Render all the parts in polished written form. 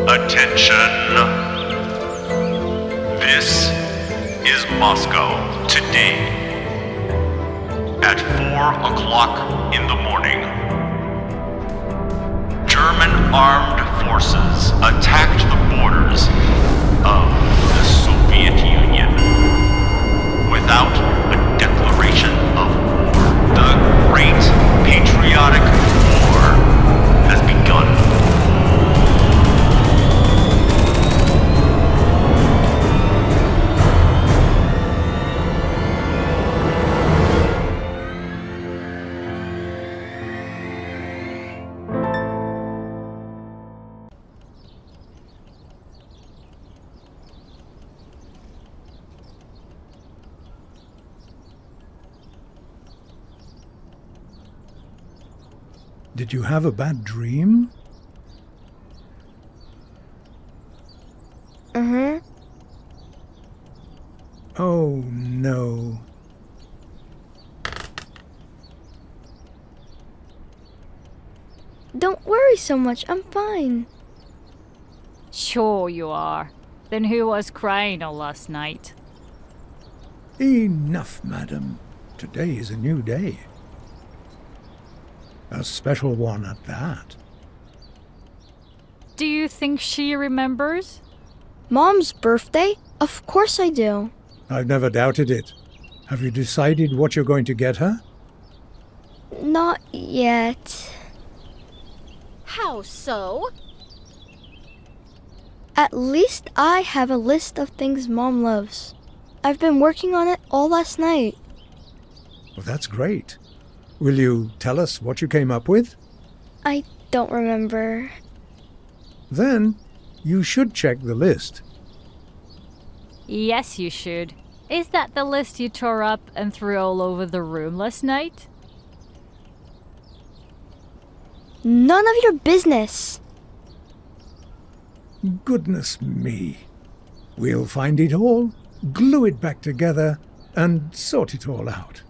Attention. This is Moscow today. At 4 o'clock in the morning, German armed forces attacked the borders of the Soviet Union. Without a declaration of war, the Great Patriotic War has begun. Did you have a bad dream? Uh-huh. Oh, no. Don't worry so much, I'm fine. Sure you are. Then who was crying all last night? Enough, madam. Today is a new day. A special one at that. Do you think she remembers? Mom's birthday? Of course I do. I've never doubted it. Have you decided what you're going to get her? Not yet. How so? At least I have a list of things Mom loves. I've been working on it all last night. Well, that's great. Will you tell us what you came up with? I don't remember. Then, you should check the list. Yes, you should. Is that the list you tore up and threw all over the room last night? None of your business. Goodness me. We'll find it all, glue it back together, and sort it all out.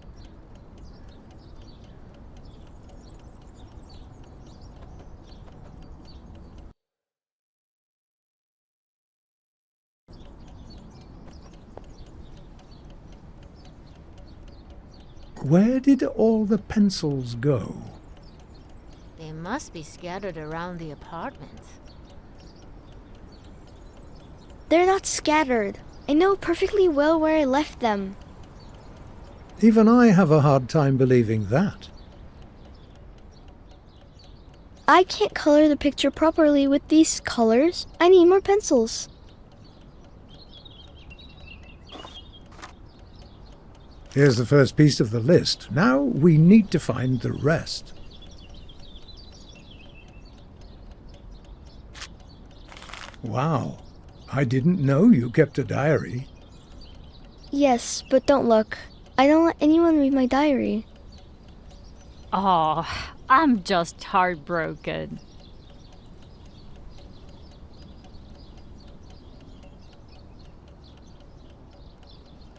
Where did all the pencils go? They must be scattered around the apartment. They're not scattered. I know perfectly well where I left them. Even I have a hard time believing that. I can't color the picture properly with these colors. I need more pencils. Here's the first piece of the list. Now we need to find the rest. Wow, I didn't know you kept a diary. Yes, but don't look. I don't let anyone read my diary. Oh, I'm just heartbroken.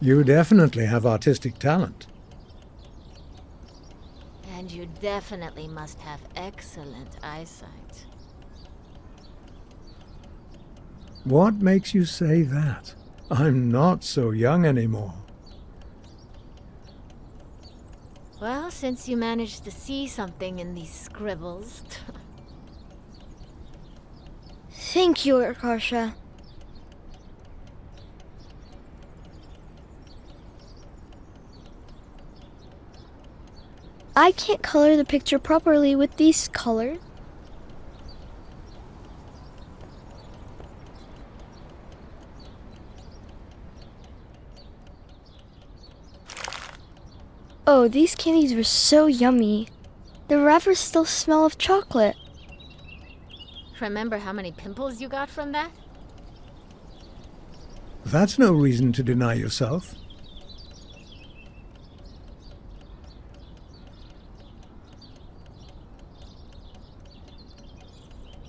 You definitely have artistic talent. And you definitely must have excellent eyesight. What makes you say that? I'm not so young anymore. Well, since you managed to see something in these scribbles... Thank you, Akasha. I can't color the picture properly with these colors. Oh, these candies were so yummy. The wrappers still smell of chocolate. Remember how many pimples you got from that? That's no reason to deny yourself.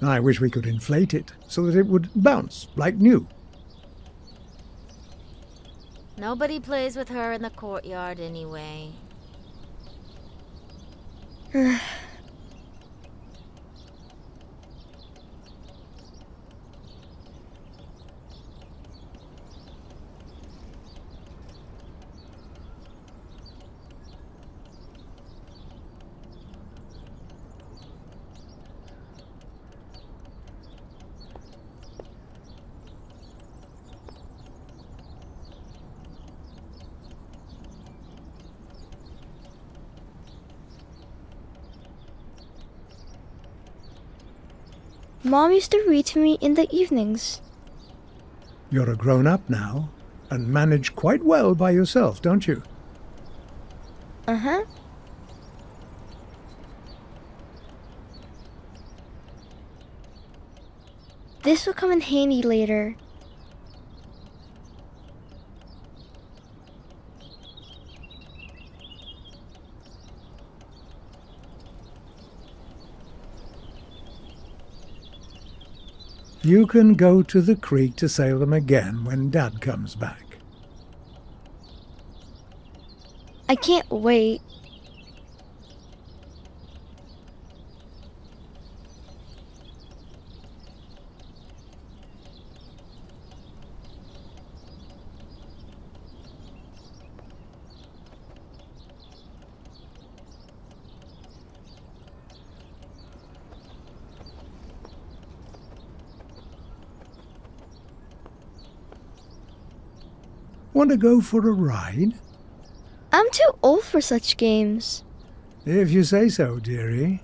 I wish we could inflate it so that it would bounce like new. Nobody plays with her in the courtyard anyway. Mom used to read to me in the evenings. You're a grown-up now, and manage quite well by yourself, don't you? Uh-huh. This will come in handy later. You can go to the creek to sail them again when Dad comes back. I can't wait. Want to go for a ride? I'm too old for such games. If you say so, dearie.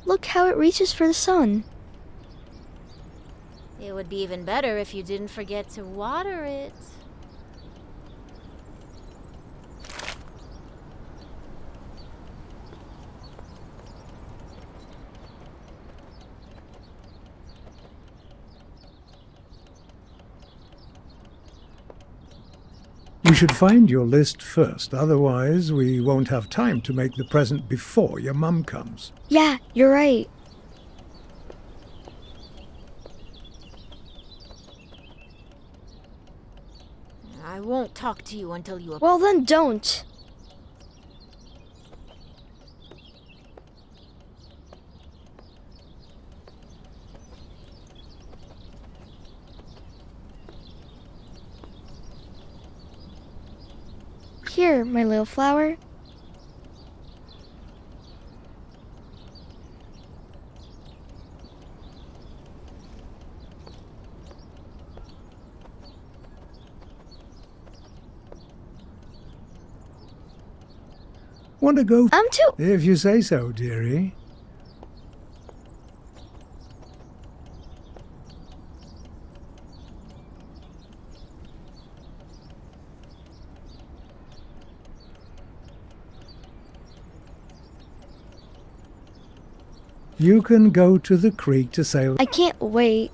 Look how it reaches for the sun. It would be even better if you didn't forget to water it. We should find your list first, otherwise we won't have time to make the present before your mum comes. Yeah, you're right. I won't talk to you until you... Well then don't. Here, my little flower. Want to go? I'm too... If you say so, dearie. You can go to the creek to sail. I can't wait.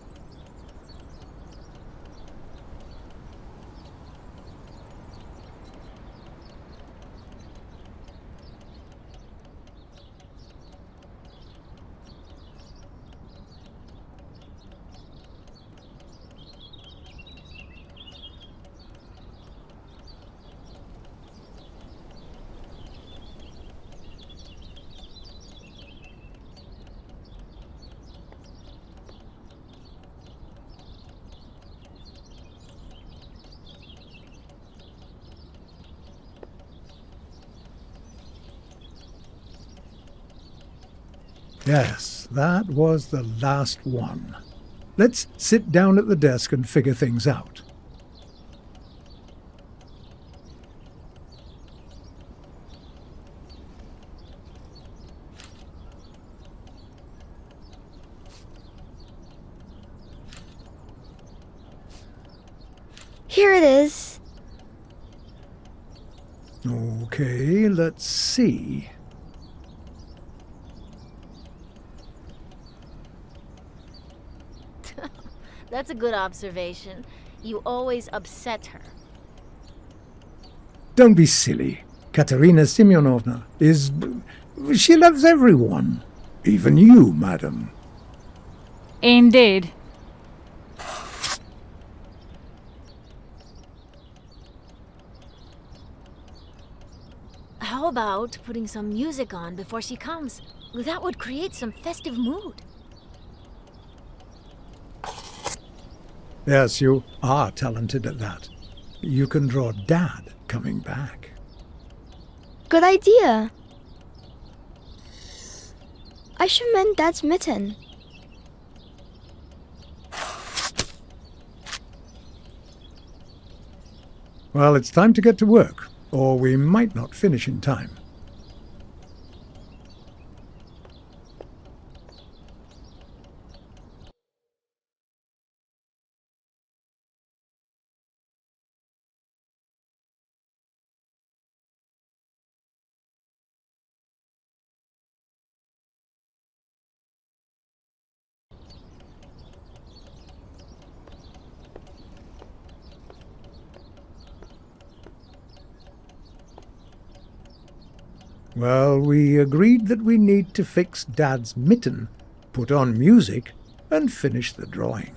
Yes, that was the last one. Let's sit down at the desk and figure things out. Here it is. Okay, let's see. That's a good observation. You always upset her. Don't be silly. Katerina Semyonovna is... she loves everyone. Even you, madam. Indeed. How about putting some music on before she comes? That would create some festive mood. Yes, you are talented at that. You can draw Dad coming back. Good idea. I should mend Dad's mitten. Well, it's time to get to work, or we might not finish in time. Well, we agreed that we need to fix Dad's mitten, put on music, and finish the drawing.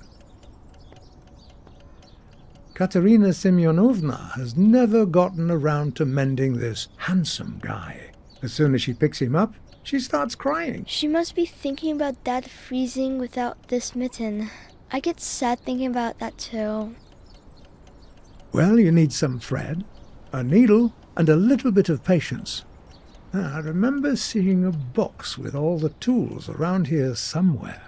Katerina Semyonovna has never gotten around to mending this handsome guy. As soon as she picks him up, she starts crying. She must be thinking about Dad freezing without this mitten. I get sad thinking about that too. Well, you need some thread, a needle, and a little bit of patience. I remember seeing a box with all the tools around here somewhere.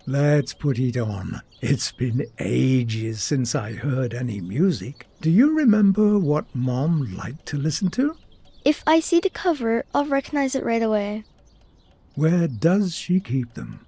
Let's put it on. It's been ages since I heard any music. Do you remember what Mom liked to listen to? If I see the cover, I'll recognize it right away. Where does she keep them?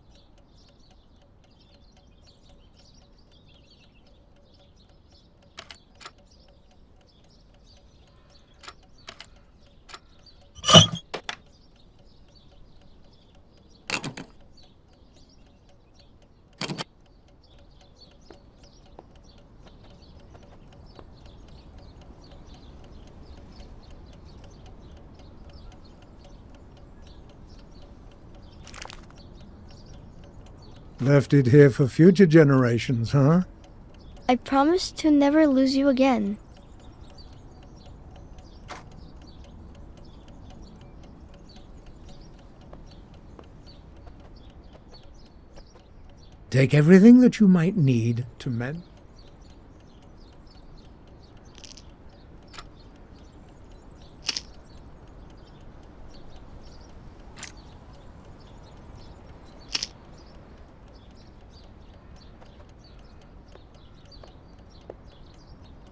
Left it here for future generations, huh? I promise to never lose you again. Take everything that you might need to mend.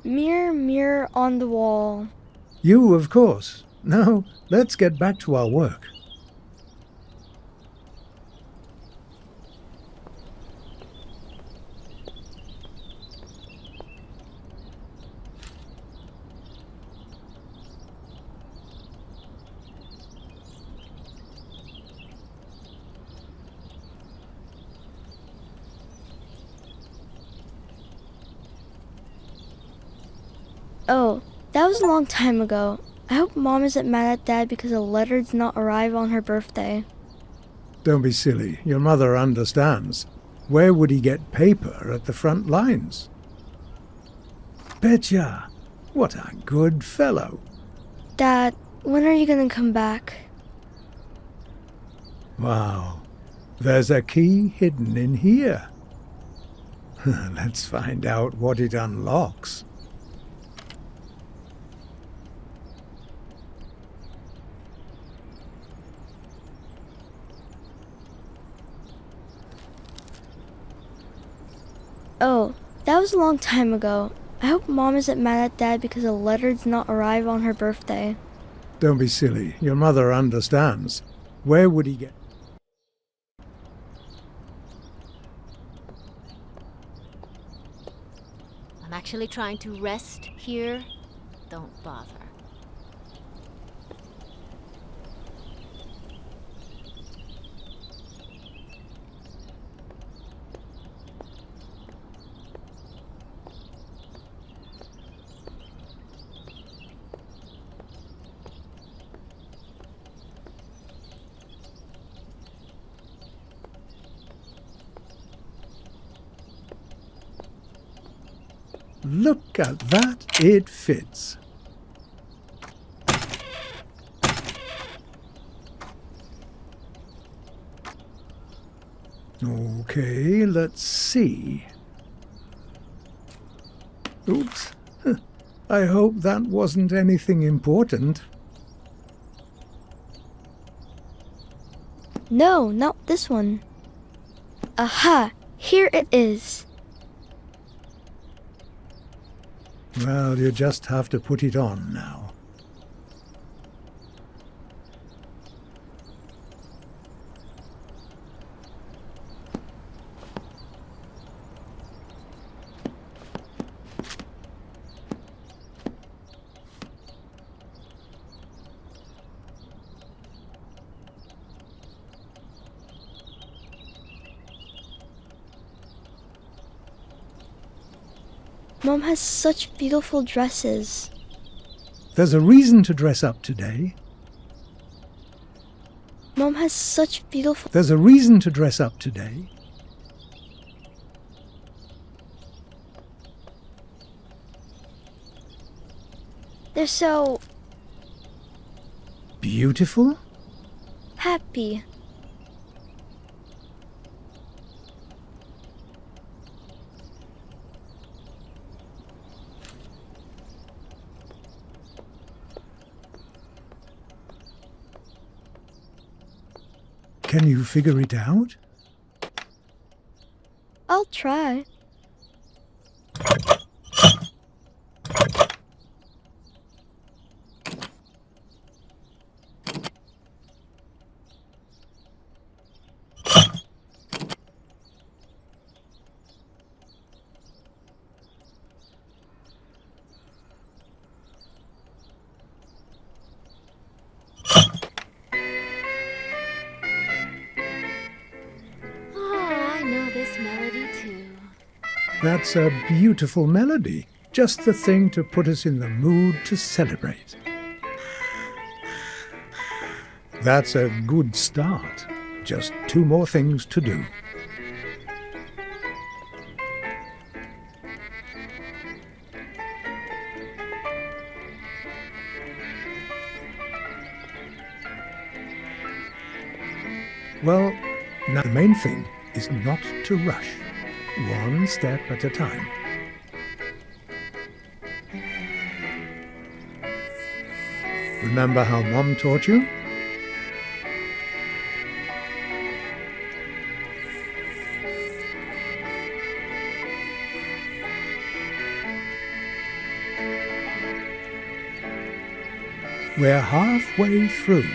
Mirror, mirror on the wall. You, of course. Now, let's get back to our work. Oh, that was a long time ago. I hope Mom isn't mad at Dad because a letter did not arrive on her birthday. Don't be silly. Your mother understands. Where would he get paper at the front lines? Betcha! What a good fellow. Dad, when are you gonna come back? Wow. There's a key hidden in here. Let's find out what it unlocks. Oh, that was a long time ago. I hope Mom isn't mad at Dad because a letter did not arrive on her birthday. Don't be silly. Your mother understands. Where would he get... I'm actually trying to rest here. Don't bother. Look at that, it fits. Okay, let's see. Oops. I hope that wasn't anything important. No, not this one. Aha! Here it is. Well, you just have to put it on now. Mom has such beautiful dresses. There's a reason to dress up today. Mom has such beautiful... There's a reason to dress up today. They're so... Beautiful? happy. Can you figure it out? I'll try. That's a beautiful melody. Just the thing to put us in the mood to celebrate. That's a good start. Just 2 more things to do. Well, now the main thing is not to rush. 1 step at a time. Remember how Mom taught you? We're halfway through.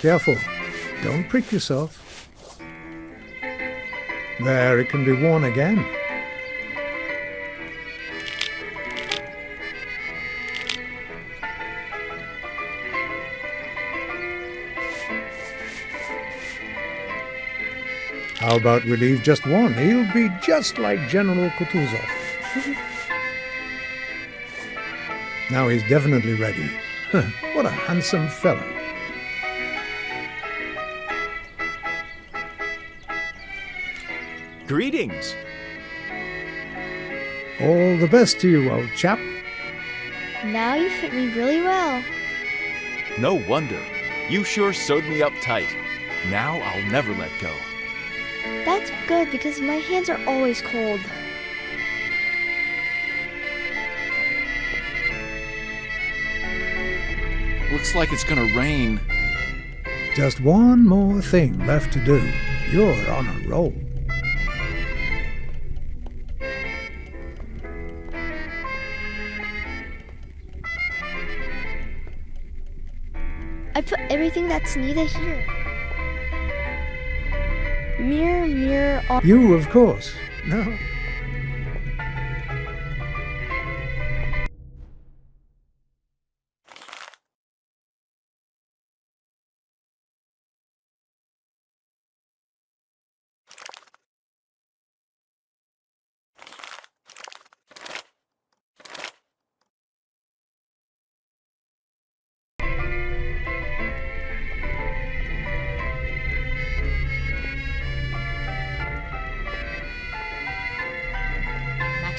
Careful, don't prick yourself. There, it can be worn again. How about we leave just one? He'll be just like General Kutuzov. Now he's definitely ready. What a handsome fellow. Greetings. All the best to you, old chap. Now you fit me really well. No wonder. You sure sewed me up tight. Now I'll never let go. That's good because my hands are always cold. Looks like it's gonna rain. Just one more thing left to do. You're on a roll. I put everything that's needed here. Mirror, mirror on... You, of course. No.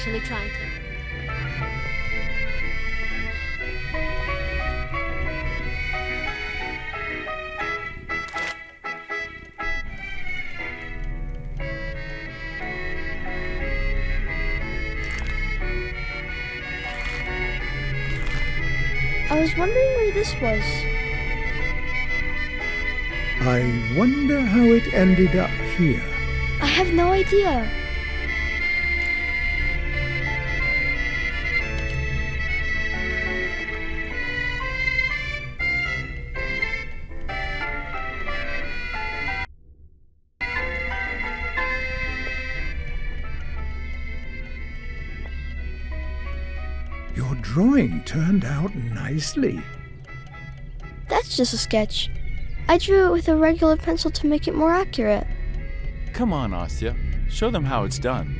actually trying to... I was wondering where this was. I wonder how it ended up here. I have no idea. Your drawing turned out nicely. That's just a sketch. I drew it with a regular pencil to make it more accurate. Come on, Asya. Show them how it's done.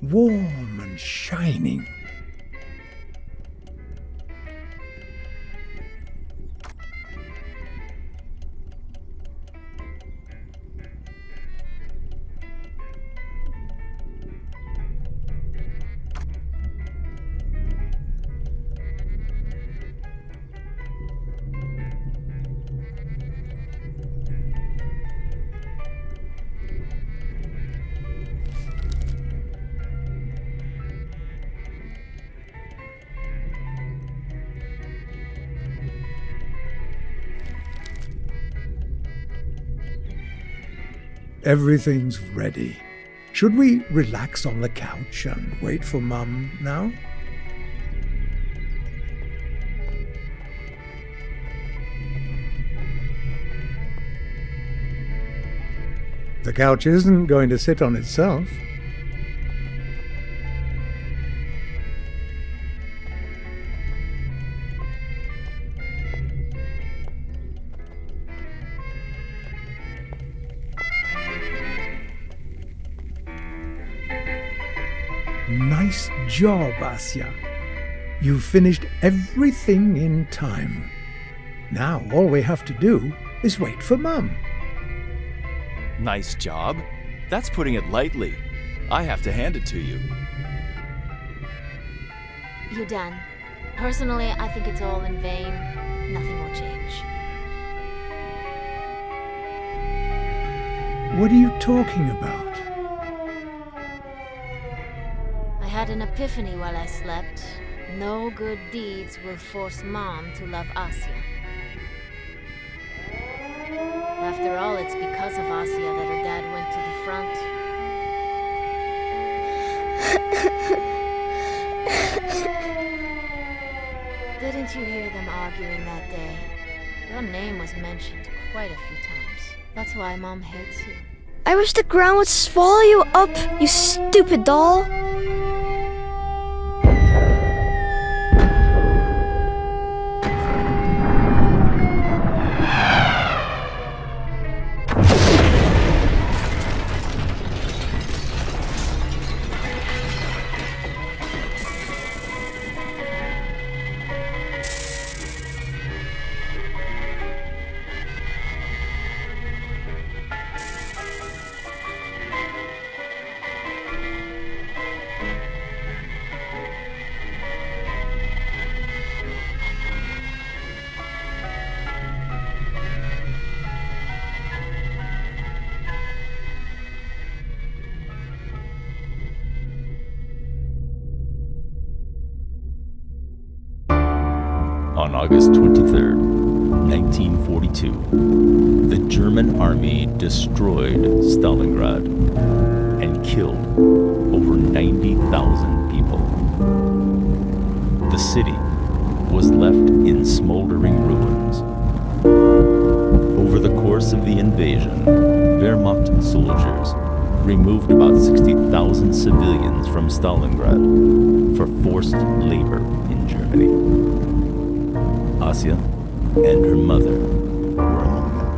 Warm and shining. Everything's ready. Should we relax on the couch and wait for Mum now? The couch isn't going to sit on itself. Nice job, Asya. You finished everything in time. Now all we have to do is wait for Mum. Nice job. That's putting it lightly. I have to hand it to you. You done. Personally, I think it's all in vain. Nothing will change. What are you talking about? I had an epiphany while I slept. No good deeds will force Mom to love Asya. After all, it's because of Asya that her dad went to the front. Didn't you hear them arguing that day? Your name was mentioned quite a few times. That's why Mom hates you. I wish the ground would swallow you up, you stupid doll. On August 23, 1942, the German army destroyed Stalingrad and killed over 90,000 people. The city was left in smoldering ruins. Over the course of the invasion, Wehrmacht soldiers removed about 60,000 civilians from Stalingrad for forced labor in Germany. Asya and her mother were among them.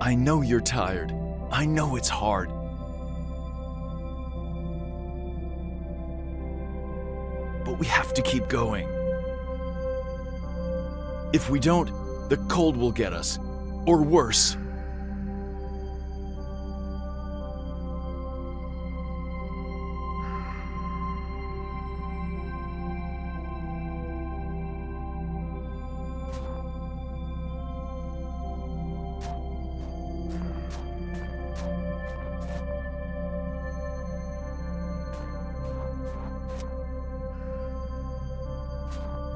I know you're tired. I know it's hard. But we have to keep going. If we don't, the cold will get us. Or worse.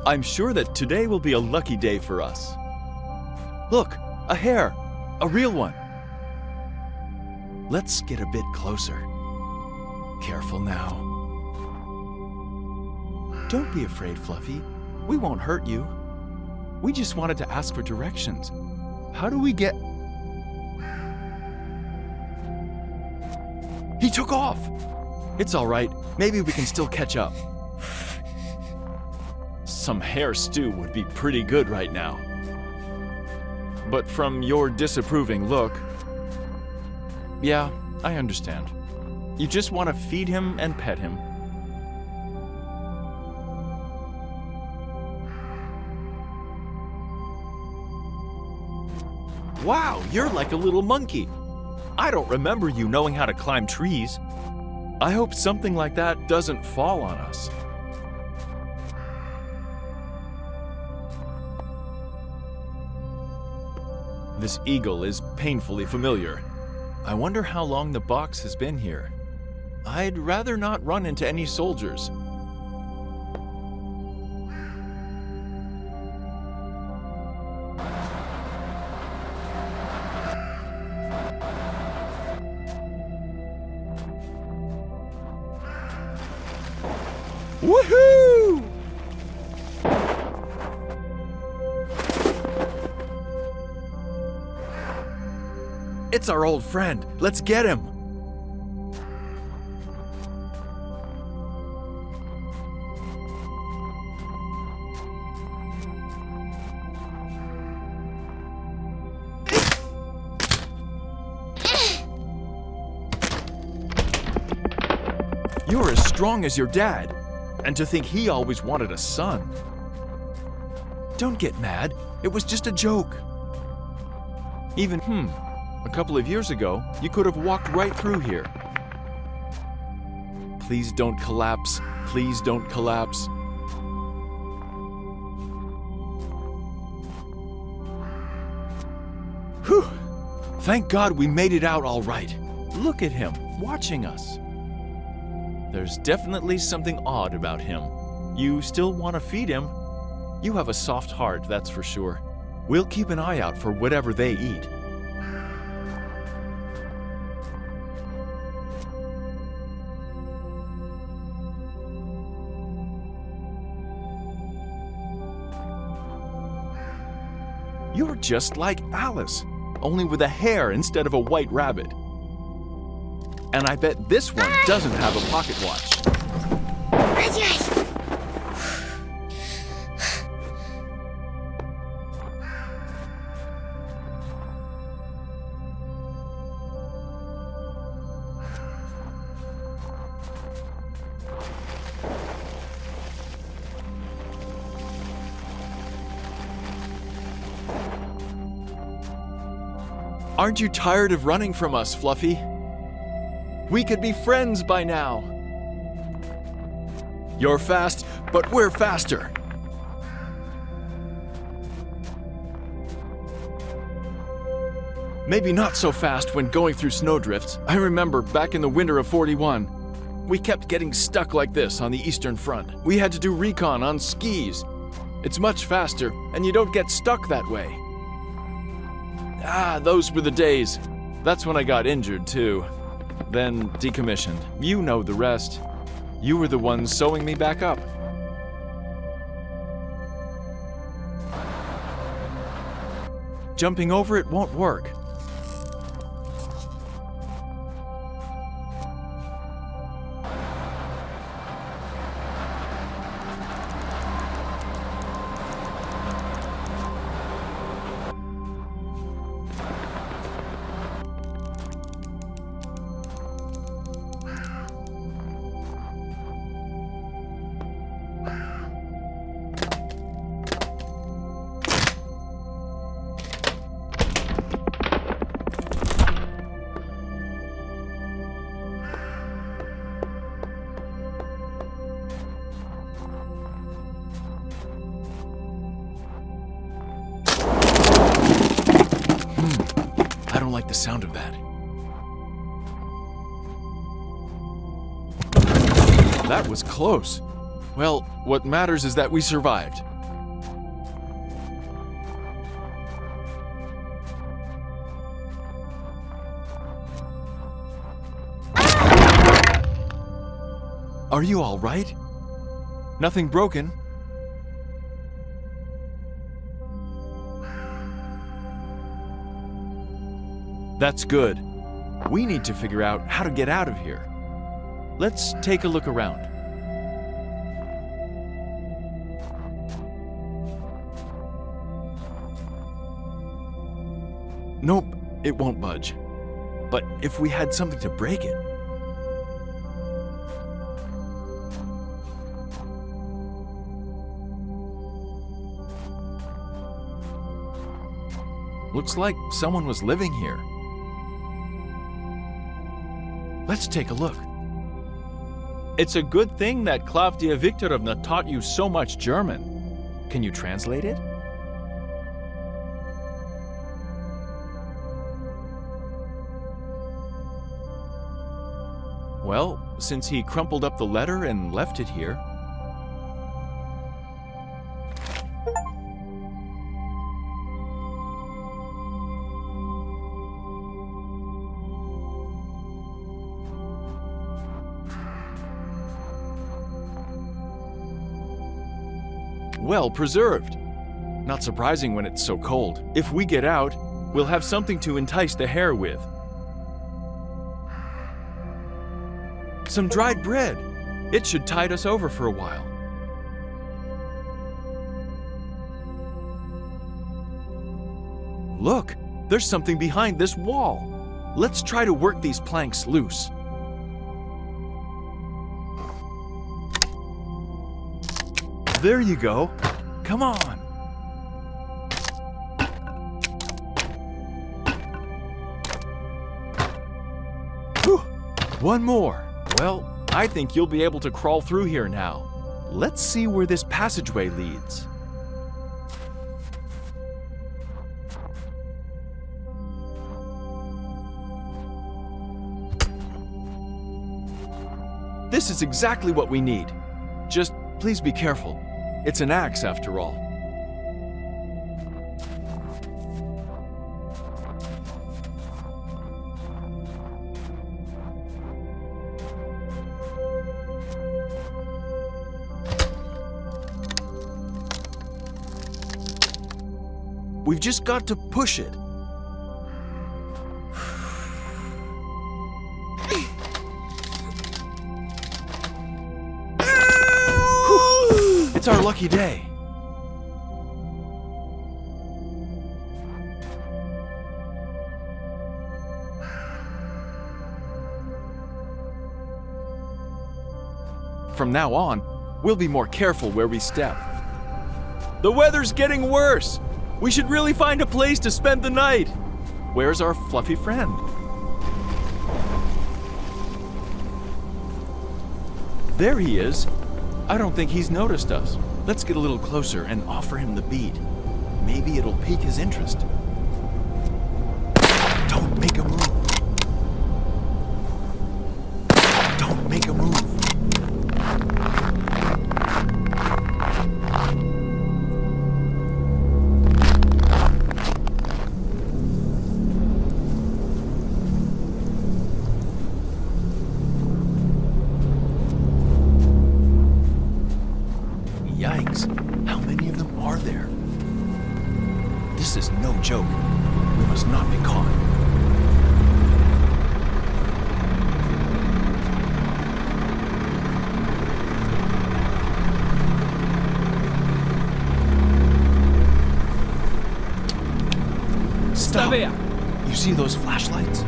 I'm sure that today will be a lucky day for us. Look, a hare, a real one. Let's get a bit closer. Careful now. Don't be afraid, Fluffy. We won't hurt you. We just wanted to ask for directions. How do we get... He took off! It's all right. Maybe we can still catch up. Some hare stew would be pretty good right now. But from your disapproving look... Yeah, I understand. You just want to feed him and pet him. Wow, you're like a little monkey. I don't remember you knowing how to climb trees. I hope something like that doesn't fall on us. This eagle is painfully familiar. I wonder how long the box has been here. I'd rather not run into any soldiers. Woohoo! It's our old friend. Let's get him. You're as strong as your dad. And to think he always wanted a son. Don't get mad. It was just a joke. Even, a couple of years ago, you could have walked right through here. Please don't collapse. Please don't collapse. Whew! Thank God we made it out all right. Look at him, watching us. There's definitely something odd about him. You still want to feed him? You have a soft heart, that's for sure. We'll keep an eye out for whatever they eat. You're just like Alice, only with a hare instead of a white rabbit. And I bet this one doesn't have a pocket watch. Aren't you tired of running from us, Fluffy? We could be friends by now. You're fast, but we're faster. Maybe not so fast when going through snowdrifts. I remember back in the winter of '41, we kept getting stuck like this on the Eastern Front. We had to do recon on skis. It's much faster, and you don't get stuck that way. Ah, those were the days. That's when I got injured, too. Then decommissioned. You know the rest. You were the one sewing me back up. Jumping over it won't work. I don't like the sound of that. That was close. Well, what matters is that we survived. Are you all right? Nothing broken? That's good. We need to figure out how to get out of here. Let's take a look around. Nope, it won't budge. But if we had something to break it... Looks like someone was living here. Let's take a look. It's a good thing that Klavdia Viktorovna taught you so much German. Can you translate it? Well, since he crumpled up the letter and left it here... Well preserved. Not surprising when it's so cold. If we get out, we'll have something to entice the hare with. Some dried bread. It should tide us over for a while. Look, there's something behind this wall. Let's try to work these planks loose. There you go. Come on. Whew. One more. Well, I think you'll be able to crawl through here now. Let's see where this passageway leads. This is exactly what we need. Just please be careful. It's an axe, after all. We've just got to push it. It's our lucky day. From now on, we'll be more careful where we step. The weather's getting worse. We should really find a place to spend the night. Where's our fluffy friend? There he is. I don't think he's noticed us. Let's get a little closer and offer him the bead. Maybe it'll pique his interest. Don't make a move. Don't make a move. Yikes. How many of them are there? This is no joke. We must not be caught. Stop! You see those flashlights?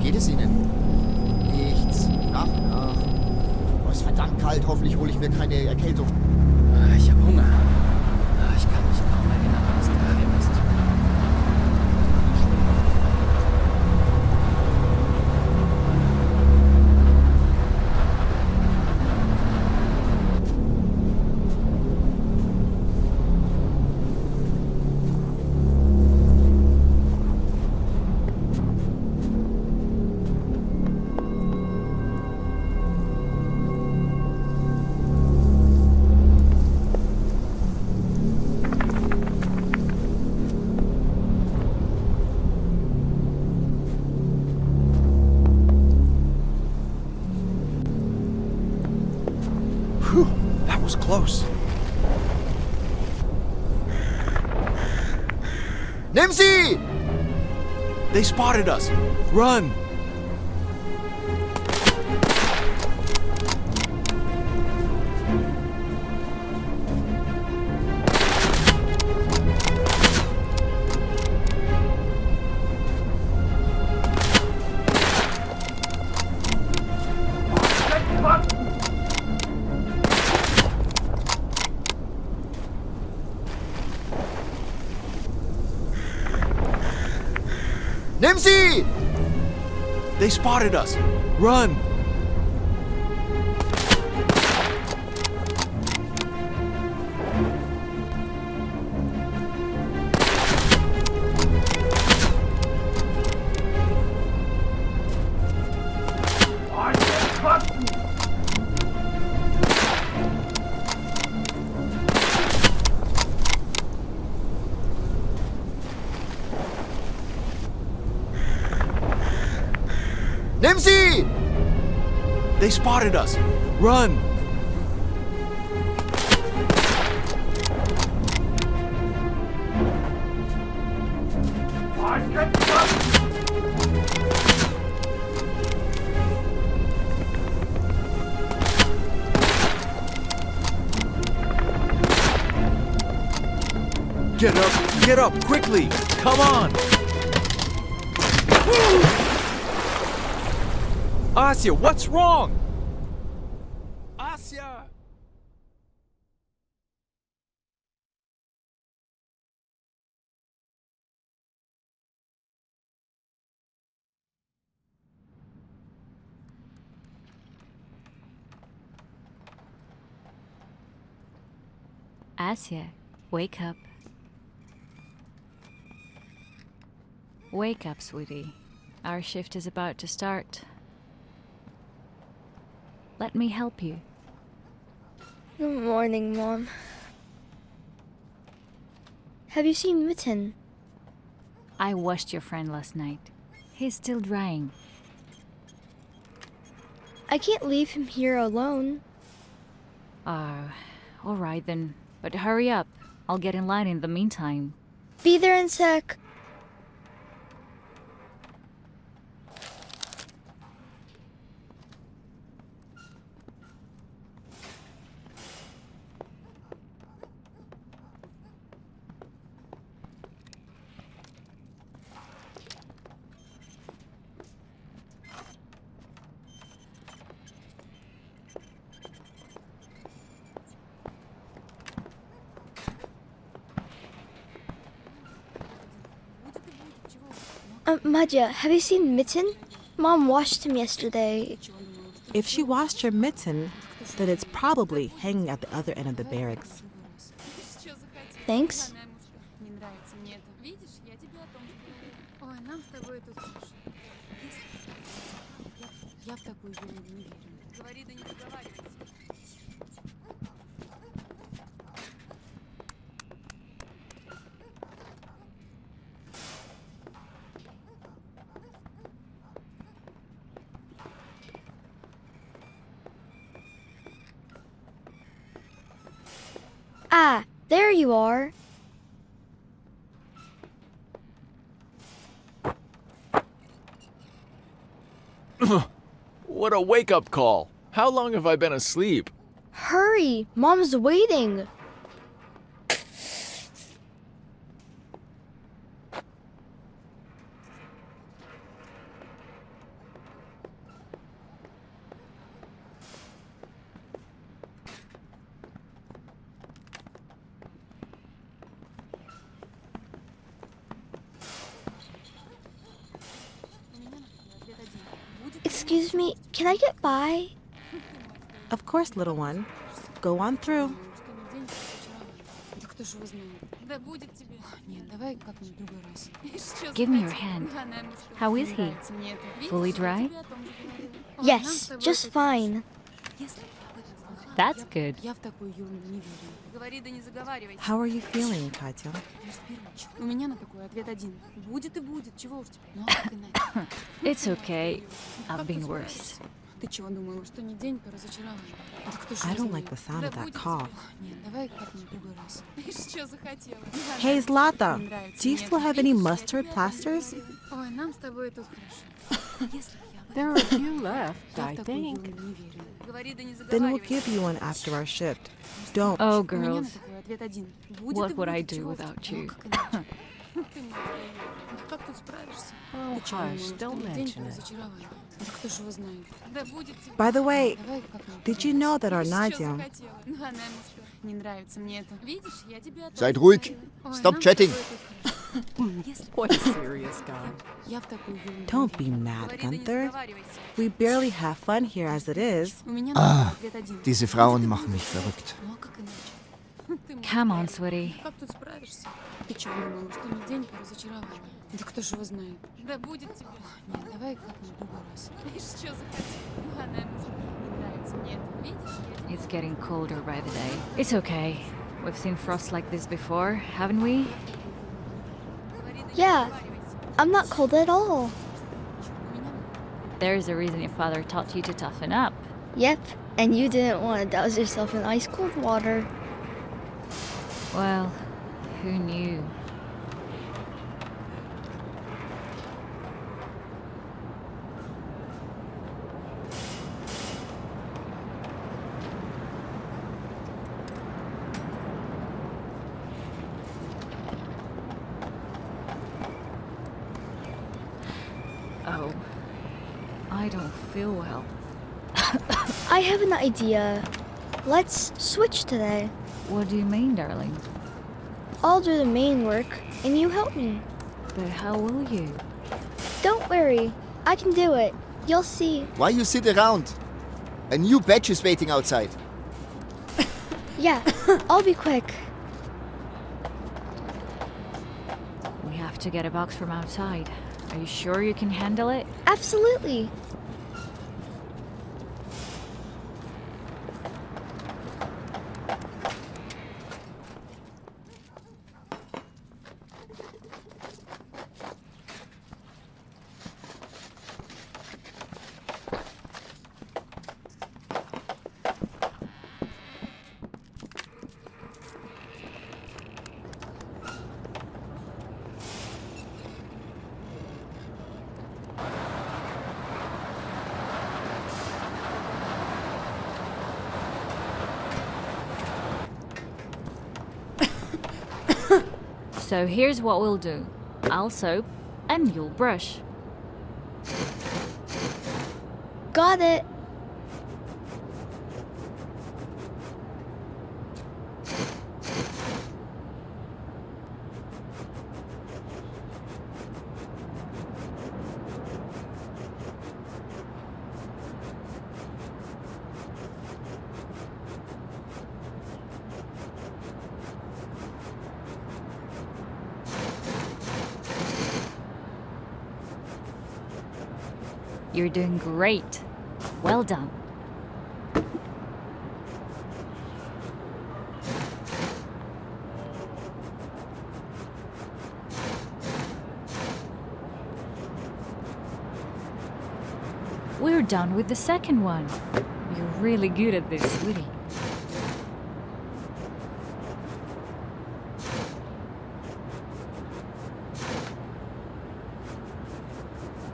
Geht es Ihnen? Nichts. Ach. Oh, ist verdammt kalt. Hoffentlich hole ich mir keine Erkältung. Ich habe Hunger. Ich kann mich kaum erinnern, was daheim ist. Whew, that was close. Nimm sie! They spotted us. Run! Nimm sie! They spotted us. Run! Nimm sie! They spotted us. Run! Get up, quickly! Come on! Asya, what's wrong? Asya! Asya, wake up. Wake up, sweetie. Our shift is about to start. Let me help you. Good morning, Mom. Have you seen Mitten? I washed your friend last night. He's still drying. I can't leave him here alone. Alright then. But hurry up. I'll get in line in the meantime. Be there in a sec. Madja, have you seen Mitten? Mom washed him yesterday. If she washed your mitten, then it's probably hanging at the other end of the barracks. Thanks. Ah, there you are. What a wake-up call. How long have I been asleep? Hurry, Mom's waiting. Excuse me, can I get by? Of course, little one. Go on through. Give me your hand. How is he? Fully dry? Yes, just fine. That's good. How are you feeling, Katya? It's okay. I've been worse. I don't like the sound of that cough. Hey, Zlata, do you still have any mustard plasters? There are a few left, I think. Then we'll give you one after our shift. Don't. Oh, girls. What would I do without you? Oh, hush, don't mention it. By the way, did you know that our Nadia... Seid ruhig. Stop chatting. What a serious guy. Don't be mad, Gunther. We barely have fun here as it is. Ah, diese Frauen machen mich verrückt. Come on, sweetie. It's getting colder by the day. It's okay. We've seen frost like this before, haven't we? Yeah, I'm not cold at all. There's a reason your father taught you to toughen up. Yep, and you didn't want to douse yourself in ice cold water. Well, who knew? Oh, I don't feel well. I have an idea. Let's switch today. What do you mean, darling? I'll do the main work, and you help me. But how will you? Don't worry, I can do it. You'll see. Why you sit around? A new batch is waiting outside. Yeah, I'll be quick. have to get a box from outside. Are you sure you can handle it? Absolutely. So here's what we'll do. I'll soap and you'll brush. Got it. You're doing great. Well done. We're done with the second one. You're really good at this, sweetie.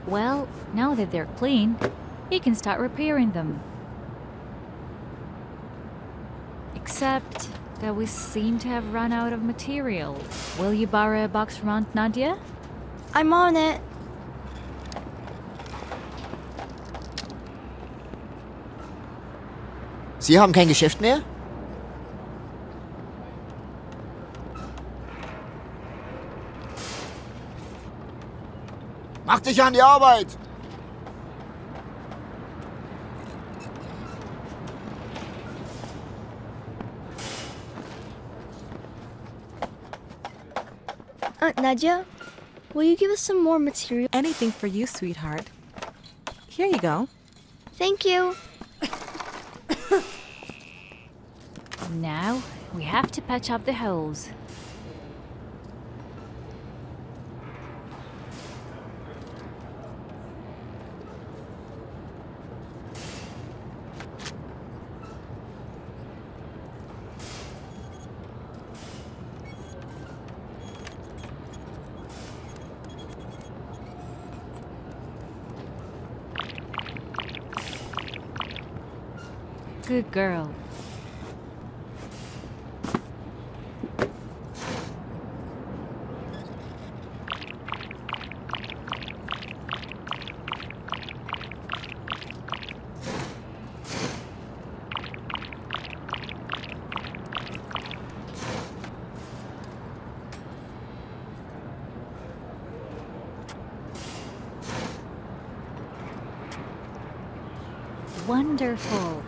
Well, now that they're clean, you can start repairing them. Except that we seem to have run out of material. Will you borrow a box from Aunt Nadia? I'm on it. Sie haben kein Geschäft mehr? Mach dich an die Arbeit! Aunt Nadia, will you give us some more material? Anything for you, sweetheart. Here you go. Thank you. Now, we have to patch up the holes. Good girl. Wonderful.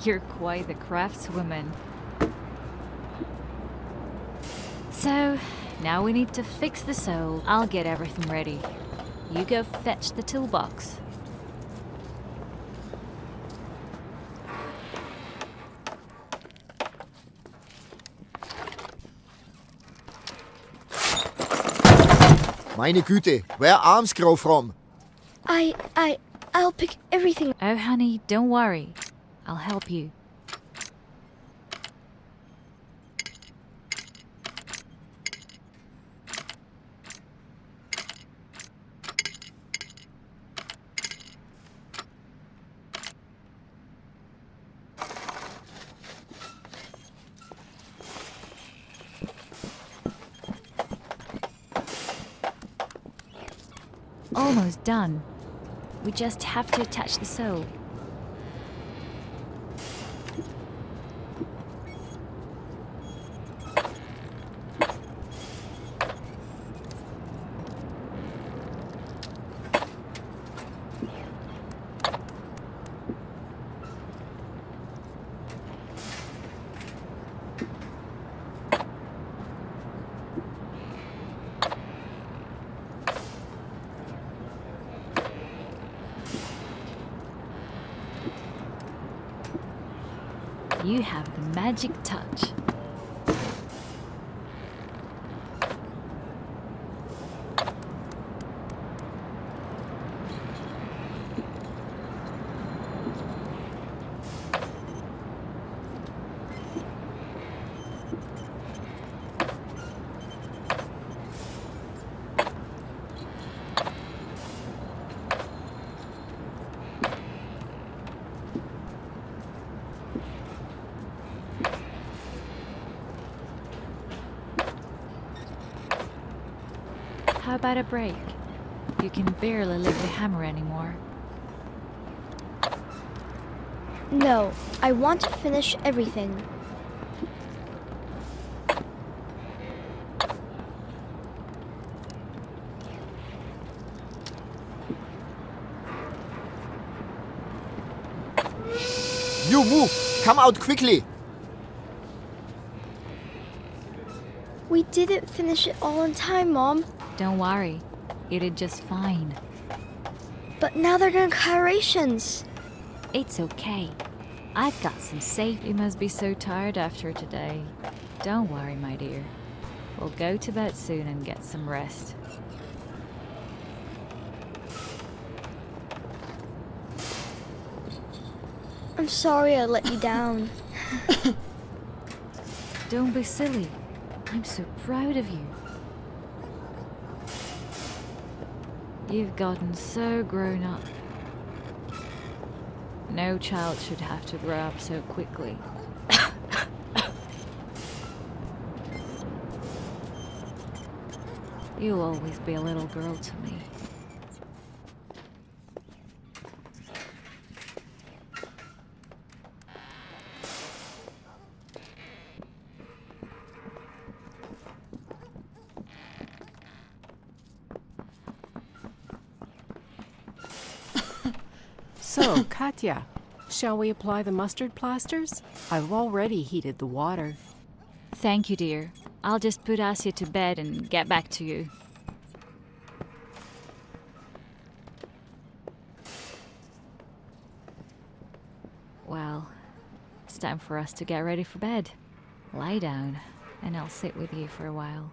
You're quite the craftswoman. So, now we need to fix the sole. I'll get everything ready. You go fetch the toolbox. Meine Güte, where arms grow from? I'll pick everything. Oh, honey, don't worry. I'll help you. almost done. We just have to attach the sole. You have the magic touch. How about a break? You can barely lift the hammer anymore. No, I want to finish everything. You move! Come out quickly! We didn't finish it all in time, Mom. Don't worry, you did just fine. But now they're gonna cut rations. It's okay. I've got some safe. You must be so tired after today. Don't worry, my dear. We'll go to bed soon and get some rest. I'm sorry I let you down. Don't be silly. I'm so proud of you. You've gotten so grown up. No child should have to grow up so quickly. You'll always be a little girl to me. So, Katya, shall we apply the mustard plasters? I've already heated the water. Thank you, dear. I'll just put Asya to bed and get back to you. Well, it's time for us to get ready for bed. Lie down, and I'll sit with you for a while.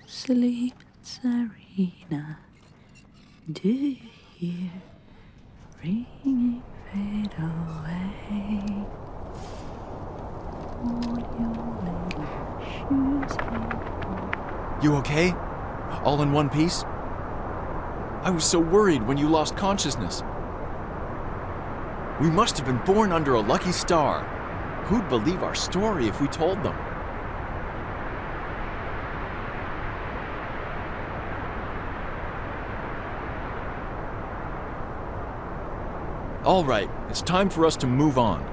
Sleep, Serena. Do you hear ringing fade away? You okay? All in one piece? I was so worried when you lost consciousness. We must have been born under a lucky star. Who'd believe our story if we told them? All right, it's time for us to move on.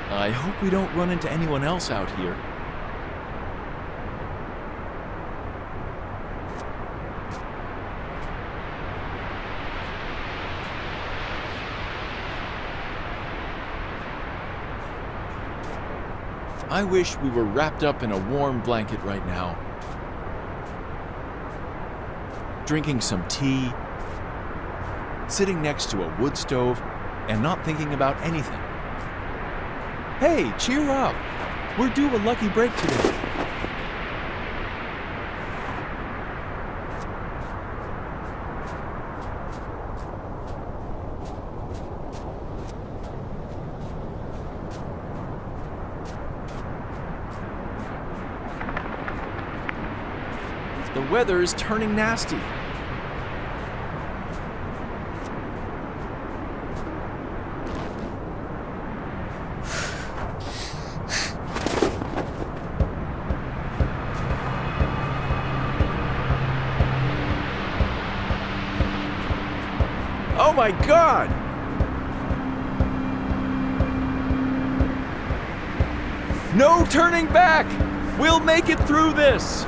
I hope we don't run into anyone else out here. I wish we were wrapped up in a warm blanket right now. Drinking some tea, sitting next to a wood stove, and not thinking about anything. Hey, cheer up! We're due a lucky break today. The weather is turning nasty. my god! No turning back! We'll make it through this!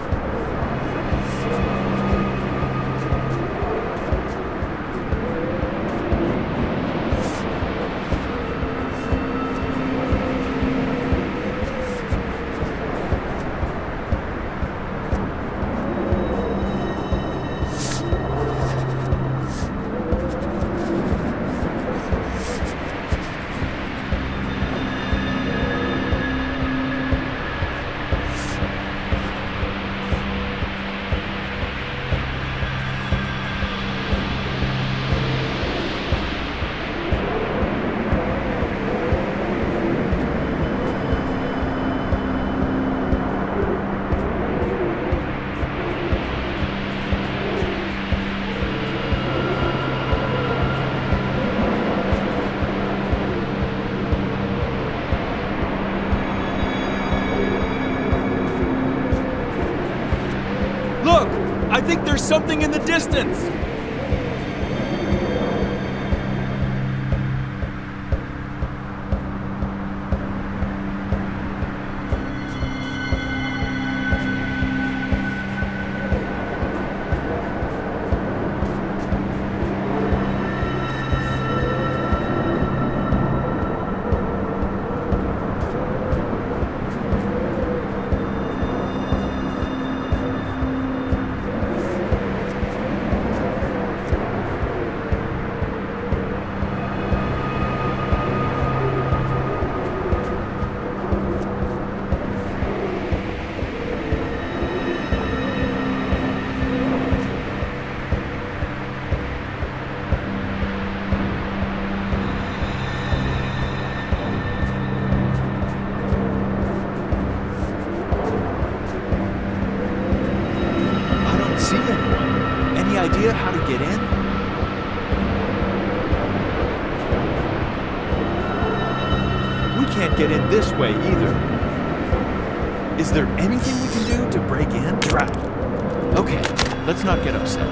I think there's something in the distance! Idea how to get in? We can't get in this way either. Is there anything we can do to break in? Okay, let's not get upset.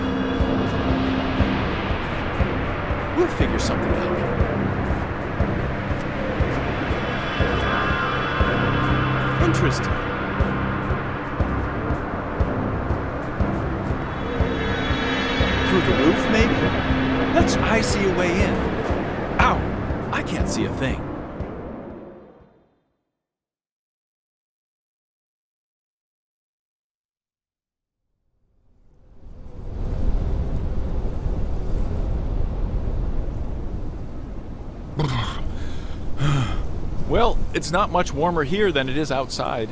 We'll figure something out. Interesting. Through the roof, maybe? I see a way in. Ow! I can't see a thing. Well, it's not much warmer here than it is outside.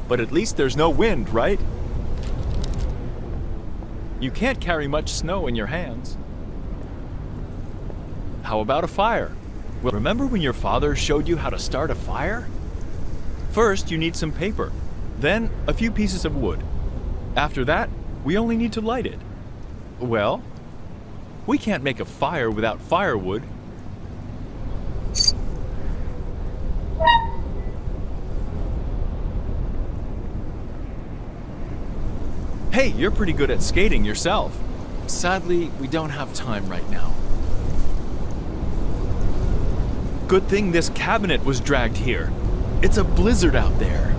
But at least there's no wind, right? You can't carry much snow in your hands. How about a fire? Well, remember when your father showed you how to start a fire? First, you need some paper, then a few pieces of wood. After that, we only need to light it. Well, we can't make a fire without firewood. Hey, you're pretty good at skating yourself. Sadly, we don't have time right now. Good thing this cabinet was dragged here. It's a blizzard out there.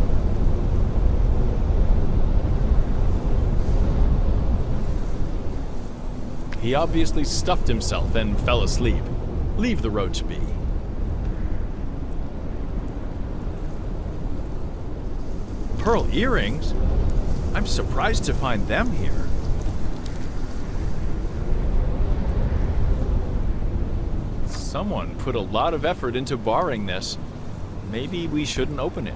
He obviously stuffed himself and fell asleep. Leave the roach be. Pearl earrings? I'm surprised to find them here. Someone put a lot of effort into barring this. Maybe we shouldn't open it.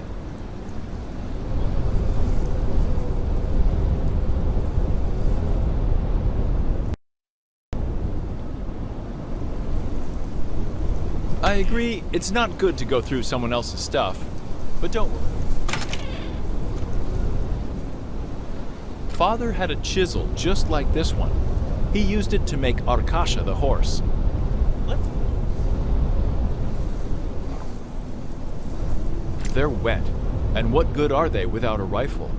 I agree, it's not good to go through someone else's stuff, but don't worry. Father had a chisel just like this one. He used it to make Arkasha the horse. They're wet. And what good are they without a rifle?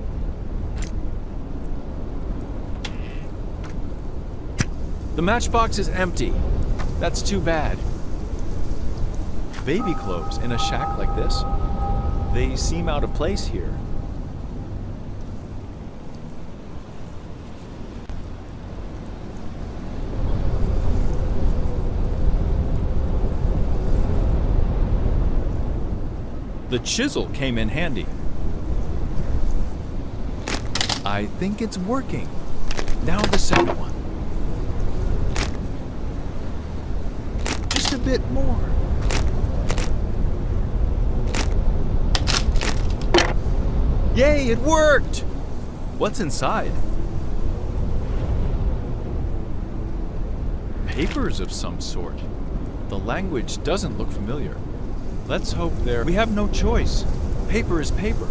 The matchbox is empty. That's too bad. Baby clothes in a shack like this? They seem out of place here. The chisel came in handy. I think it's working. Now the second one. Just a bit more. Yay, it worked! What's inside? Papers of some sort. The language doesn't look familiar. Let's hope they're... We have no choice. Paper is paper.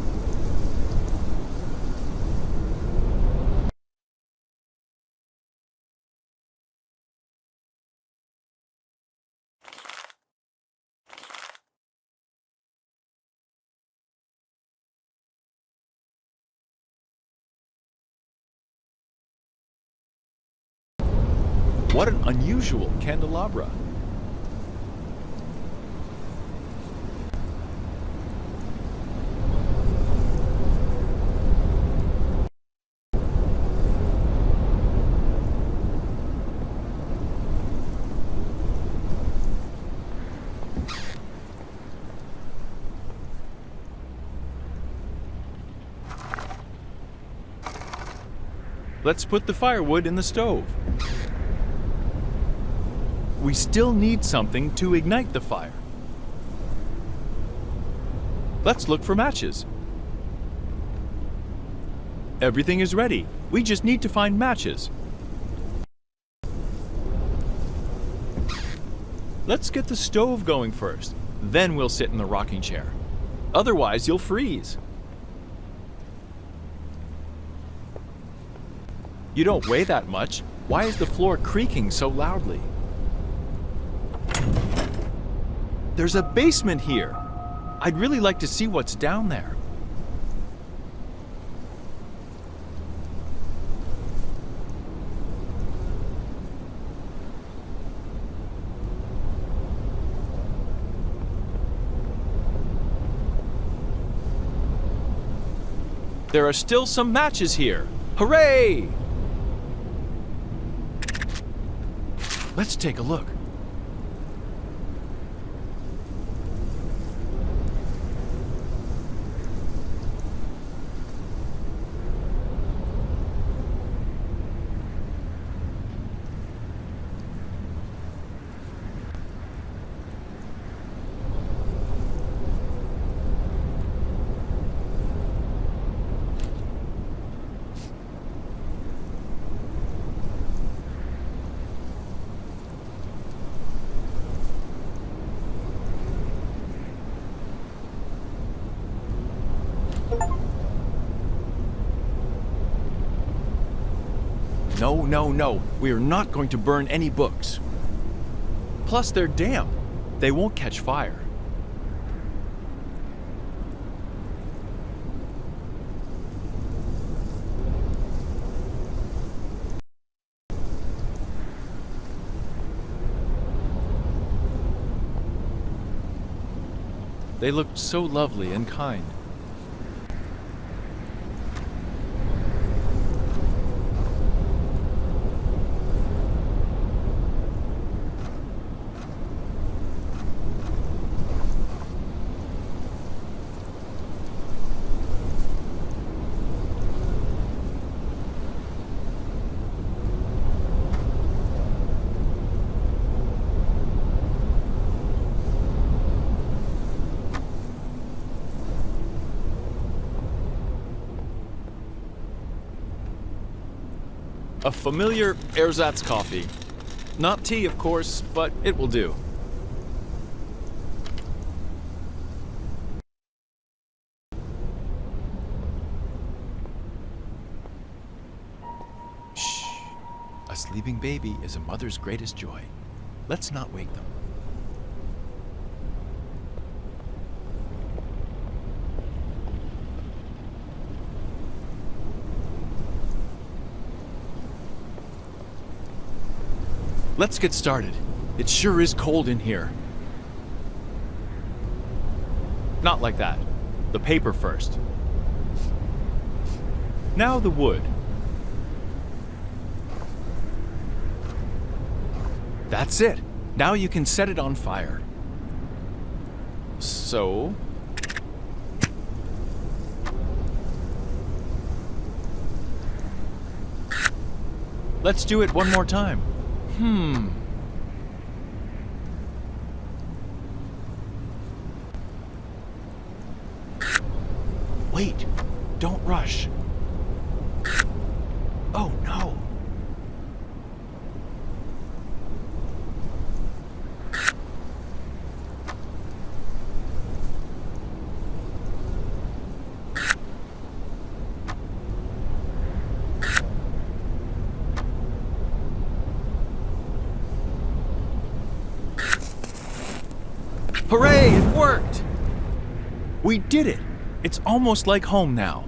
What an unusual candelabra. Let's put the firewood in the stove. We still need something to ignite the fire. Let's look for matches. Everything is ready. We just need to find matches. Let's get the stove going first. Then we'll sit in the rocking chair. Otherwise, you'll freeze. You don't weigh that much. Why is the floor creaking so loudly? There's a basement here. I'd really like to see what's down there. There are still some matches here. Hooray! Let's take a look. No, no, no. We are not going to burn any books. Plus, they're damp. They won't catch fire. They looked so lovely and kind. A familiar ersatz coffee. Not tea, of course, but it will do. Shh. A sleeping baby is a mother's greatest joy. Let's not wake them. let's get started. It sure is cold in here. Not like that. The paper first. Now the wood. That's it. Now you can set it on fire. So... let's do it one more time. Wait, don't rush. Oh no. Hooray, it worked! We did it! It's almost like home now.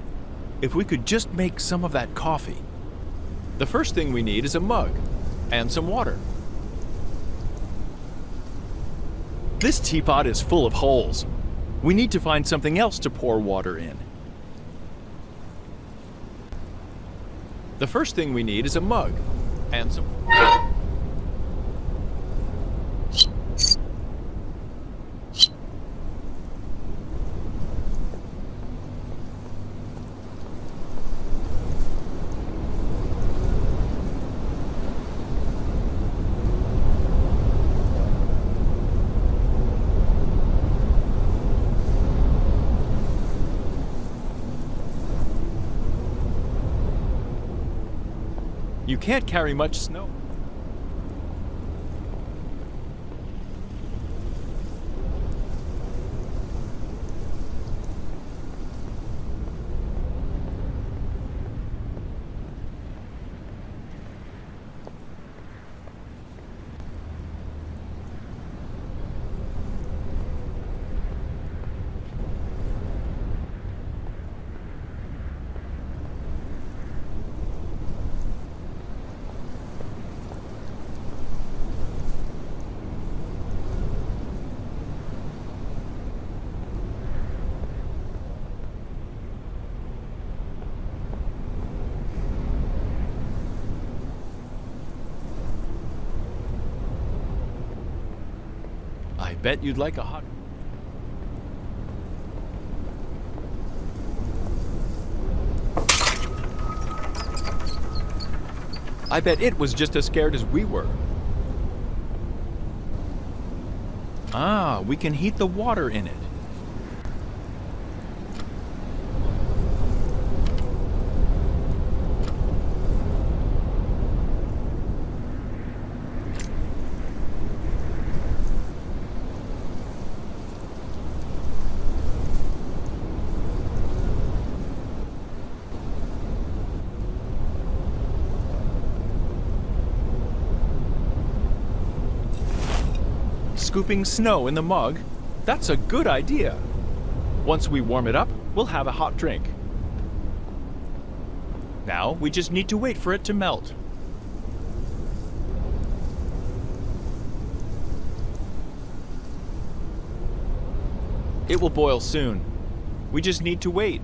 If we could just make some of that coffee. The first thing we need is a mug and some water. This teapot is full of holes. We need to find something else to pour water in. The first thing we need is a mug and some... You can't carry much snow. I bet you'd like a hot... I bet it was just as scared as we were. Ah, we can heat the water in it. Scooping snow in the mug, that's a good idea. Once we warm it up, we'll have a hot drink. Now we just need to wait for it to melt. It will boil soon. We just need to wait.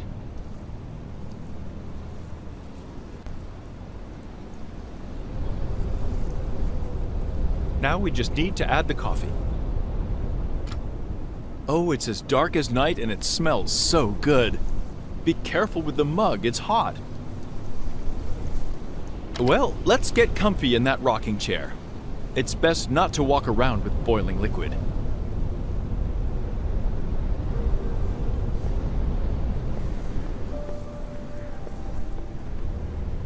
Now we just need to add the coffee. Oh, it's as dark as night and it smells so good. Be careful with the mug, it's hot. Well, let's get comfy in that rocking chair. It's best not to walk around with boiling liquid.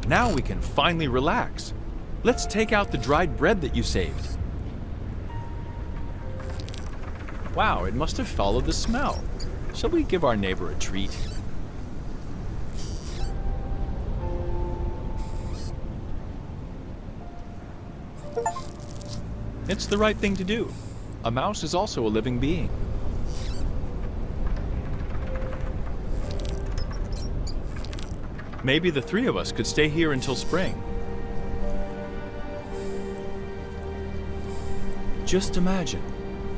Now we can finally relax. Let's take out the dried bread that you saved. Wow, it must have followed the smell. Shall we give our neighbor a treat? It's the right thing to do. A mouse is also a living being. Maybe the three of us could stay here until spring. Just imagine,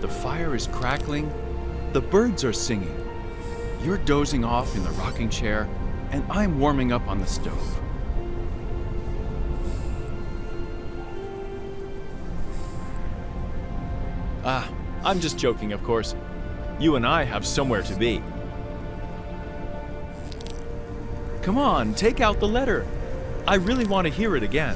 the fire is crackling, the birds are singing. You're dozing off in the rocking chair, and I'm warming up on the stove. Ah, I'm just joking, of course. You and I have somewhere to be. Come on, take out the letter. I really want to hear it again.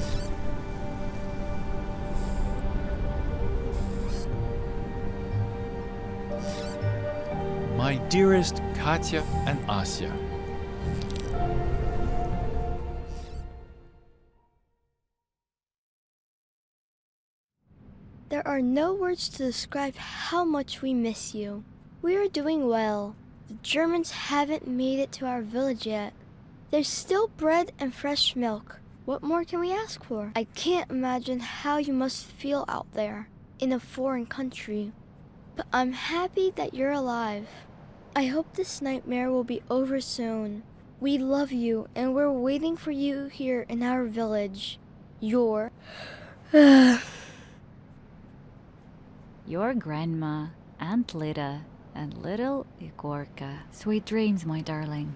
My dearest Katya and Asya. There are no words to describe how much we miss you. We are doing well. The Germans haven't made it to our village yet. There's still bread and fresh milk. What more can we ask for? I can't imagine how you must feel out there, in a foreign country. But I'm happy that you're alive. I hope this nightmare will be over soon. We love you, and we're waiting for you here in our village. Your grandma, Aunt Lida, and little Igorka. Sweet dreams, my darling.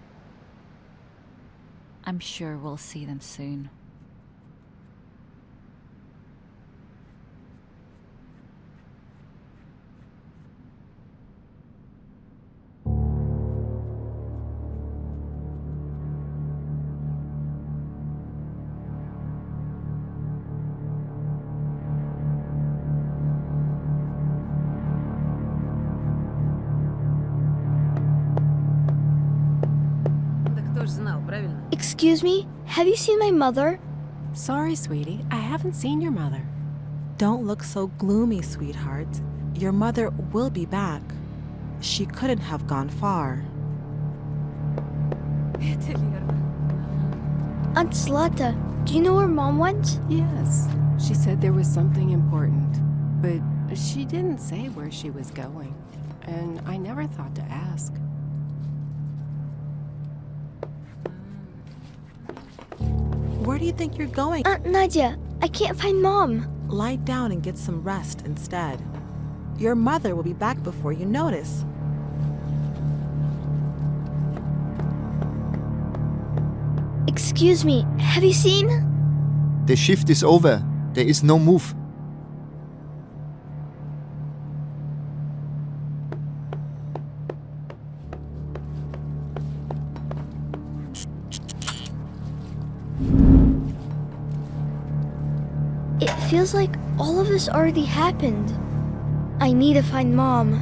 I'm sure we'll see them soon. Excuse me? Have you seen my mother? Sorry, sweetie, I haven't seen your mother. Don't look so gloomy, sweetheart. Your mother will be back. She couldn't have gone far. Aunt Zlata, do you know where Mom went? Yes, she said there was something important, but she didn't say where she was going, and I never thought to ask. Where do you think you're going? Aunt Nadia, I can't find Mom. Lie down and get some rest instead. Your mother will be back before you notice. Excuse me, have you seen? The shift is over. There is no move. It feels like all of this already happened. I need to find Mom.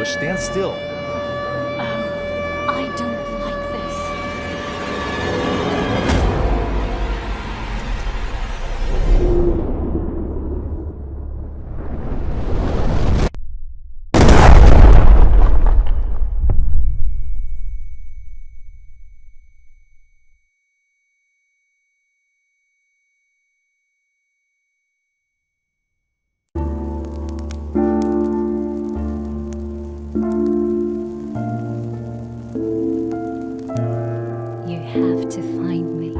Stand still. I don't like this. Have to find me.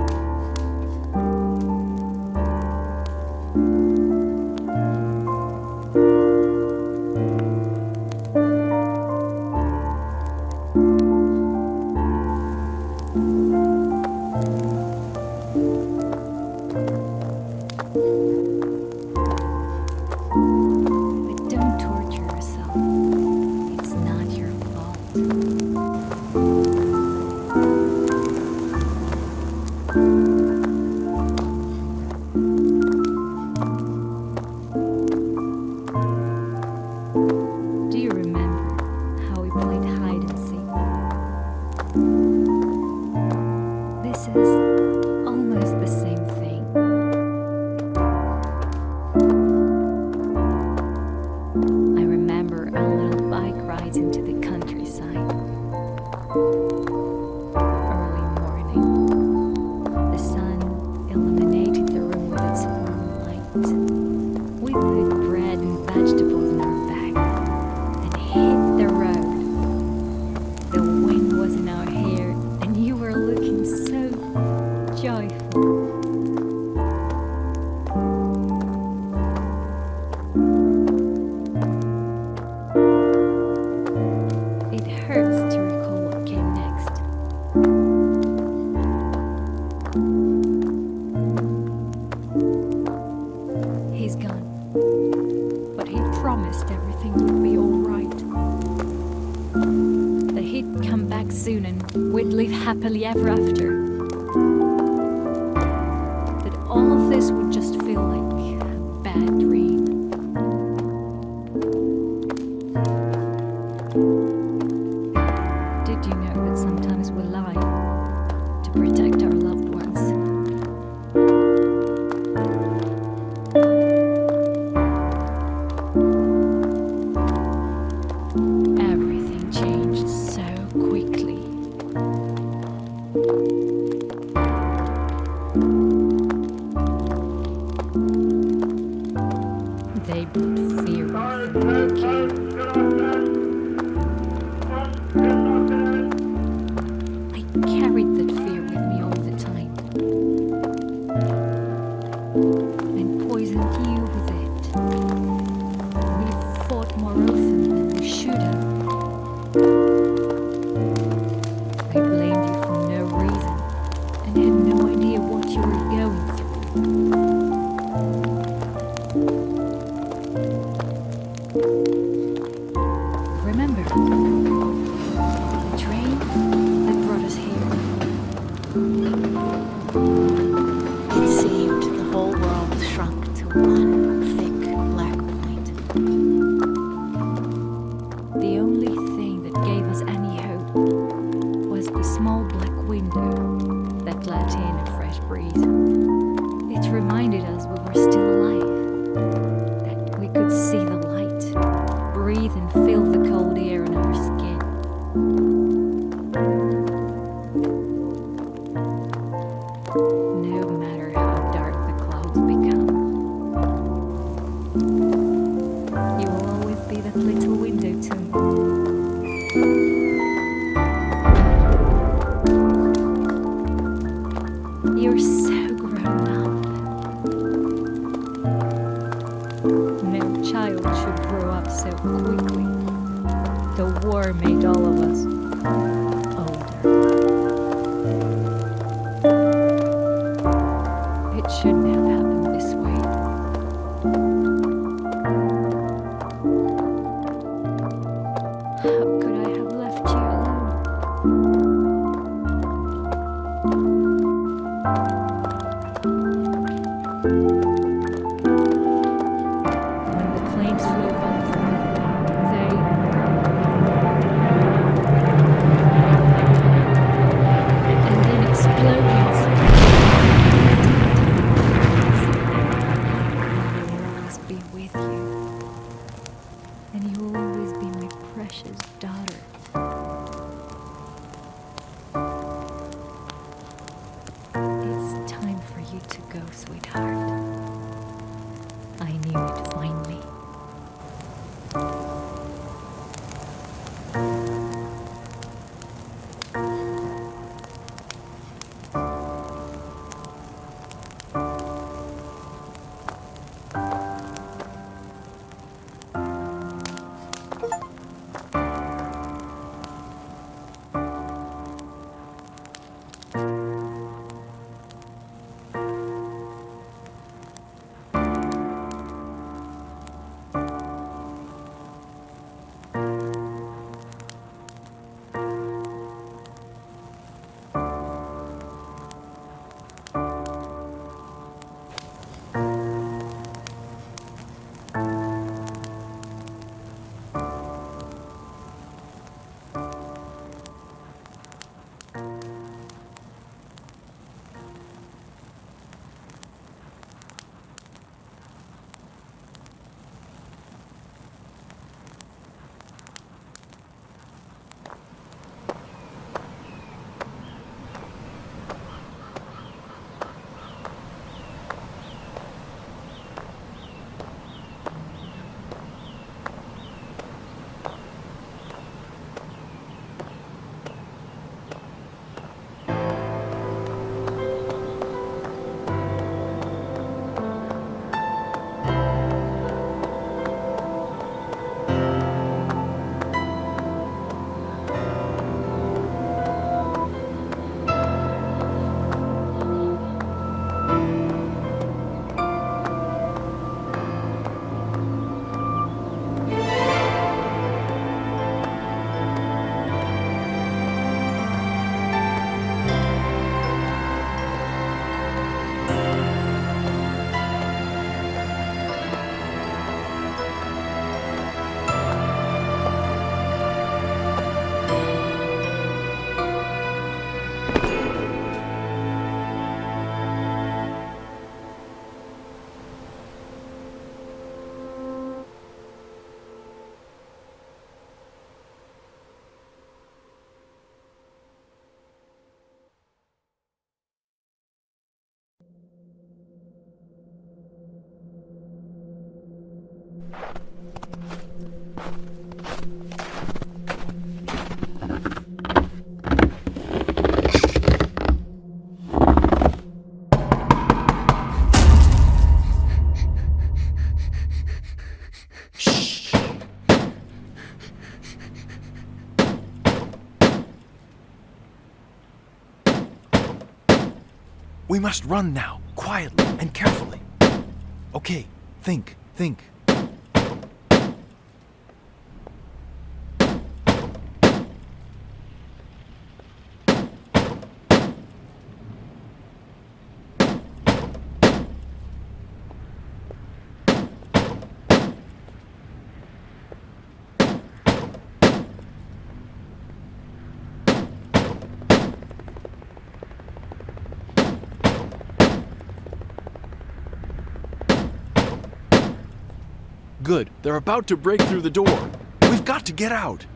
Do you remember how we played hide and seek? This is almost the same thing. I remember our little bike rides into the countryside. Early morning. The sun illuminated the room with its warm light. We put bread and vegetables in our bag and hit the road. The wind was in our hair and you were looking so joyful. It hurts to recall what came next. He's gone, but he promised everything would be all right. That he'd come back soon and we'd live happily ever after. That all of this would just feel like a bad dream. Did you know that sometimes we lie to protect our loved ones? Everything changed so quickly. They brought fear with them when they came. I carried that fear with me all the time. And poisoned you with it. We fought more often than we should have. I blamed you for no reason and had no idea what you were going through. Remember, the train that brought us here. It seemed the whole world shrunk to one thick black point. The only thing that gave us any hope was the small black window that let in a fresh breeze. It reminded us we were still alive, that we could see the light, breathe and feel the cold air in our skin. No matter how dark the clouds become, you will always be that little window to me. You're so grown up. No child should grow up so quickly. The war made all of us older. It shouldn't have happened this way. How could I have left you alone? When the planes flew past, and then explosions. We must run now, quietly and carefully. Okay, think. Good, they're about to break through the door. We've got to get out.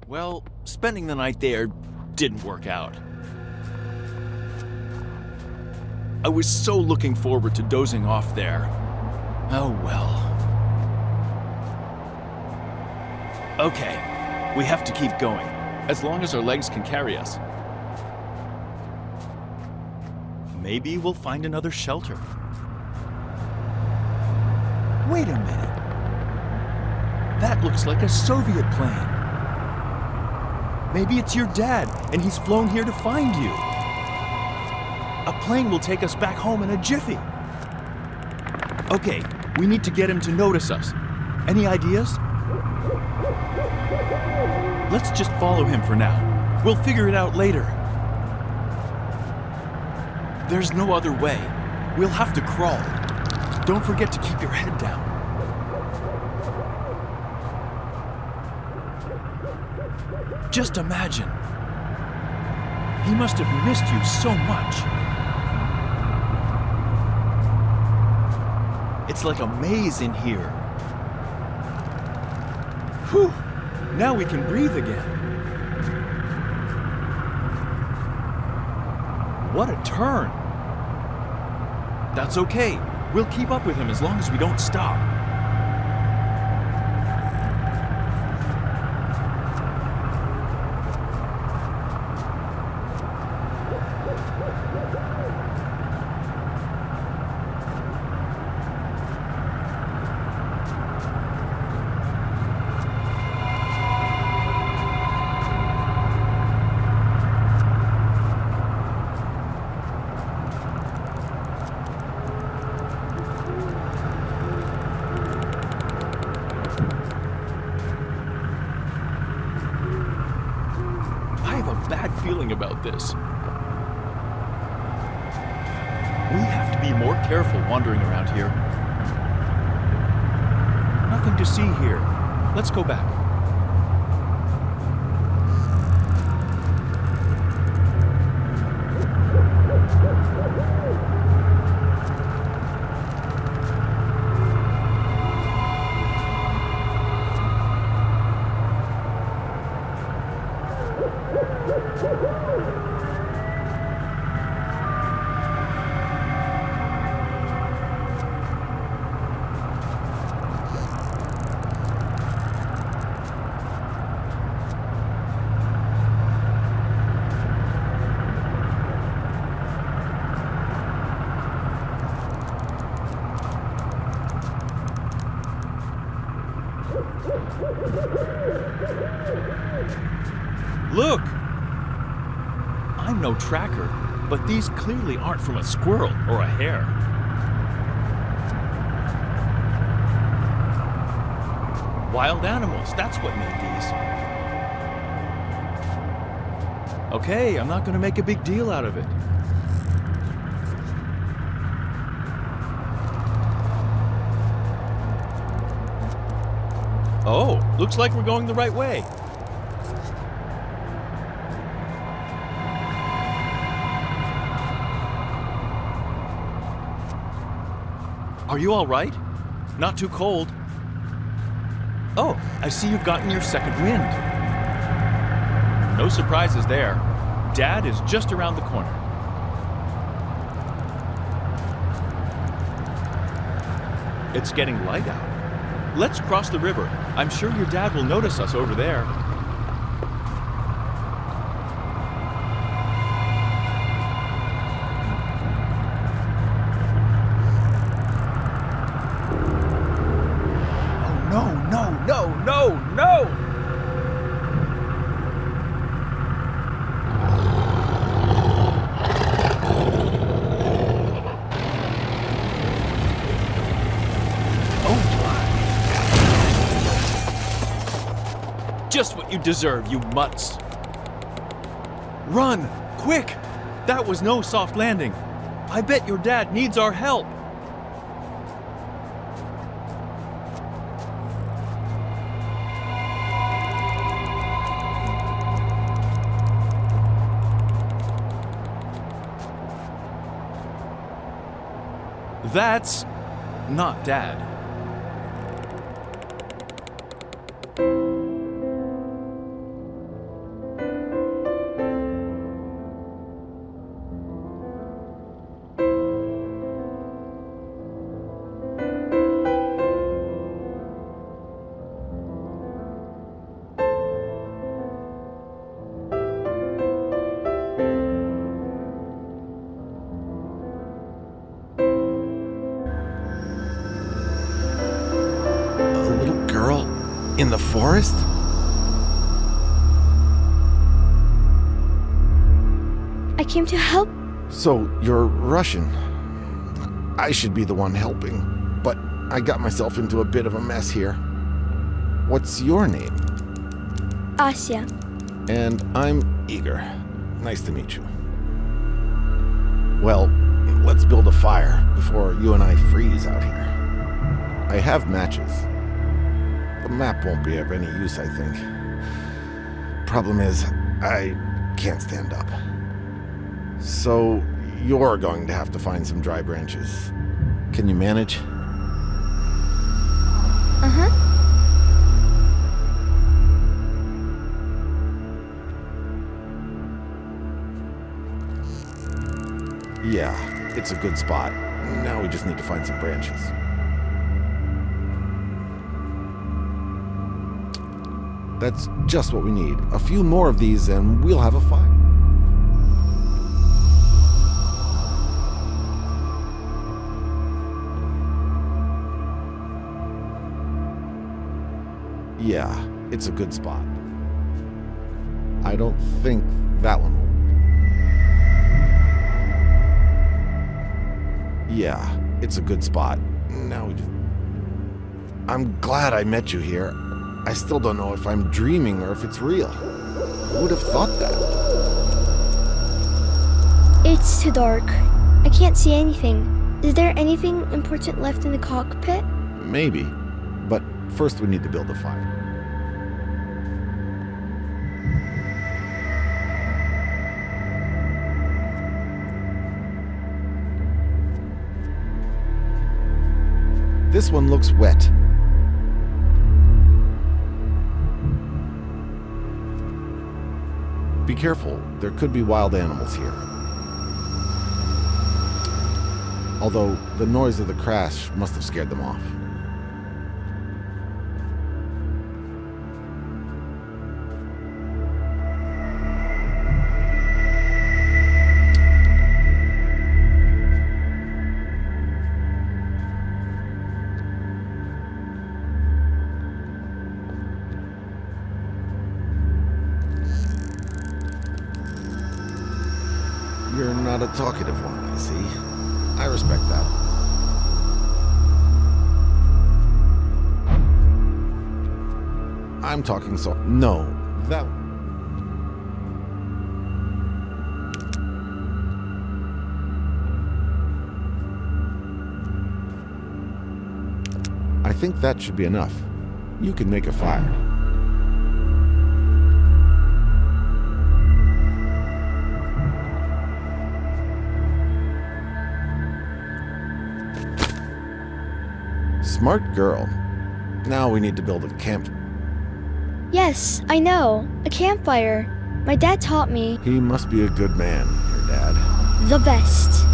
Well, spending the night there didn't work out. I was so looking forward to dozing off there. Oh well. Okay, we have to keep going, as long as our legs can carry us. Maybe we'll find another shelter. Wait a minute. That looks like a Soviet plane. Maybe it's your dad, and he's flown here to find you. A plane will take us back home in a jiffy. Okay, we need to get him to notice us. Any ideas? Let's just follow him for now. We'll figure it out later. There's no other way. We'll have to crawl. Don't forget to keep your head down. Just imagine. He must have missed you so much. It's like a maze in here. Whew! Now we can breathe again. What a turn! That's okay. We'll keep up with him as long as we don't stop. Feeling about this. We have to be more careful wandering around here. Nothing to see here. Let's go back. Look! I'm no tracker, but these clearly aren't from a squirrel or a hare. Wild animals, that's what made these. Okay, I'm not going to make a big deal out of it. Oh, looks like we're going the right way. Are you all right? Not too cold? Oh, I see you've gotten your second wind. No surprises there. Dad is just around the corner. It's getting light out. Let's cross the river. I'm sure your dad will notice us over there. deserve, you mutts. Run! Quick! That was no soft landing. I bet your dad needs our help. That's not Dad. In the forest? I came to help. So, you're Russian. I should be the one helping, but I got myself into a bit of a mess here. What's your name? Asya. And I'm Igor. Nice to meet you. Well, let's build a fire before you and I freeze out here. I have matches. The map won't be of any use, I think. Problem is, I can't stand up. So, you're going to have to find some dry branches. Can you manage? Uh-huh. Yeah, it's a good spot. Now we just need to find some branches. That's just what we need. A few more of these and we'll have a fire. Yeah, it's a good spot. I don't think that one will. Yeah, it's a good spot. Now we just... I'm glad I met you here. I still don't know if I'm dreaming or if it's real. Who would have thought that? It's too dark. I can't see anything. Is there anything important left in the cockpit? Maybe. But first we need to build a fire. This one looks wet. Be careful, there could be wild animals here. Although, the noise of the crash must have scared them off. You're not a talkative one, I see. I respect that. I'm talking so... No, that... I think that should be enough. You can make a fire. Smart girl. Now we need to build a camp. Yes, I know. A campfire. My dad taught me. He must be a good man, your dad. The best.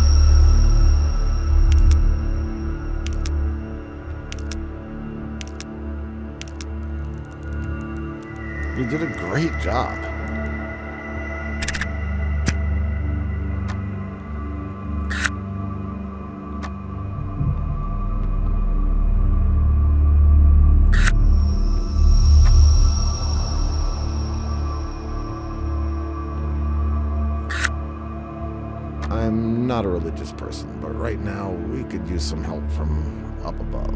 You did a great job. I'm not a religious person, but right now we could use some help from up above.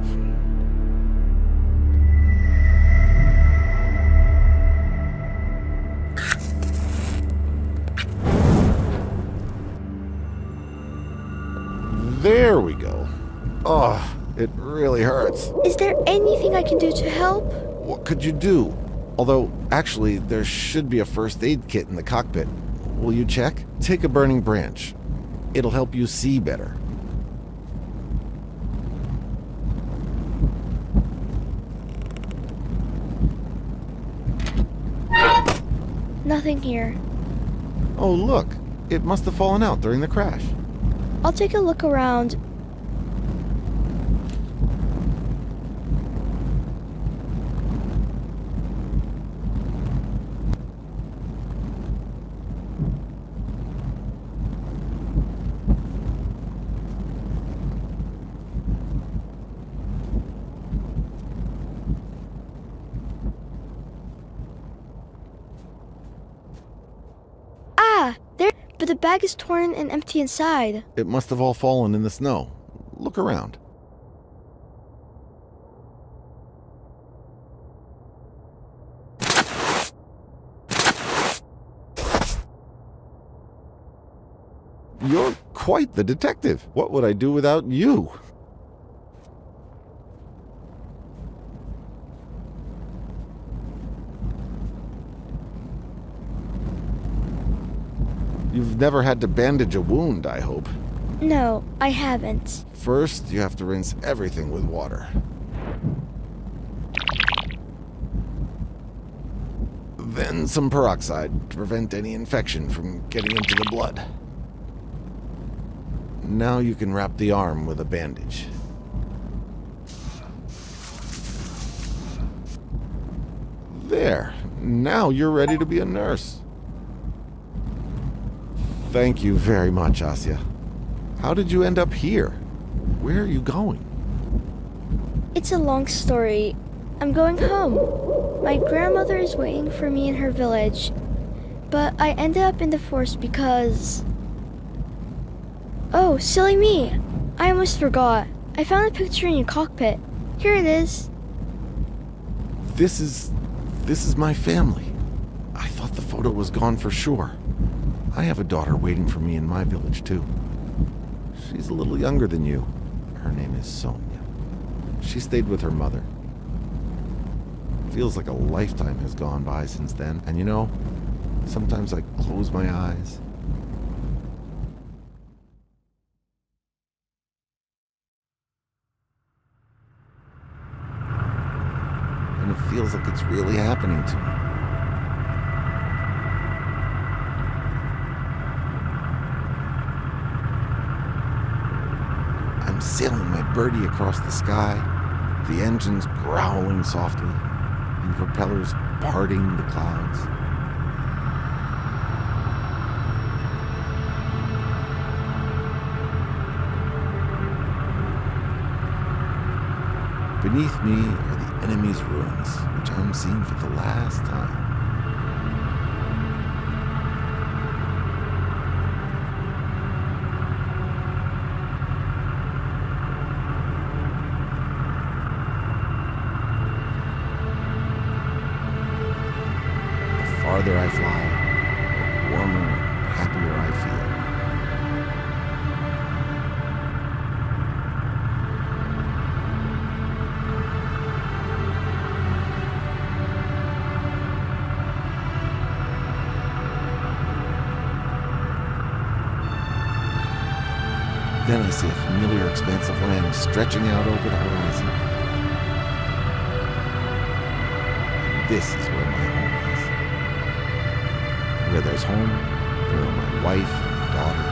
There we go. Oh, it really hurts. Is there anything I can do to help? What could you do? Although, actually, there should be a first aid kit in the cockpit. Will you check? Take a burning branch. It'll help you see better. Nothing here. Oh, look. It must have fallen out during the crash. I'll take a look around. There, but the bag is torn and empty inside. It must have all fallen in the snow. Look around. You're quite the detective. What would I do without you? You've never had to bandage a wound, I hope. No, I haven't. First, you have to rinse everything with water. Then some peroxide to prevent any infection from getting into the blood. Now you can wrap the arm with a bandage. There. Now you're ready to be a nurse. Thank you very much, Asya. How did you end up here? Where are you going? It's a long story. I'm going home. My grandmother is waiting for me in her village. But I ended up in the forest because... Oh, silly me! I almost forgot. I found a picture in your cockpit. Here it is. This is my family. I thought the photo was gone for sure. I have a daughter waiting for me in my village, too. She's a little younger than you. Her name is Sonia. She stayed with her mother. Feels like a lifetime has gone by since then. And you know, sometimes I close my eyes. And it feels like it's really happening to me. I'm sailing my birdie across the sky, the engines growling softly, and propellers parting the clouds. Beneath me are the enemy's ruins, which I'm seeing for the last time. The farther I fly, the warmer and happier I feel. Then I see a familiar expanse of land stretching out over the horizon. And this is where my home is. Where there's home, there are my wife and daughter.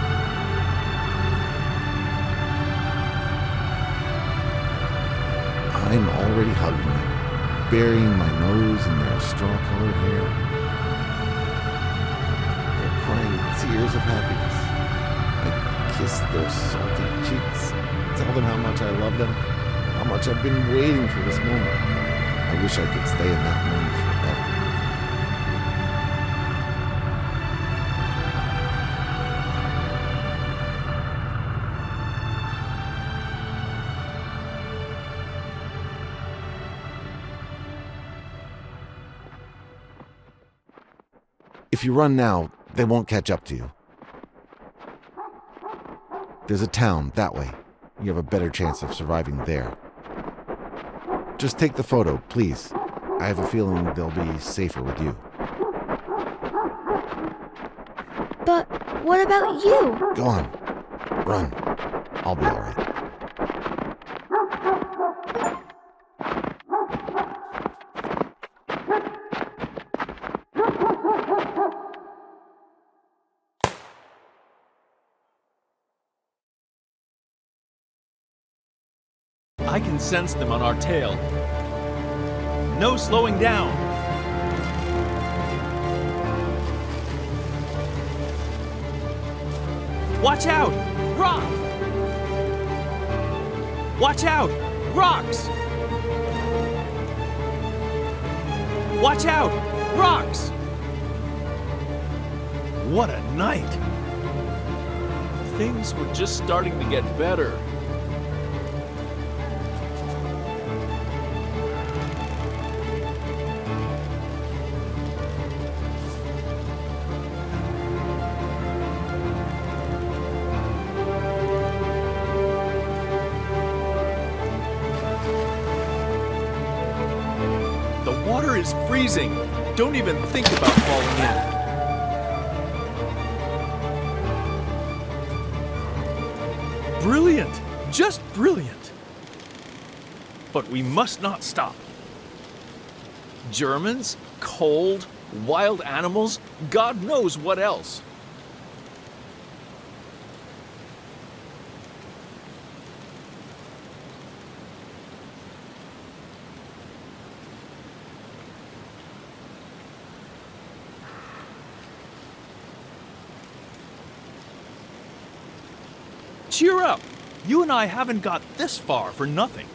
I'm already hugging them, burying my nose in their straw-colored hair. They're crying tears of happiness. Kiss their salty cheeks, tell them how much I love them, how much I've been waiting for this moment. I wish I could stay in that moment forever. If you run now, they won't catch up to you. There's a town that way. you have a better chance of surviving there. Just take the photo, please. I have a feeling they'll be safer with you. But what about you? Go on. Run. I'll be all right. I can sense them on our tail. No slowing down. Watch out! Rock! Watch out! Rocks! Watch out! Rocks! What a night! Things were just starting to get better. The water is freezing. Don't even think about falling in. Brilliant! Just brilliant! But we must not stop. Germans, cold, wild animals, God knows what else. Cheer up! You and I haven't got this far for nothing.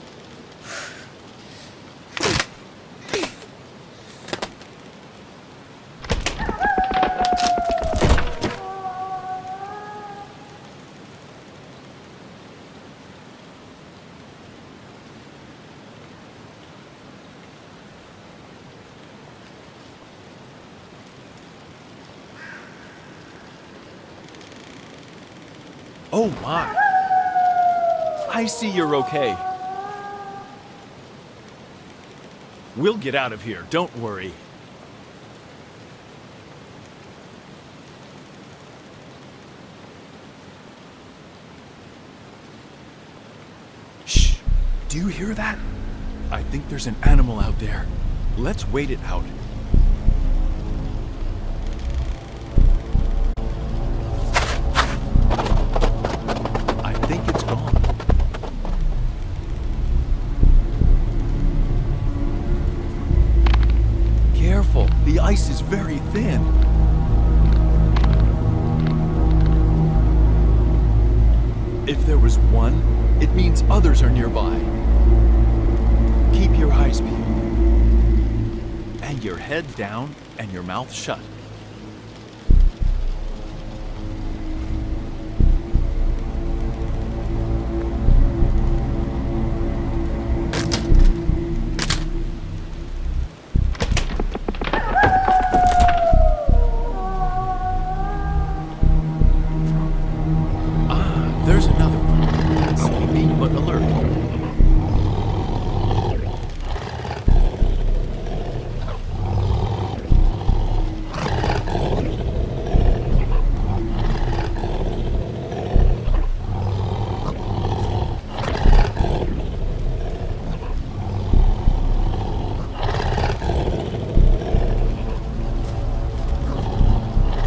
Oh my! I see you're okay. We'll get out of here, don't worry. Shh! Do you hear that? I think there's an animal out there. Let's wait it out. The ice is very thin. If there was one, it means others are nearby. Keep your eyes peeled. And your head down and your mouth shut.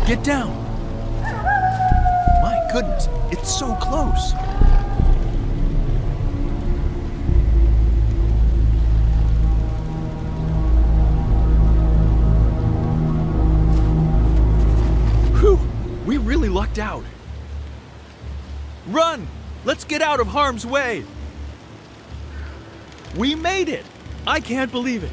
Get down! My goodness, it's so close! Whew! We really lucked out. Run! Let's get out of harm's way! We made it! I can't believe it!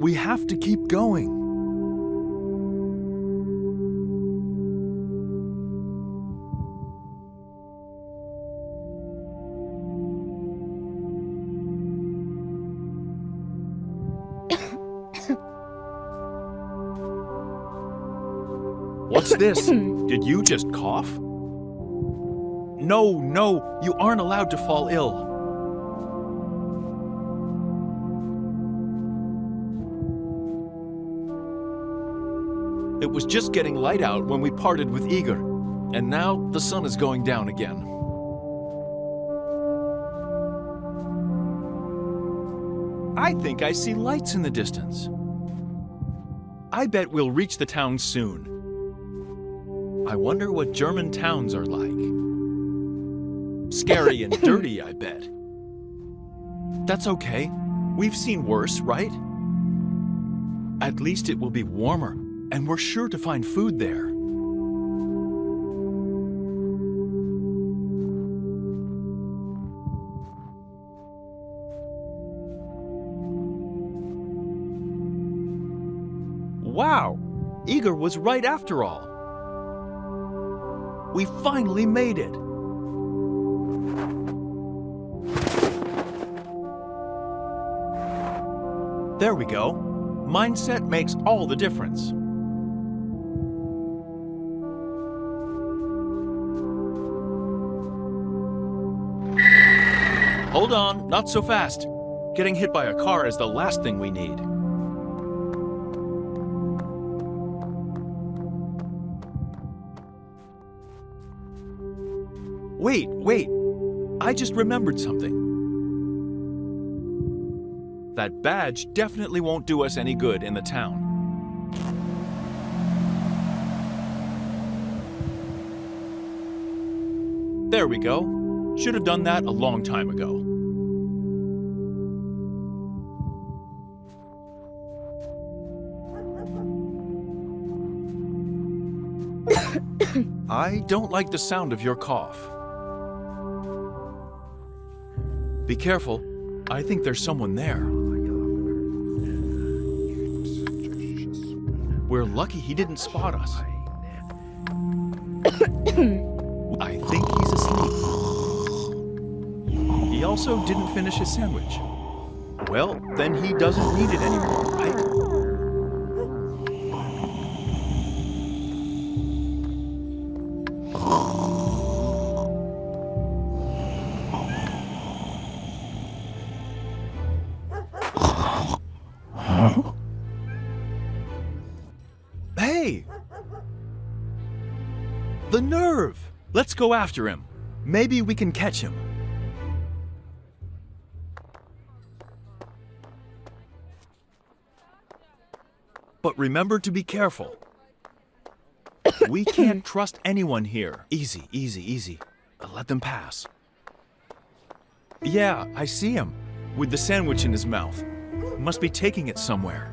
We have to keep going. What's this? Did you just cough? No, no, you aren't allowed to fall ill. It was just getting light out when we parted with Igor, and now the sun is going down again. I think I see lights in the distance. I bet we'll reach the town soon. I wonder what German towns are like. Scary and dirty, I bet. That's okay. We've seen worse, right? At least it will be warmer, and we're sure to find food there. Wow! Igor was right after all. We finally made it. There we go. Mindset makes all the difference. Hold on, not so fast. Getting hit by a car is the last thing we need. Wait. I just remembered something. That badge definitely won't do us any good in the town. There we go. Should have done that a long time ago. I don't like the sound of your cough. Be careful. I think there's someone there. We're lucky he didn't spot us. I think he's asleep. He also didn't finish his sandwich. Well, then he doesn't need it anymore, right? Hey! The nerve! Let's go after him. Maybe we can catch him. But remember to be careful. We can't trust anyone here. Easy. Let them pass. Yeah, I see him. With the sandwich in his mouth. Must be taking it somewhere.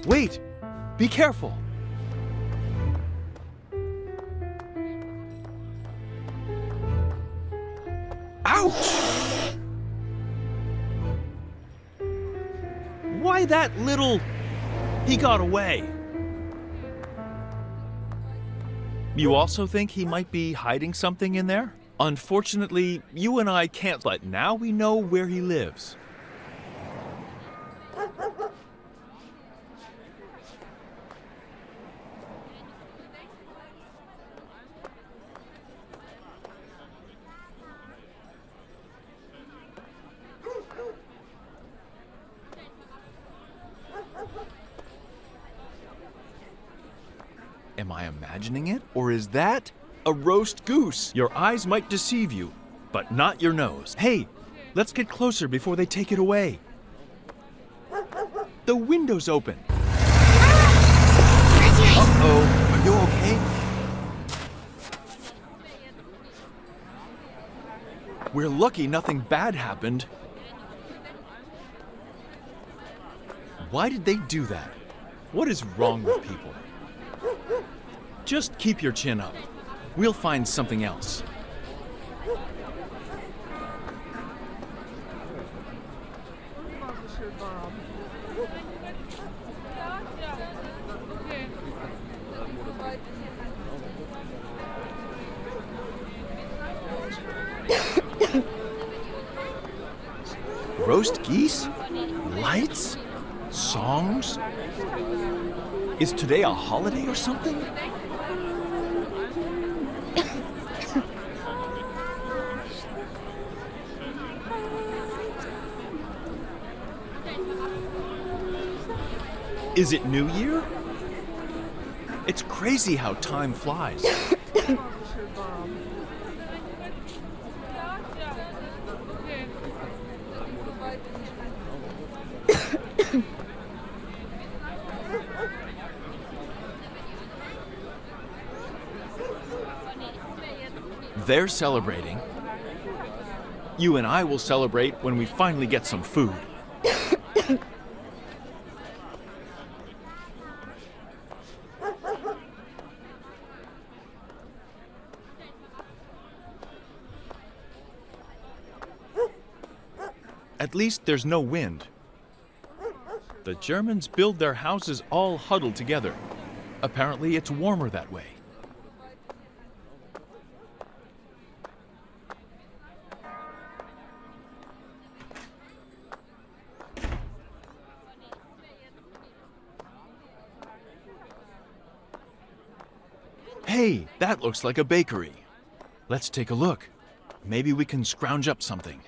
Wait! Be careful! Ouch! Why that little... He got away. You also think he might be hiding something in there? Unfortunately, you and I can't, but now we know where he lives. Am I imagining it? Or is that a roast goose? Your eyes might deceive you, but not your nose. Hey, let's get closer before they take it away. The window's open. Uh-oh, are you okay? We're lucky nothing bad happened. Why did they do that? What is wrong with people? Just keep your chin up. We'll find something else. Roast geese? Lights? Songs? Is today a holiday or something? Is it New Year? It's crazy how time flies. They're celebrating. You and I will celebrate when we finally get some food. At least there's no wind. The Germans build their houses all huddled together. Apparently it's warmer that way. Hey, that looks like a bakery. Let's take a look. Maybe we can scrounge up something.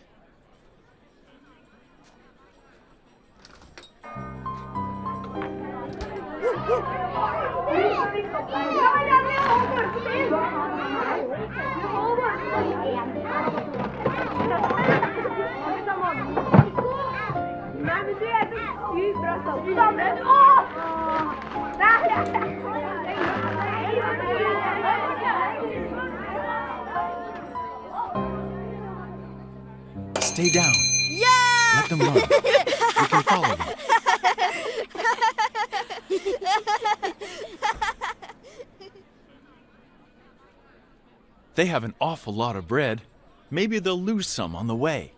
Stay down. Yeah! Let them run. We can follow them. They have an awful lot of bread. Maybe they'll lose some on the way.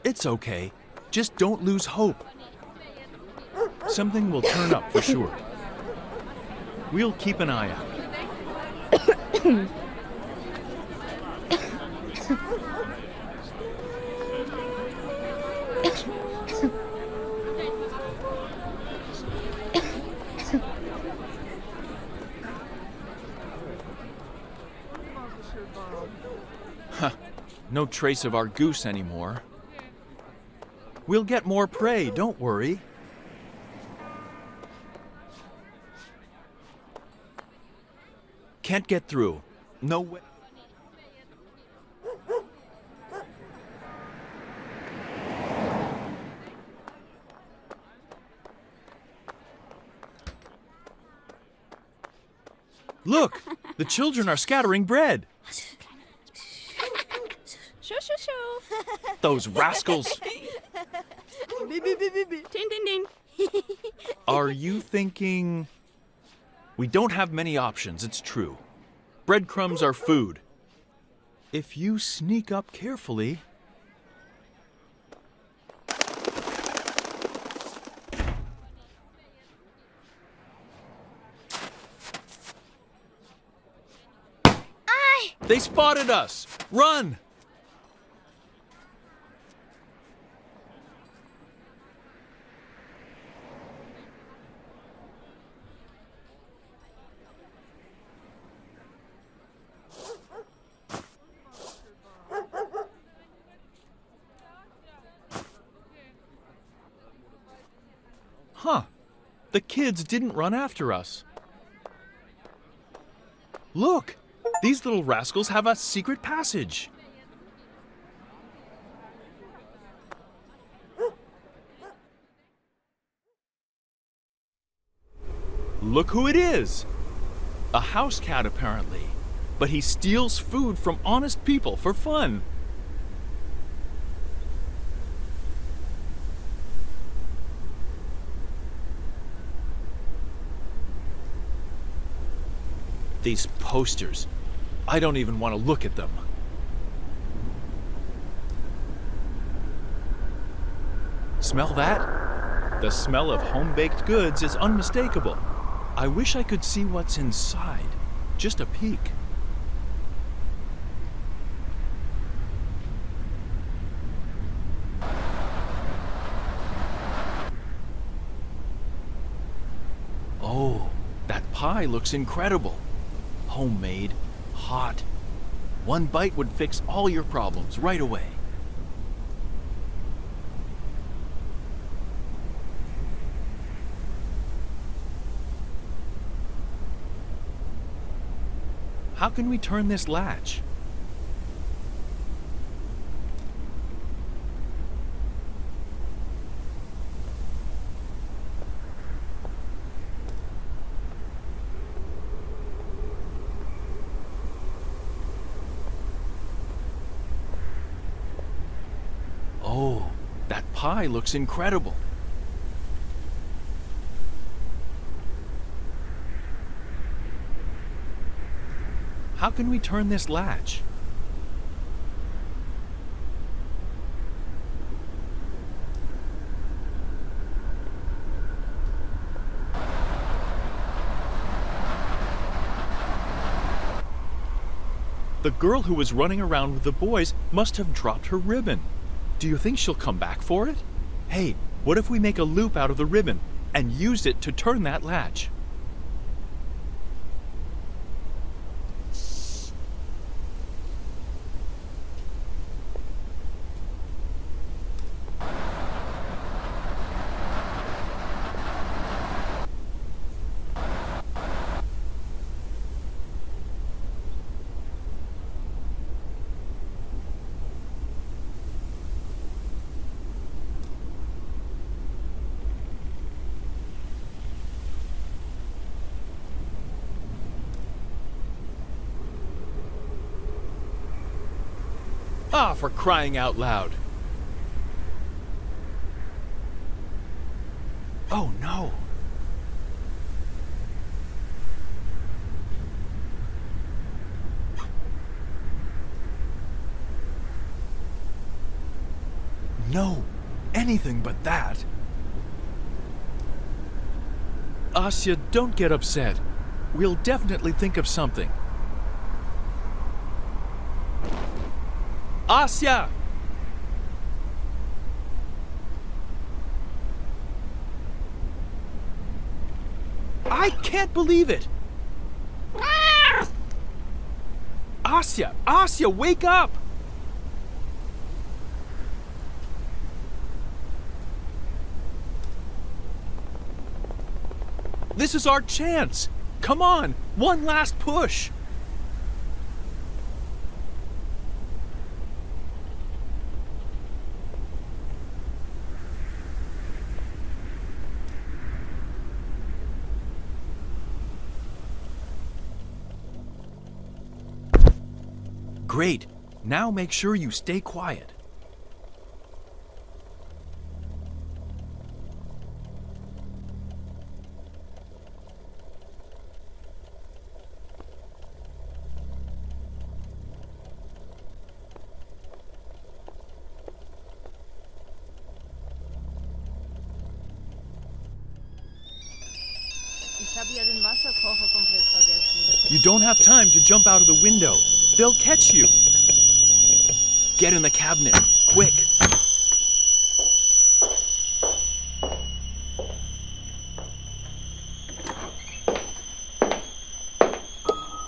It's okay. Just don't lose hope. Something will turn up for sure. We'll keep an eye out. Huh. No trace of our goose anymore. We'll get more prey, don't worry. Can't get through. No way. Look! The children are scattering bread. Shoo, shoo, shoo. Those rascals! Beep, beep, beep, beep, beep. Ding, ding, ding. Are you thinking... We don't have many options, it's true. Breadcrumbs are food. If you sneak up carefully... They spotted us! Run! Huh. The kids didn't run after us. Look! These little rascals have a secret passage. Look who it is! A house cat, apparently. But he steals food from honest people for fun. These posters. I don't even want to look at them. Smell that? The smell of home-baked goods is unmistakable. I wish I could see what's inside. Just a peek. Oh, that pie looks incredible. Homemade, hot. One bite would fix all your problems right away. How can we turn this latch? Oh, that pie looks incredible. How can we turn this latch? The girl who was running around with the boys must have dropped her ribbon. Do you think she'll come back for it? Hey, what if we make a loop out of the ribbon and use it to turn that latch? Ah, for crying out loud. Oh no. No, anything but that. Asya, don't get upset. We'll definitely think of something. Asya! I can't believe it! Asya! Asya, wake up! This is our chance! Come on, one last push! Great. Now make sure you stay quiet. Ich habe ja den Wasserkocher komplett vergessen. You don't have time to jump out of the window. They'll catch you. Get in the cabinet, quick.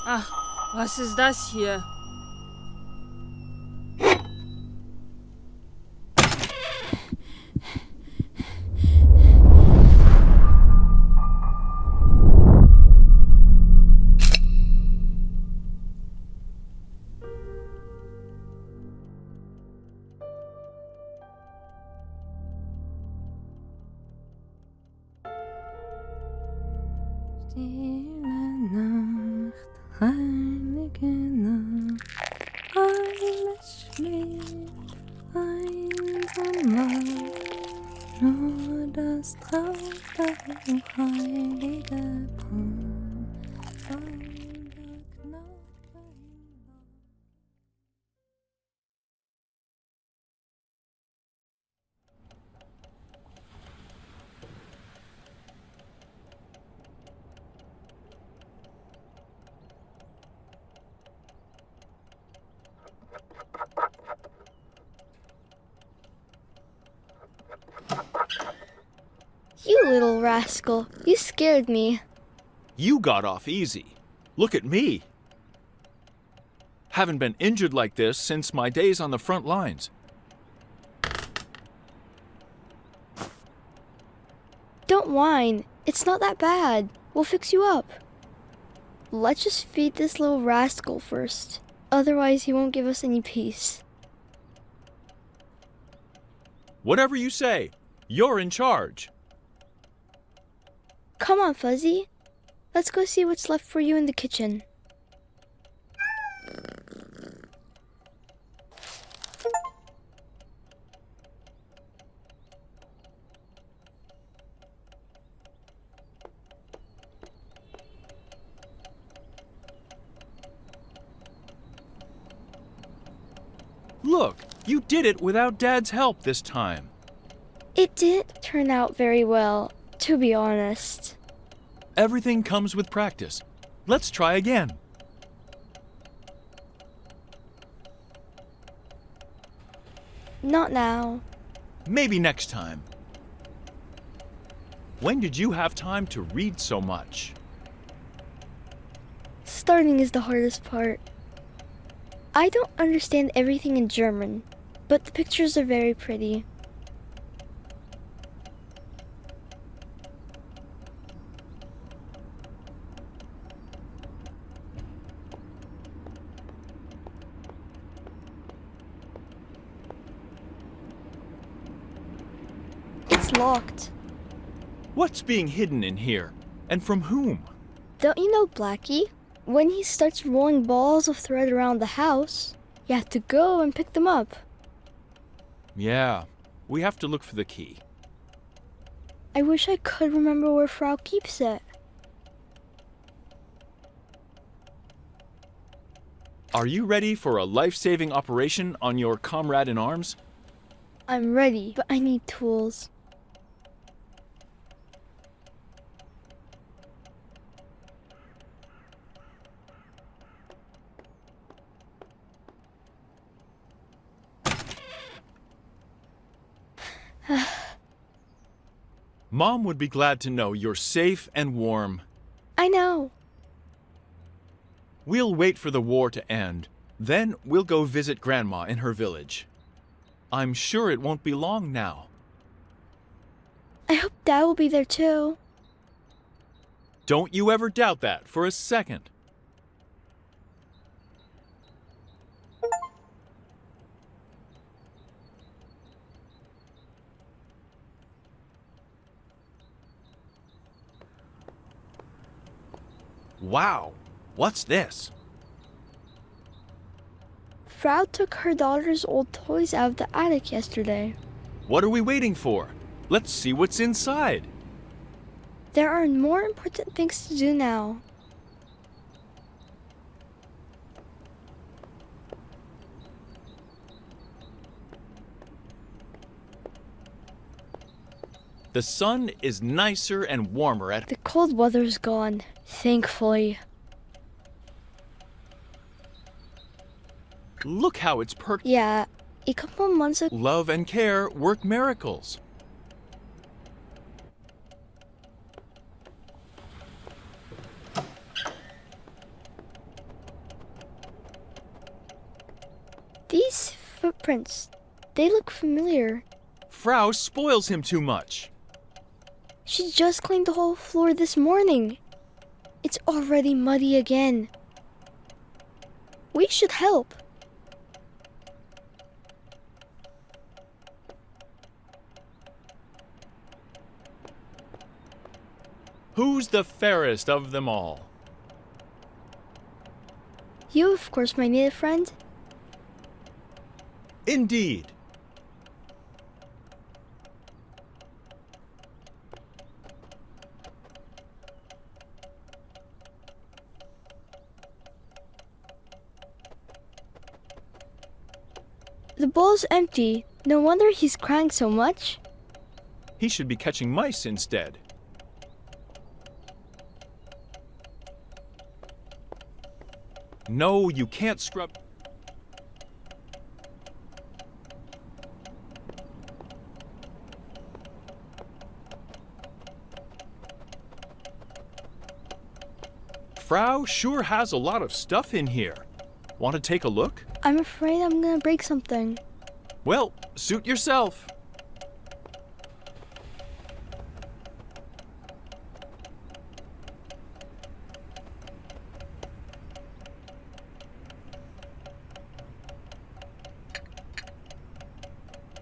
Ach, was ist das hier? Stille Nacht, heilige Nacht, alles schläft einsam wach, nur das traute heilige Paar von der Knappe hinweg. little rascal. You scared me. You got off easy. Look at me. Haven't been injured like this since my days on the front lines. Don't whine. It's not that bad. We'll fix you up. Let's just feed this little rascal first. Otherwise, he won't give us any peace. Whatever you say. You're in charge. Come on, Fuzzy. Let's go see what's left for you in the kitchen. Look, you did it without Dad's help this time. It didn't turn out very well, to be honest. Everything comes with practice. Let's try again. Not now. Maybe next time. When did you have time to read so much? Starting is the hardest part. I don't understand everything in German, but the pictures are very pretty. It's locked. What's being hidden in here? And from whom? Don't you know Blackie? When he starts rolling balls of thread around the house, you have to go and pick them up. Yeah, we have to look for the key. I wish I could remember where Frau keeps it. Are you ready for a life-saving operation on your comrade in arms? I'm ready, but I need tools. Mom would be glad to know you're safe and warm. I know. We'll wait for the war to end. Then we'll go visit Grandma in her village. I'm sure it won't be long now. I hope Dad will be there too. Don't you ever doubt that for a second. Wow, what's this? Frau took her daughter's old toys out of the attic yesterday. What are we waiting for? Let's see what's inside. There are more important things to do now. The sun is nicer and warmer at... The cold weather's gone, thankfully. Look how it's Yeah, a couple months ago... Love and care work miracles. These footprints, they look familiar. Frau spoils him too much. She just cleaned the whole floor this morning. It's already muddy again. We should help. Who's the fairest of them all? You, of course, my native friend. Indeed. The bowl's empty. No wonder he's crying so much. He should be catching mice instead. No, you can't scrub... Frau sure has a lot of stuff in here. Want to take a look? I'm afraid I'm gonna break something. Well, suit yourself.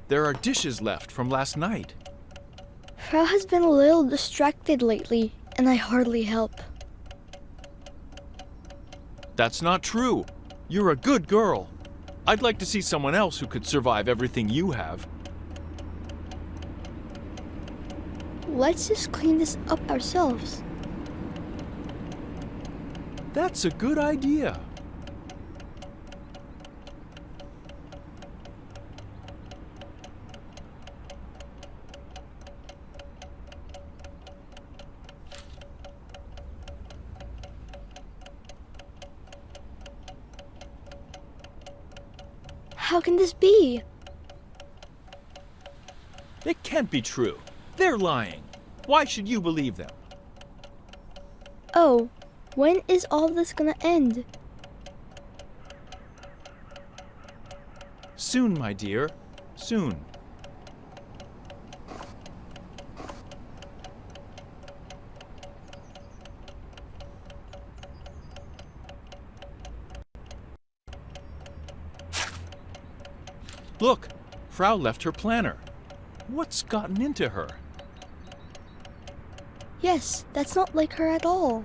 There are dishes left from last night. Frau has been a little distracted lately, and I hardly help. That's not true. You're a good girl. I'd like to see someone else who could survive everything you have. Let's just clean this up ourselves. That's a good idea. How can this be? It can't be true. They're lying. Why should you believe them? Oh, when is all this gonna end? Soon, my dear. Soon. Look, Frau left her planner. What's gotten into her? Yes, that's not like her at all.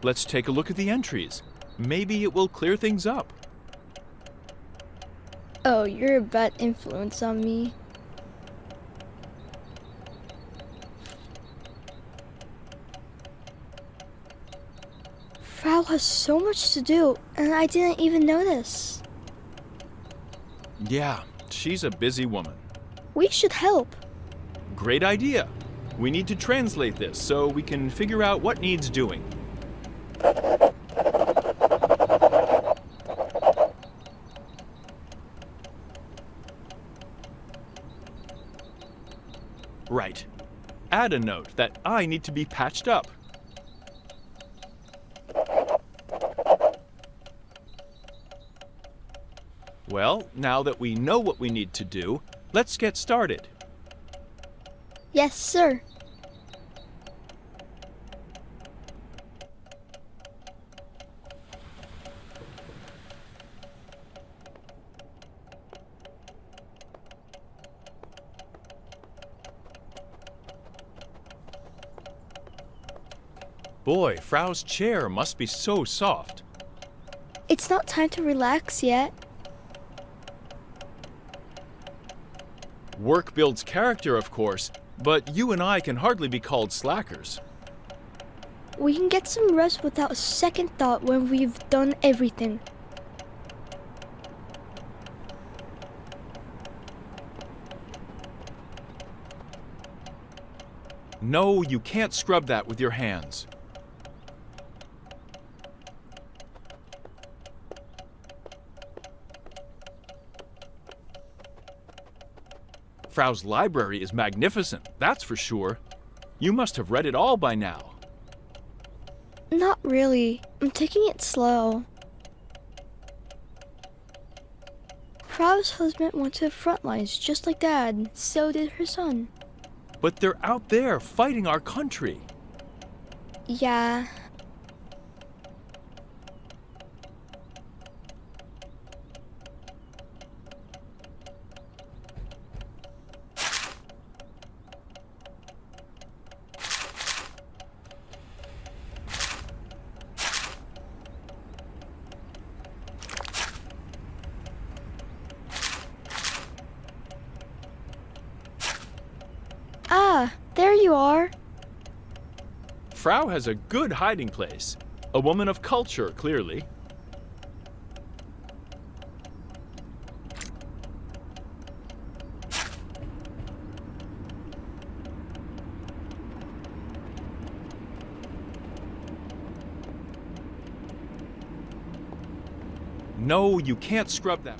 Let's take a look at the entries. Maybe it will clear things up. Oh, you're a bad influence on me. Frau has so much to do, and I didn't even notice. Yeah, she's a busy woman. We should help. Great idea. We need to translate this so we can figure out what needs doing. Right. Add a note that I need to be patched up. Well, now that we know what we need to do, let's get started. Yes, sir. Boy, Frau's chair must be so soft. It's not time to relax yet. Work builds character, of course, but you and I can hardly be called slackers. We can get some rest without a second thought when we've done everything. No, you can't scrub that with your hands. Frau's library is magnificent, that's for sure. You must have read it all by now. Not really. I'm taking it slow. Frau's husband went to the front lines just like Dad. So did her son. But they're out there fighting our country. Yeah. Ah, there you are. Frau has a good hiding place. A woman of culture, clearly. No, you can't scrub that.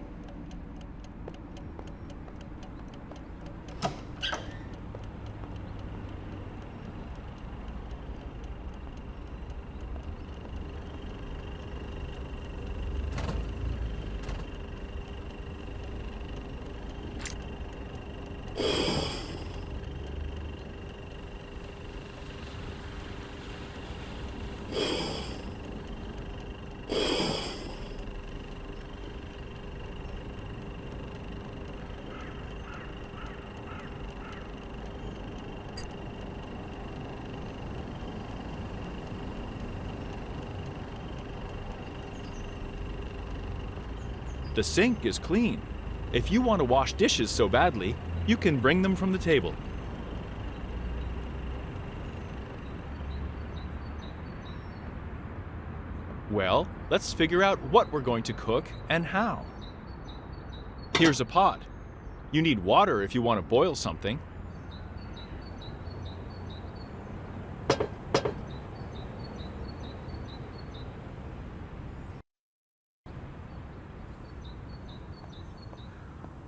The sink is clean. If you want to wash dishes so badly, you can bring them from the table. Well, let's figure out what we're going to cook and how. Here's a pot. You need water if you want to boil something.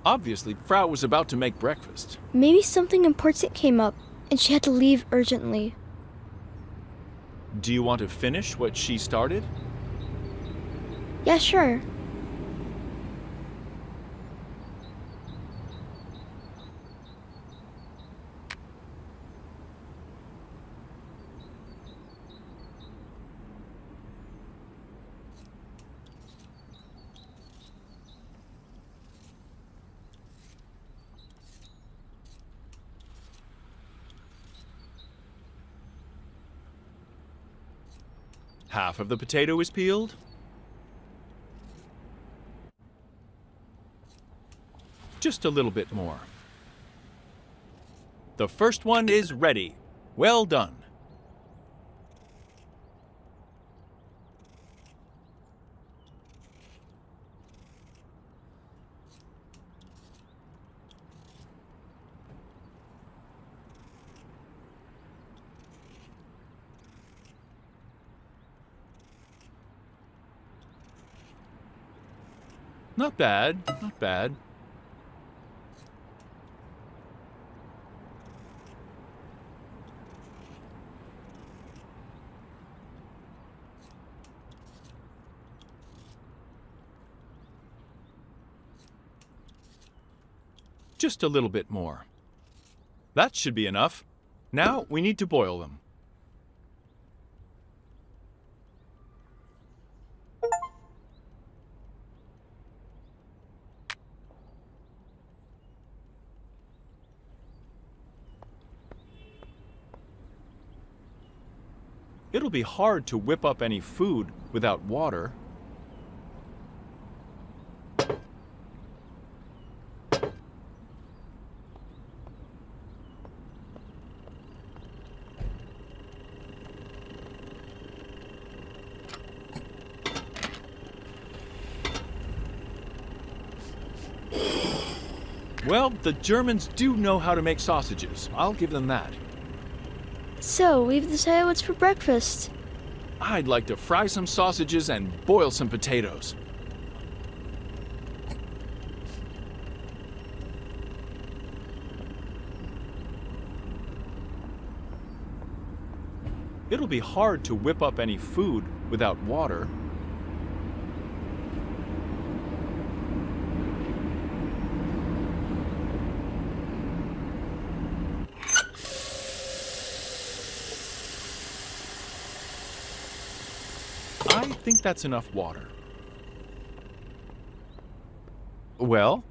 Obviously, Frau was about to make breakfast. Maybe something important came up, and she had to leave urgently. Do you want to finish what she started? Yeah, sure. Half of the potato is peeled. Just a little bit more. The first one is ready. Well done. Not bad, not bad. Just a little bit more. That should be enough. Now we need to boil them. It'll be hard to whip up any food without water. Well, the Germans do know how to make sausages. I'll give them that. So, we've decided what's for breakfast. I'd like to fry some sausages and boil some potatoes. It'll be hard to whip up any food without water. I think that's enough water. Well,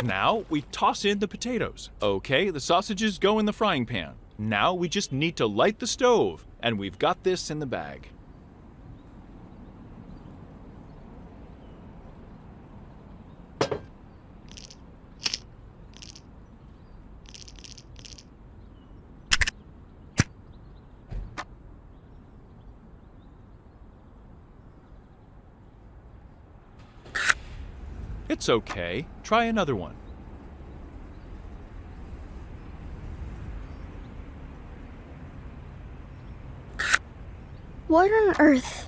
now we toss in the potatoes. Okay, the sausages go in the frying pan. Now we just need to light the stove, and we've got this in the bag. It's okay. Try another one. What on earth?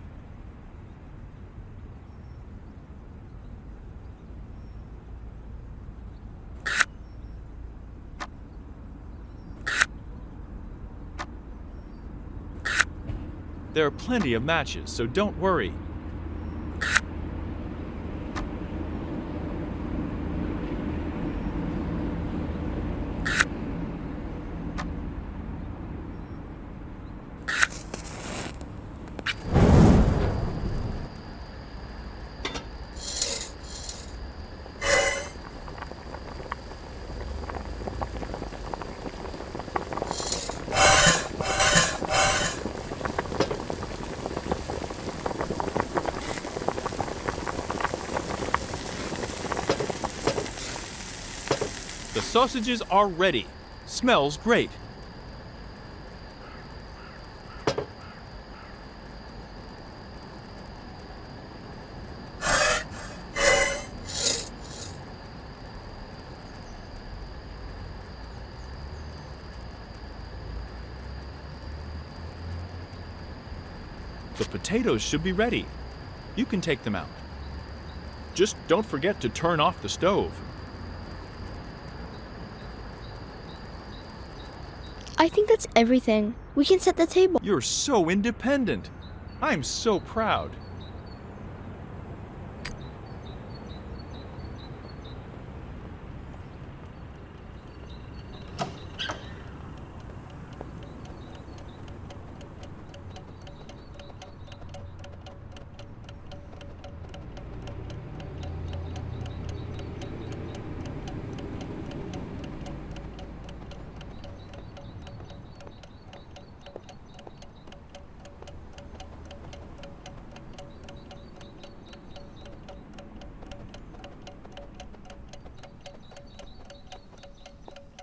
There are plenty of matches, so don't worry. The sausages are ready. Smells great. The potatoes should be ready. You can take them out. Just don't forget to turn off the stove. I think that's everything. We can set the table. You're so independent. I'm so proud.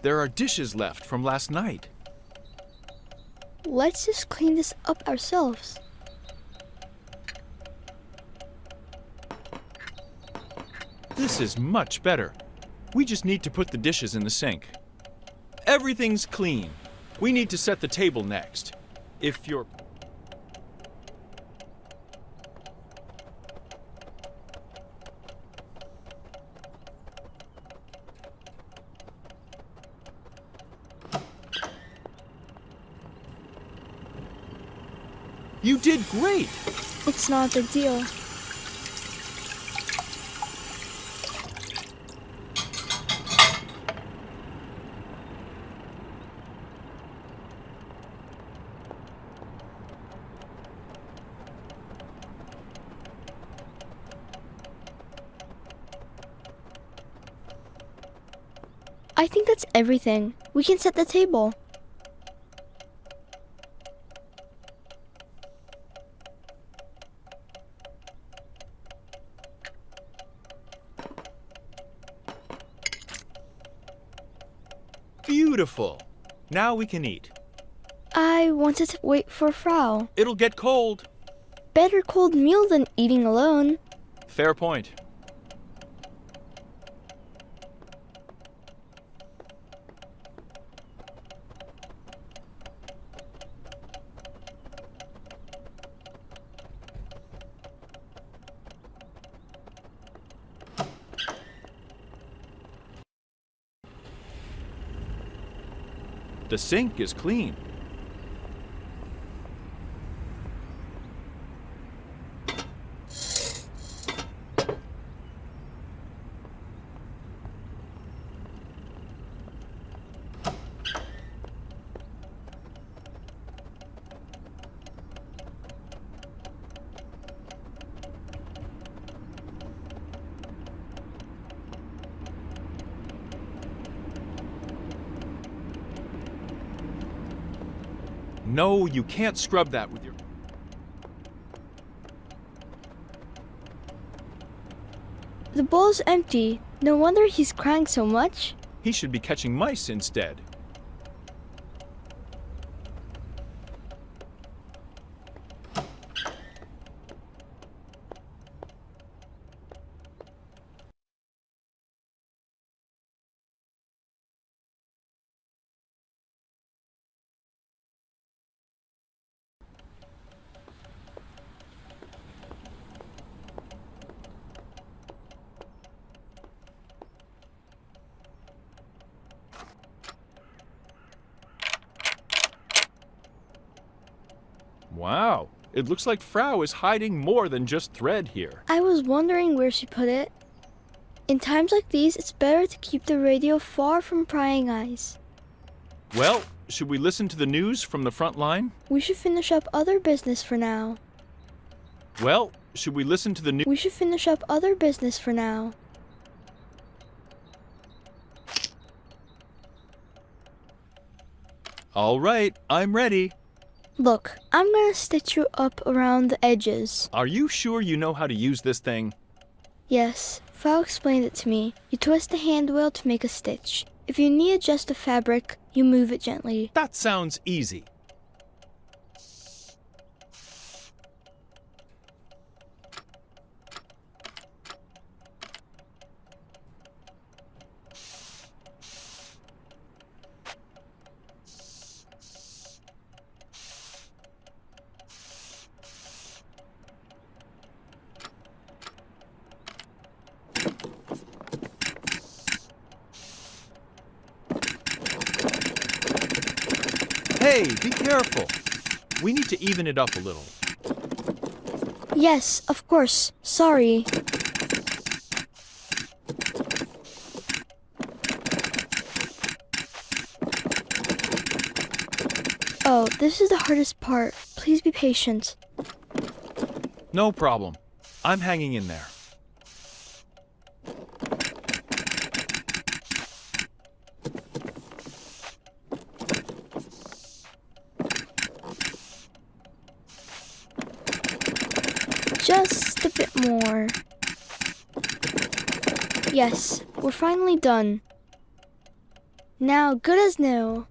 There are dishes left from last night. Let's just clean this up ourselves. This is much better. We just need to put the dishes in the sink. Everything's clean. We need to set the table next. If you're... You did great! It's not a big deal. I think that's everything. We can set the table. Beautiful. Now we can eat. I wanted to wait for Frau. It'll get cold. Better cold meal than eating alone. Fair point. The sink is clean. No, you can't scrub that with your... The bowl's empty. No wonder he's crying so much. He should be catching mice instead. Wow, it looks like Frau is hiding more than just thread here. I was wondering where she put it. In times like these, it's better to keep the radio far from prying eyes. Well, should we listen to the news from the front line? We should finish up other business for now. Well, should we listen to the news? We should finish up other business for now. All right, I'm ready. Look, I'm gonna stitch you up around the edges. Are you sure you know how to use this thing? Yes, Frau explained it to me. You twist the hand wheel to make a stitch. If you need to adjust the fabric, you move it gently. That sounds easy. Hey, be careful. We need to even it up a little. Yes, of course. Sorry. Oh, this is the hardest part. Please be patient. No problem. I'm hanging in there. Just a bit more. Yes, we're finally done. Now, good as new.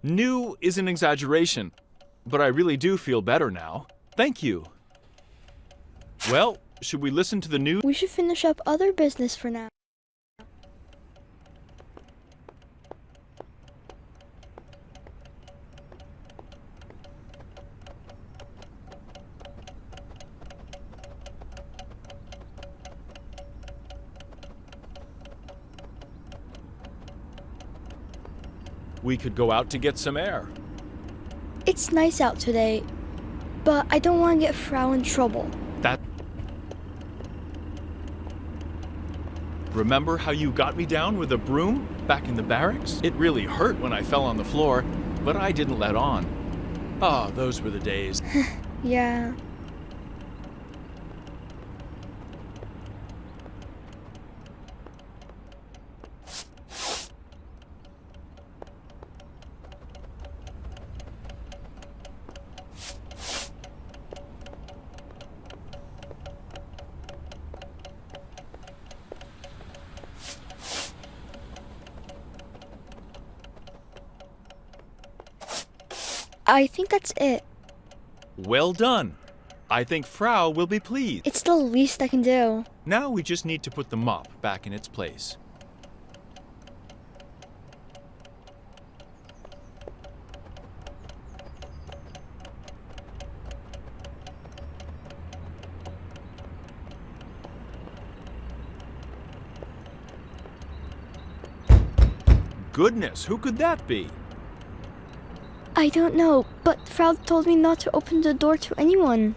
New is an exaggeration, but I really do feel better now. Thank you. Well, should we listen to the news? We should finish up other business for now. We could go out to get some air. It's nice out today, but I don't want to get Frau in trouble. Remember how you got me down with a broom back in the barracks? It really hurt when I fell on the floor, but I didn't let on. Ah, those were the days. Yeah. I think that's it. Well done. I think Frau will be pleased. It's the least I can do. Now we just need to put the mop back in its place. Goodness, who could that be? I don't know, but Frau told me not to open the door to anyone.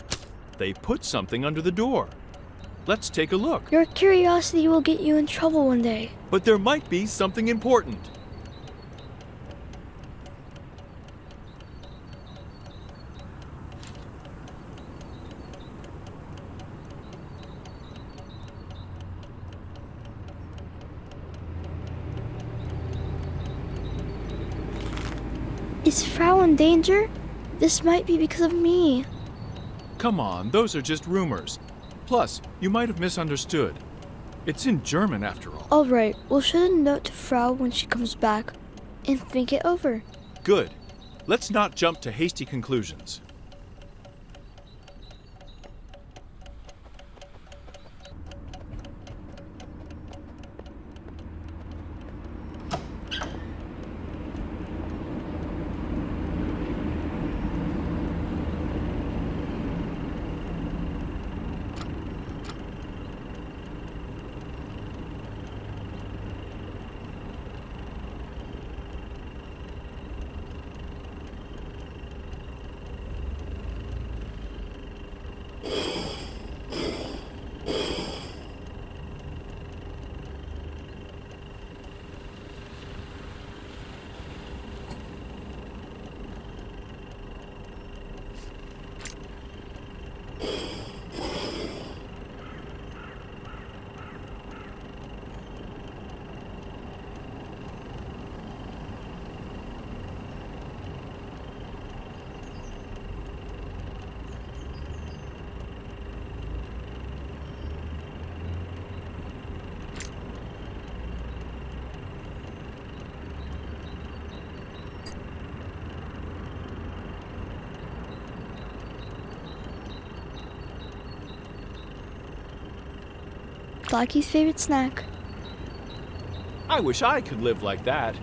They put something under the door. Let's take a look. Your curiosity will get you in trouble one day. But there might be something important. Is Frau in danger? This might be because of me. Come on, those are just rumors. Plus, you might have misunderstood. It's in German after all. Alright, we'll shoot a note to Frau when she comes back and think it over. Good. Let's not jump to hasty conclusions. Blackie's favorite snack. I wish I could live like that.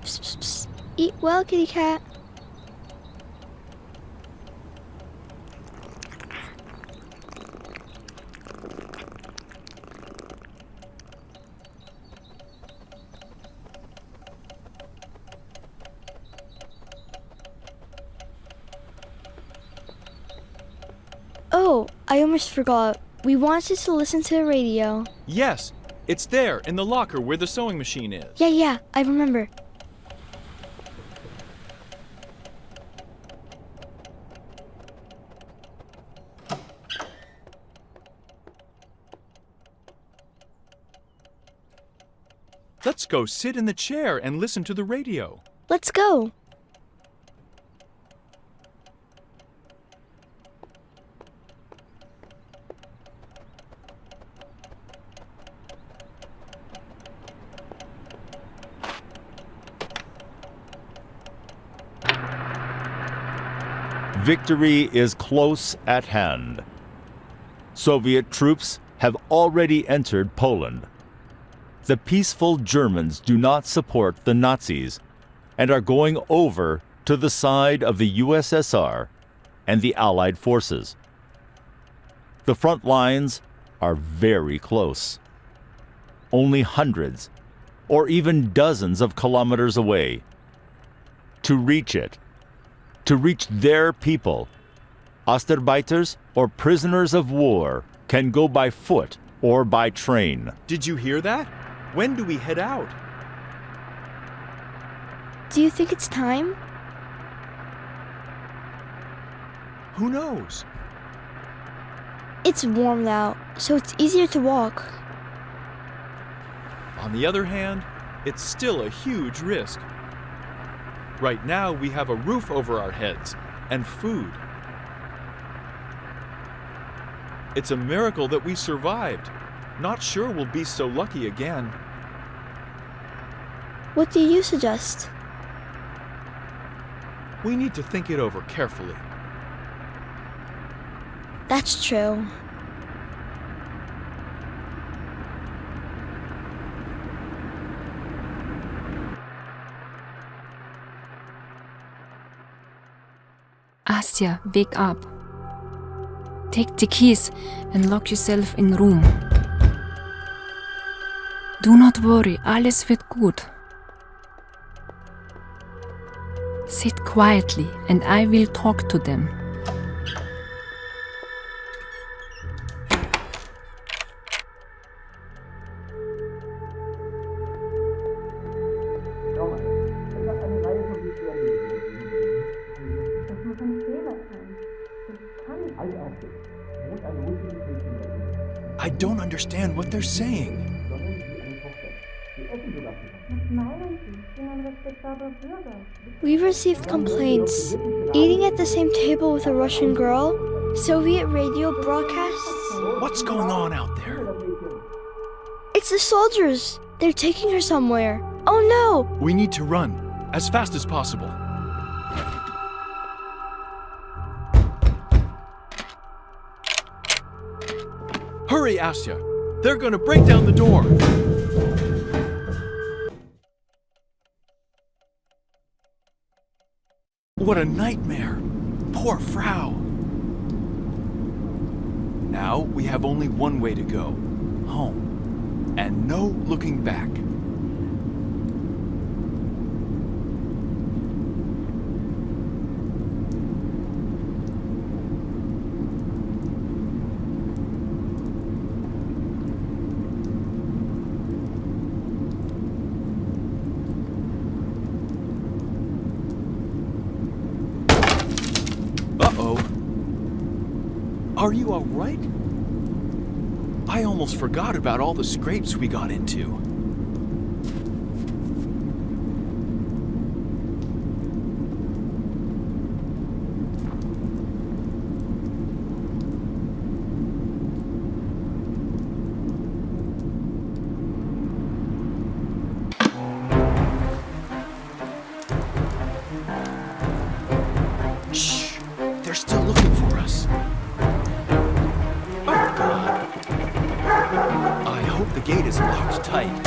Psst, psst, psst. Eat well, kitty cat. Oh, I almost forgot. We wanted to listen to the radio. Yes, it's there in the locker where the sewing machine is. Yeah, I remember. Let's go sit in the chair and listen to the radio. Let's go. Victory is close at hand. Soviet troops have already entered Poland. The peaceful Germans do not support the Nazis and are going over to the side of the USSR and the Allied forces. The front lines are very close, only hundreds or even dozens of kilometers away. To reach it, to reach their people, Ostarbeiters or prisoners of war can go by foot or by train. Did you hear that? When do we head out? Do you think it's time? Who knows? It's warm now, so it's easier to walk. On the other hand, it's still a huge risk. Right now, we have a roof over our heads and food. It's a miracle that we survived. Not sure we'll be so lucky again. What do you suggest? We need to think it over carefully. That's true. Asya, wake up. Take the keys and lock yourself in room. Do not worry, alles wird gut. Sit quietly and I will talk to them. I don't understand what they're saying. We've received complaints. Eating at the same table with a Russian girl? Soviet radio broadcasts? What's going on out there? It's the soldiers! They're taking her somewhere. Oh no! We need to run as fast as possible. Hurry, Asya! They're gonna break down the door! What a nightmare! Poor Frau! Now we have only one way to go. Home. And no looking back. Uh-oh. Are you all right? I almost forgot about all the scrapes we got into. Shh! They're still looking for us. Oh, God. I hope the gate is locked tight.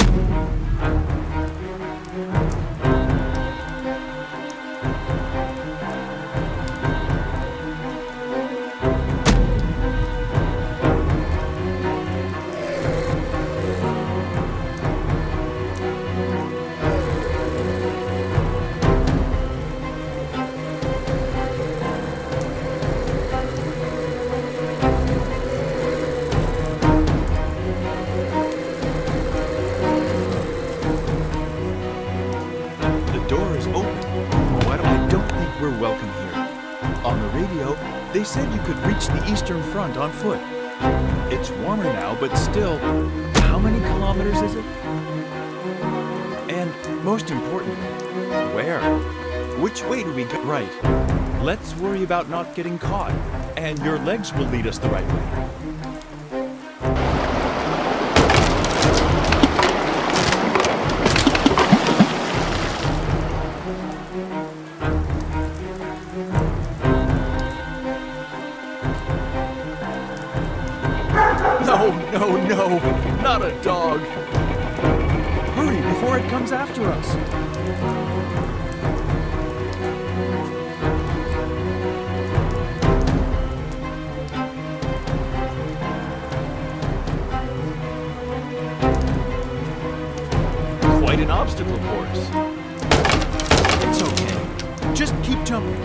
They said you could reach the Eastern Front on foot. It's warmer now, but still, how many kilometers is it? And most importantly, where? Which way do we go? Right. Let's worry about not getting caught, and your legs will lead us the right way. No, not a dog. Hurry before it comes after us. Quite an obstacle course. It's okay. Just keep jumping.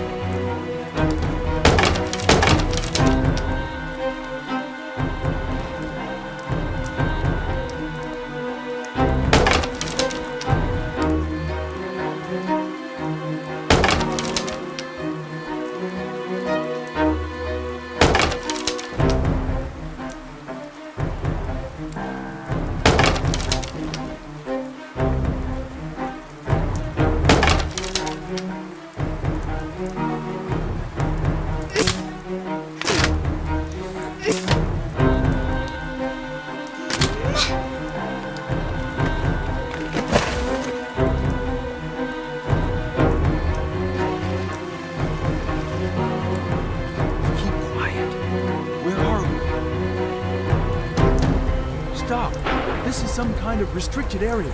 Some kind of restricted area.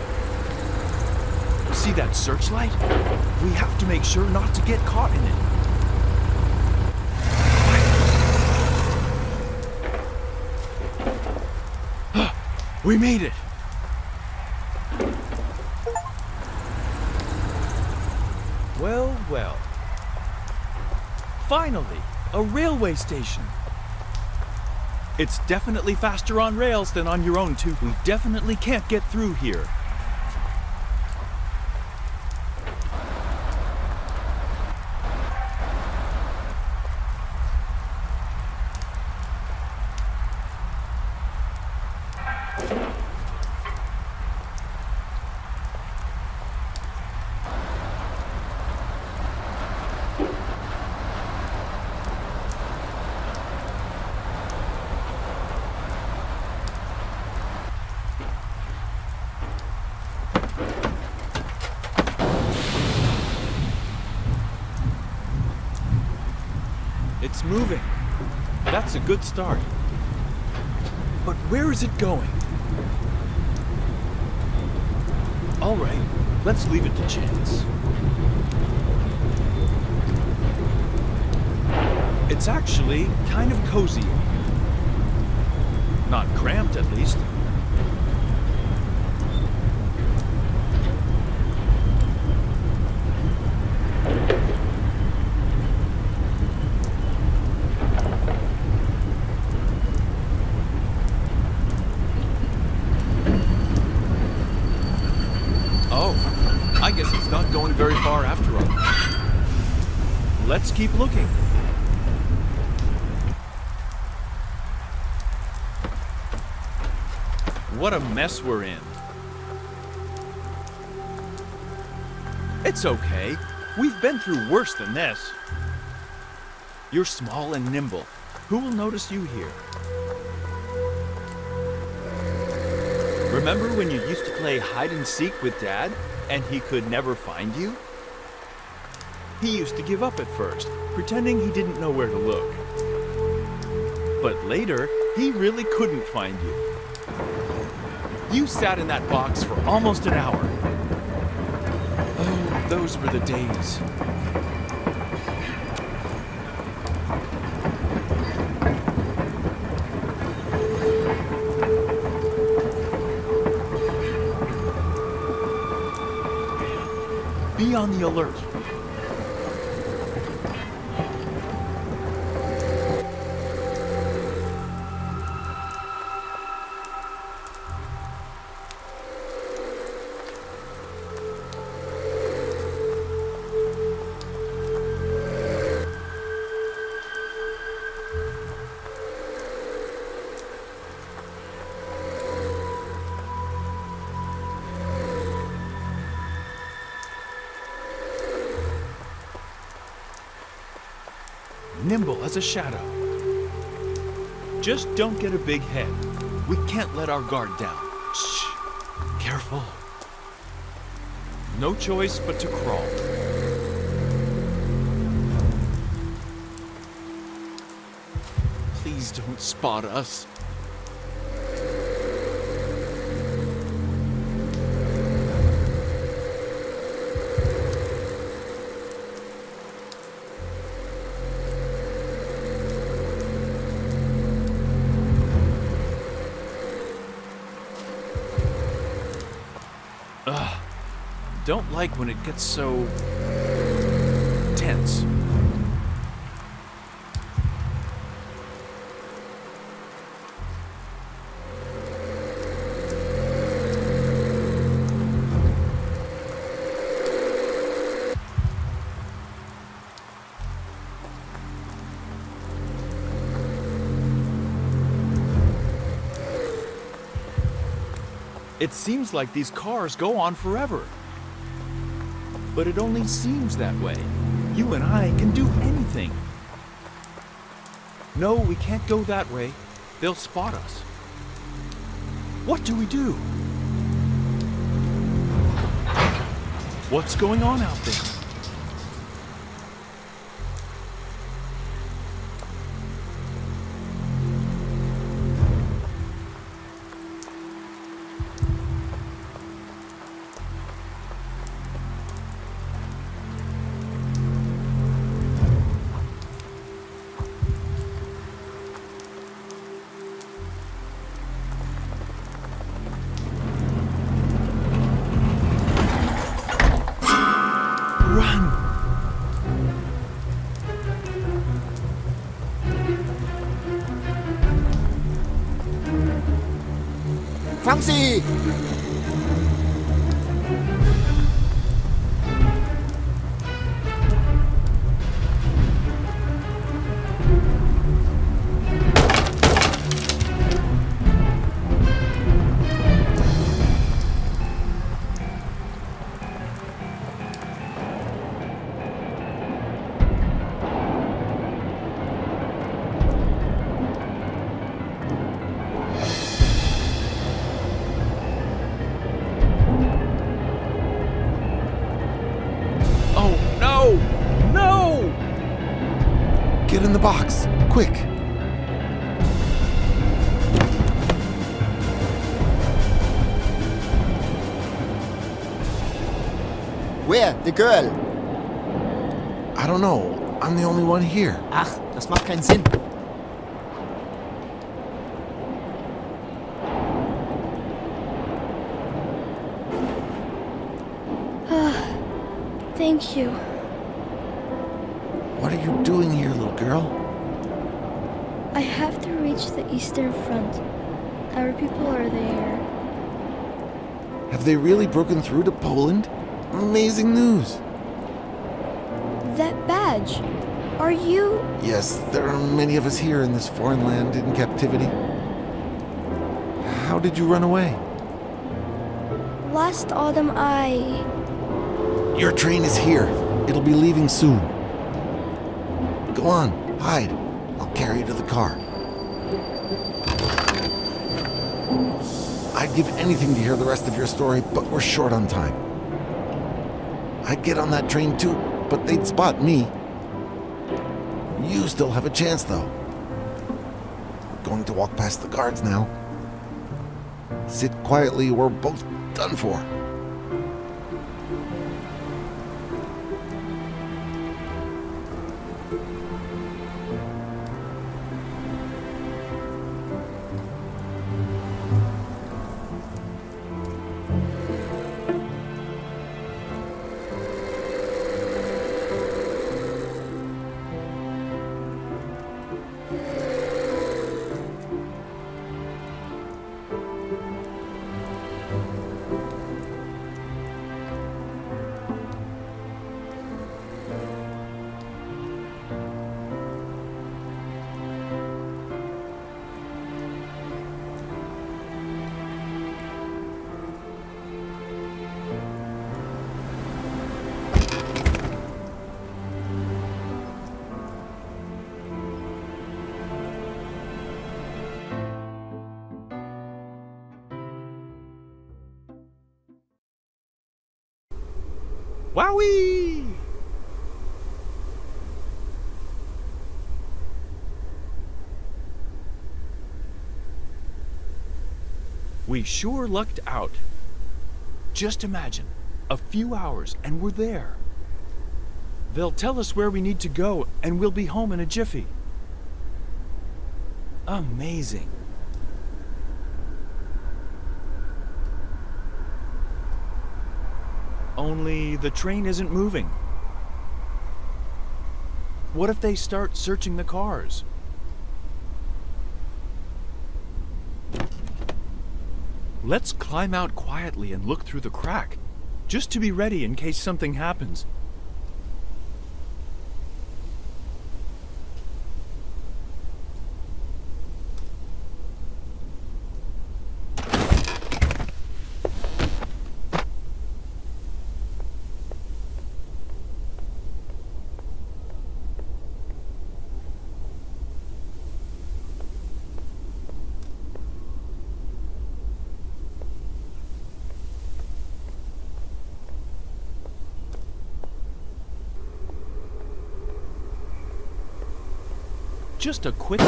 See that searchlight? We have to make sure not to get caught in it. We made it! Well, well. Finally, a railway station. It's definitely faster on rails than on your own two. We definitely can't get through here. It's moving. That's a good start. But where is it going? All right, let's leave it to chance. It's actually kind of cozy. Not cramped, at least. I guess it's not going very far after all. Let's keep looking. What a mess we're in. It's okay. We've been through worse than this. You're small and nimble. Who will notice you here? Remember when you used to play hide and seek with Dad, and he could never find you? He used to give up at first, pretending he didn't know where to look. But later, he really couldn't find you. You sat in that box for almost an hour. Oh, those were the days. Be on the alert. Nimble as a shadow. Just don't get a big head. We can't let our guard down. Shh. Careful. No choice but to crawl. Please don't spot us. Don't like when it gets so tense. It seems like these cars go on forever. But it only seems that way. You and I can do anything. No, we can't go that way. They'll spot us. What do we do? What's going on out there? Fang sie! Get in the box, quick! Where? The girl? I don't know. I'm the only one here. Ach, das macht keinen Sinn. Thank you. What are you doing here, little girl? I have to reach the eastern front. Our people are there. Have they really broken through to Poland? Amazing news! That badge. Are you... Yes, there are many of us here in this foreign land in captivity. How did you run away? Last autumn Your train is here. It'll be leaving soon. Go on, hide. I'll carry you to the car. I'd give anything to hear the rest of your story, but we're short on time. I'd get on that train too, but they'd spot me. You still have a chance, though. We're going to walk past the guards now. Sit quietly, we're both done for. Wowee! We sure lucked out. Just imagine, a few hours and we're there. They'll tell us where we need to go and we'll be home in a jiffy. Amazing. Only the train isn't moving. What if they start searching the cars? Let's climb out quietly and look through the crack, just to be ready in case something happens. Just a quick...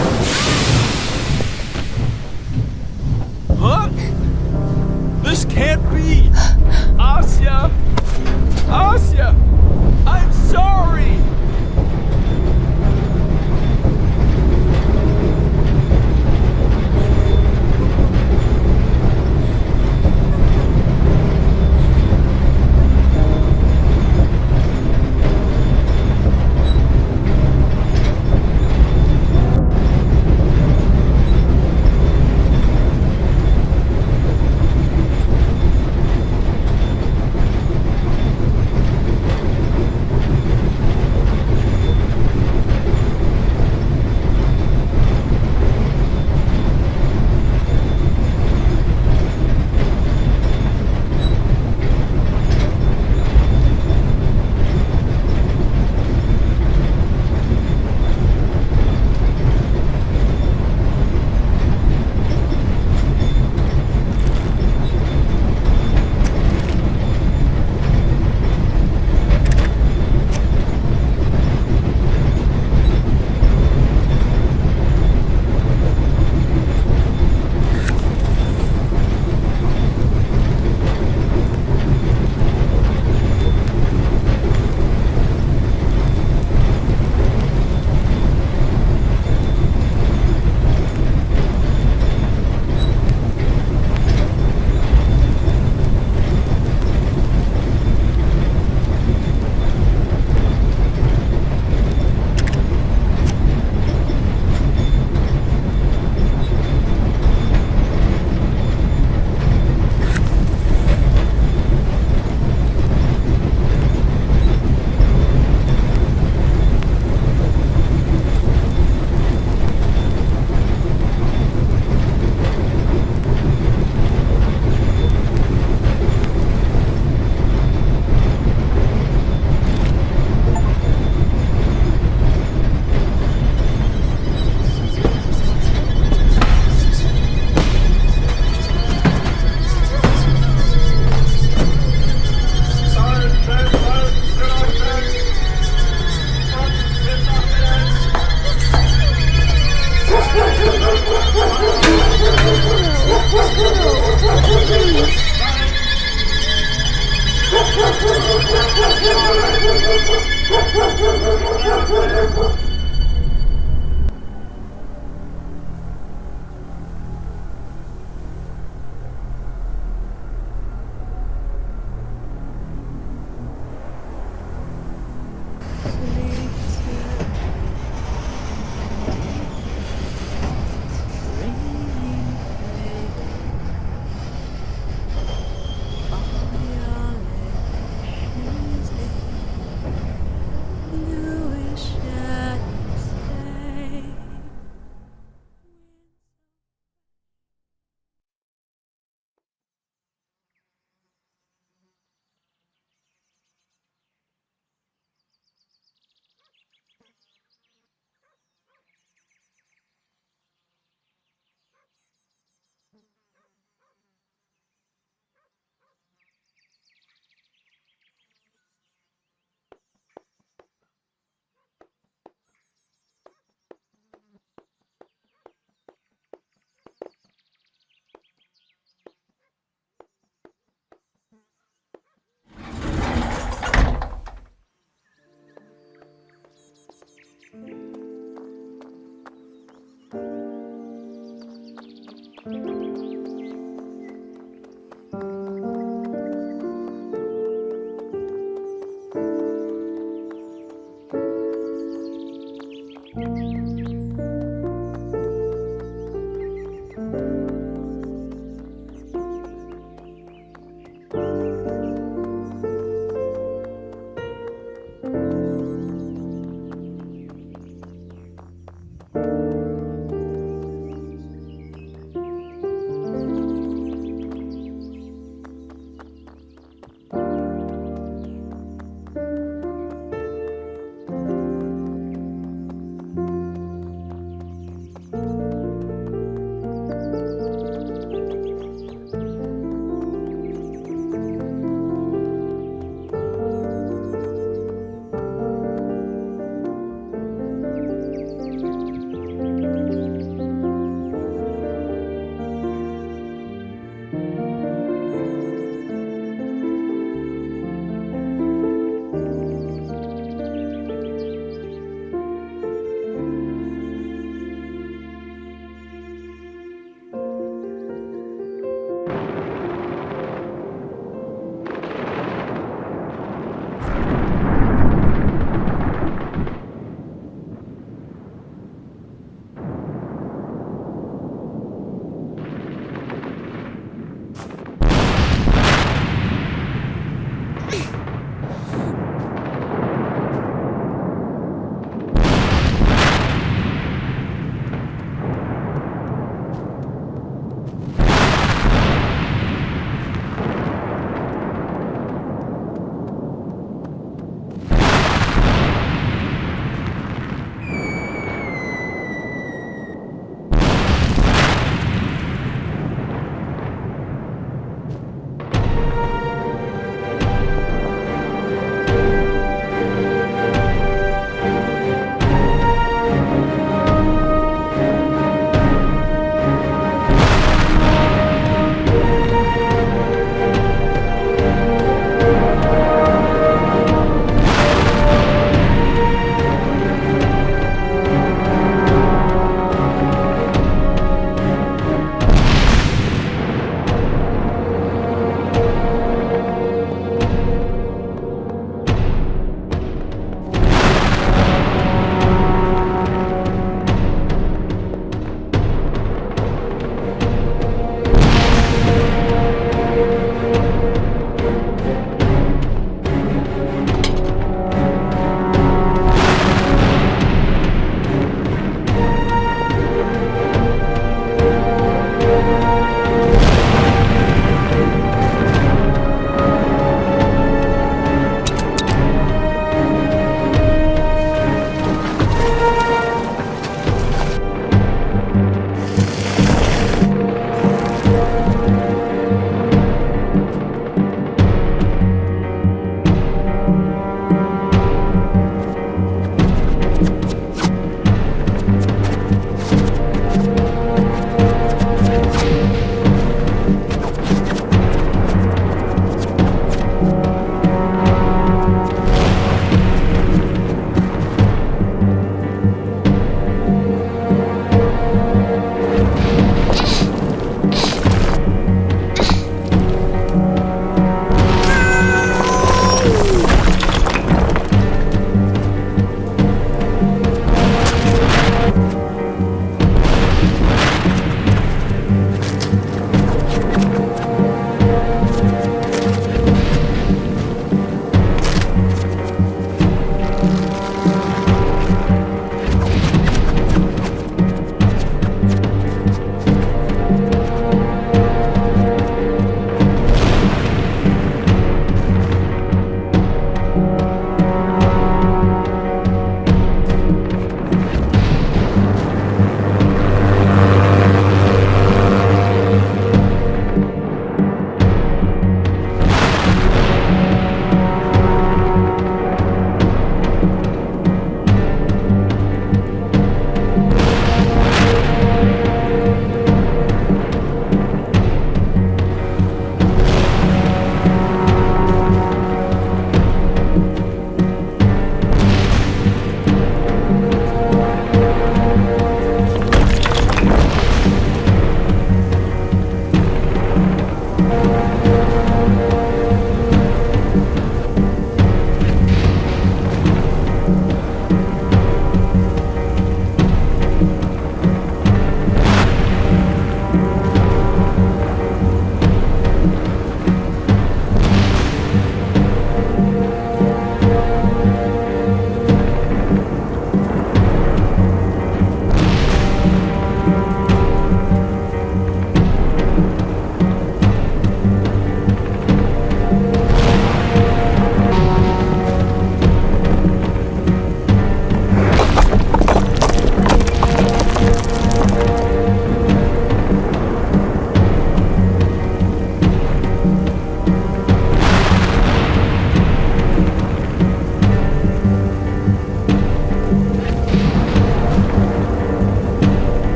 Huh? This can't be! Asya! Asya! I'm sorry!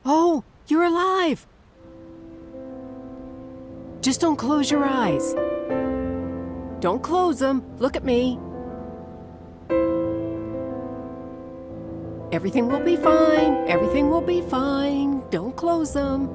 Oh, you're alive! Just don't close your eyes. Don't close them. Look at me. Everything will be fine. Everything will be fine. Don't close them.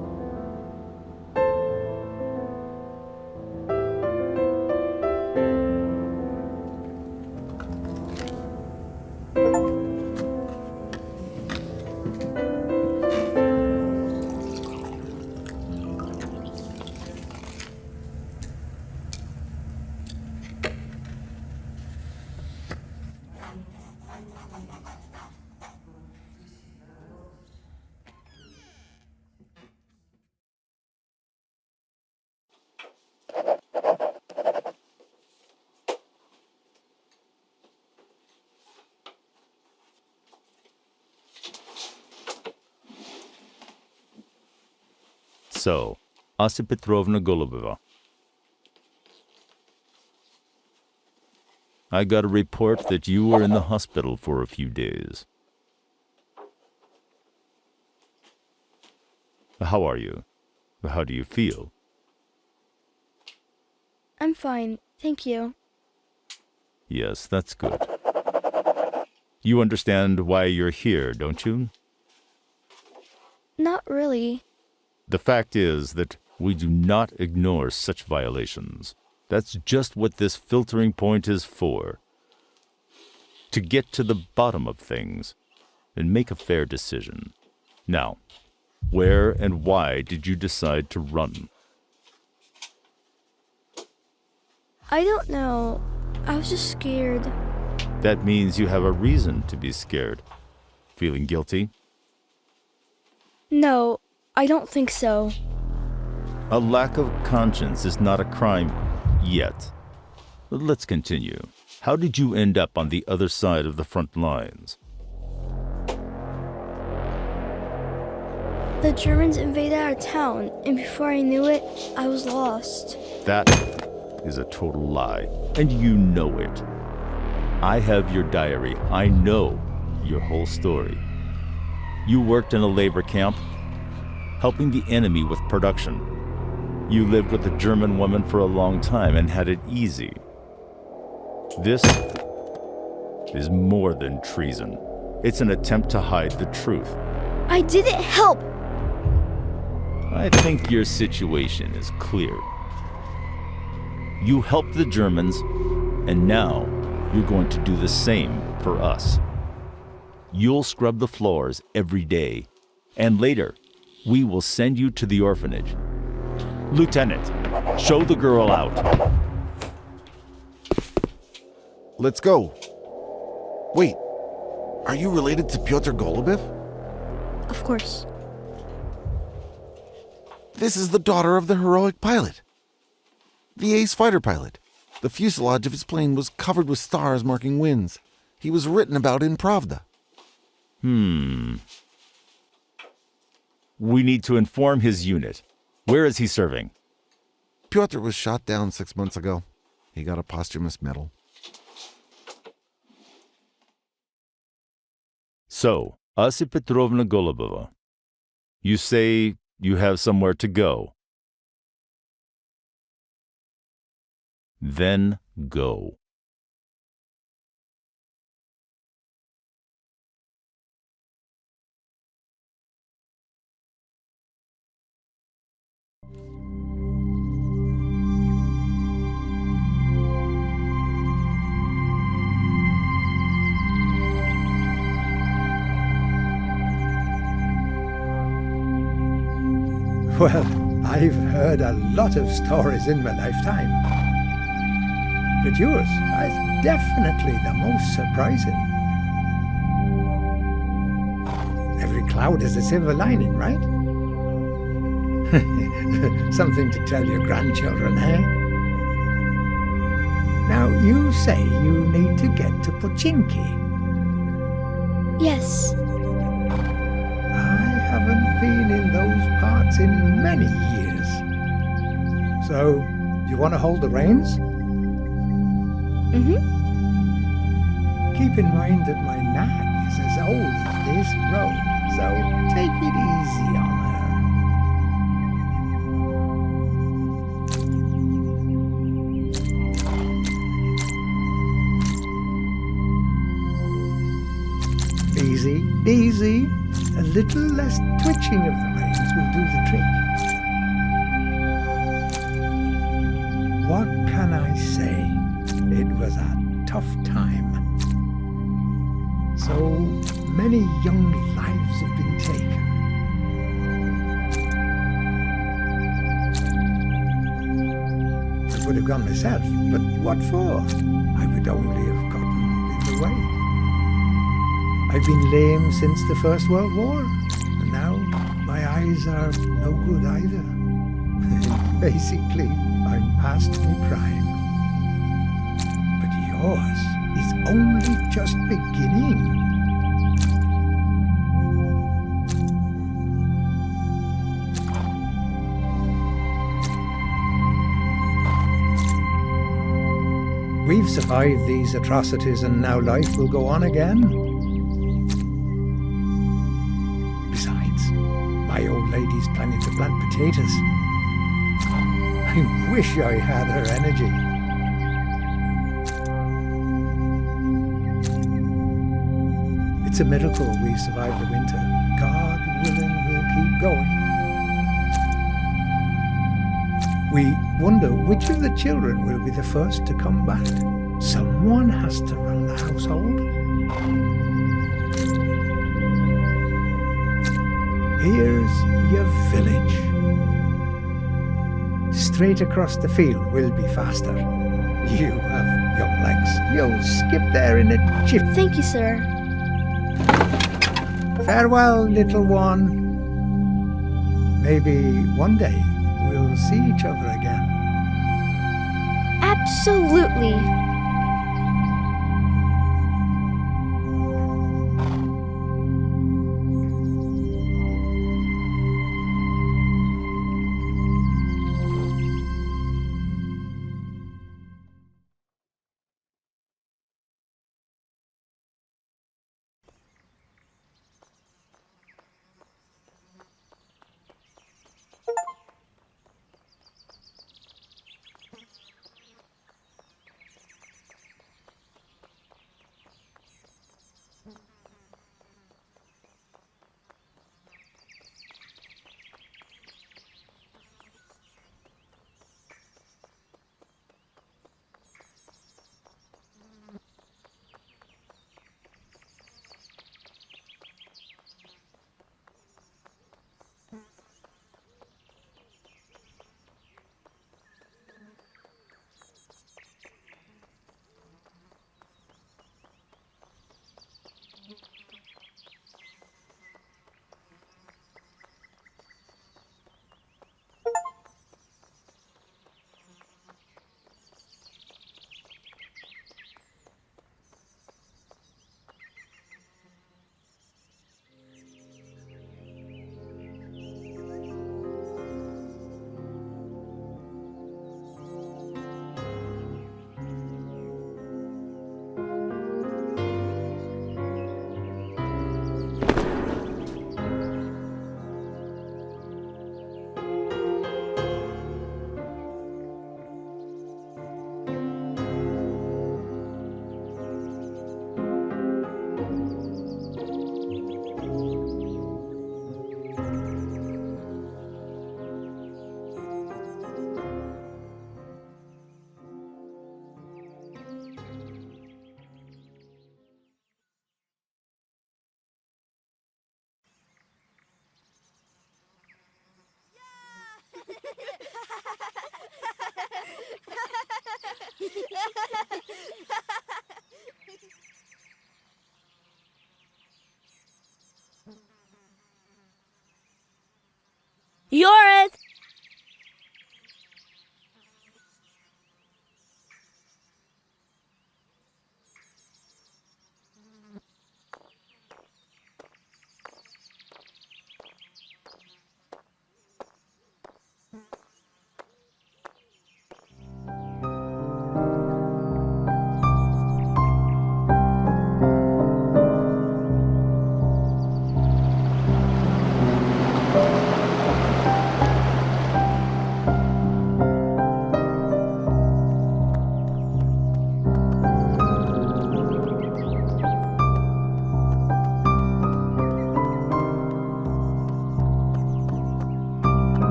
So, Asya Petrovna Golubova. I got a report that you were in the hospital for a few days. How are you? How do you feel? I'm fine, thank you. Yes, that's good. You understand why you're here, don't you? Not really. The fact is that we do not ignore such violations. That's just what this filtering point is for. To get to the bottom of things and make a fair decision. Now, where and why did you decide to run? I don't know. I was just scared. That means you have a reason to be scared. Feeling guilty? No, I don't think so. A lack of conscience is not a crime yet. Let's continue. How did you end up on the other side of the front lines? The Germans invaded our town, and before I knew it, I was lost. That is a total lie, and you know it. I have your diary. I know your whole story. You worked in a labor camp, helping the enemy with production. You lived with a German woman for a long time and had it easy. This is more than treason. It's an attempt to hide the truth. I didn't help! I think your situation is clear. You helped the Germans, and now you're going to do the same for us. You'll scrub the floors every day, and later, we will send you to the orphanage. Lieutenant, show the girl out. Let's go. Wait, are you related to Pyotr Golubov? Of course. This is the daughter of the heroic pilot. The ace fighter pilot. The fuselage of his plane was covered with stars marking wins. He was written about in Pravda. We need to inform his unit. Where is he serving? Pyotr was shot down 6 months ago. He got a posthumous medal. So, Asya Petrovna Golubova, you say you have somewhere to go. Then go. Well, I've heard a lot of stories in my lifetime. But yours is definitely the most surprising. Every cloud has a silver lining, right? Something to tell your grandchildren, eh? Now, you say you need to get to Pochinki. Yes. I haven't been in those parts in many years. So, you want to hold the reins? Mm-hmm. Keep in mind that my nag is as old as this road. So take it easy on her. Easy, easy. A little less twitching of the reins will do the trick. What can I say? It was a tough time. So many young lives have been taken. I would have gone myself, but what for? I would only have gotten in the way. I've been lame since the First World War, and now my eyes are no good either. Basically, I'm past my prime. But yours is only just beginning. We've survived these atrocities and now life will go on again. Besides, my old lady's planning to plant potatoes. I wish I had her energy. It's a miracle we survived the winter. God willing, we'll keep going. We wonder which of the children will be the first to come back. Someone has to run the household. Here's your village. Straight across the field will be faster. You have young legs. You'll skip there in a jiff. Thank you, sir. Farewell, little one. Maybe one day we'll see each other again. Absolutely.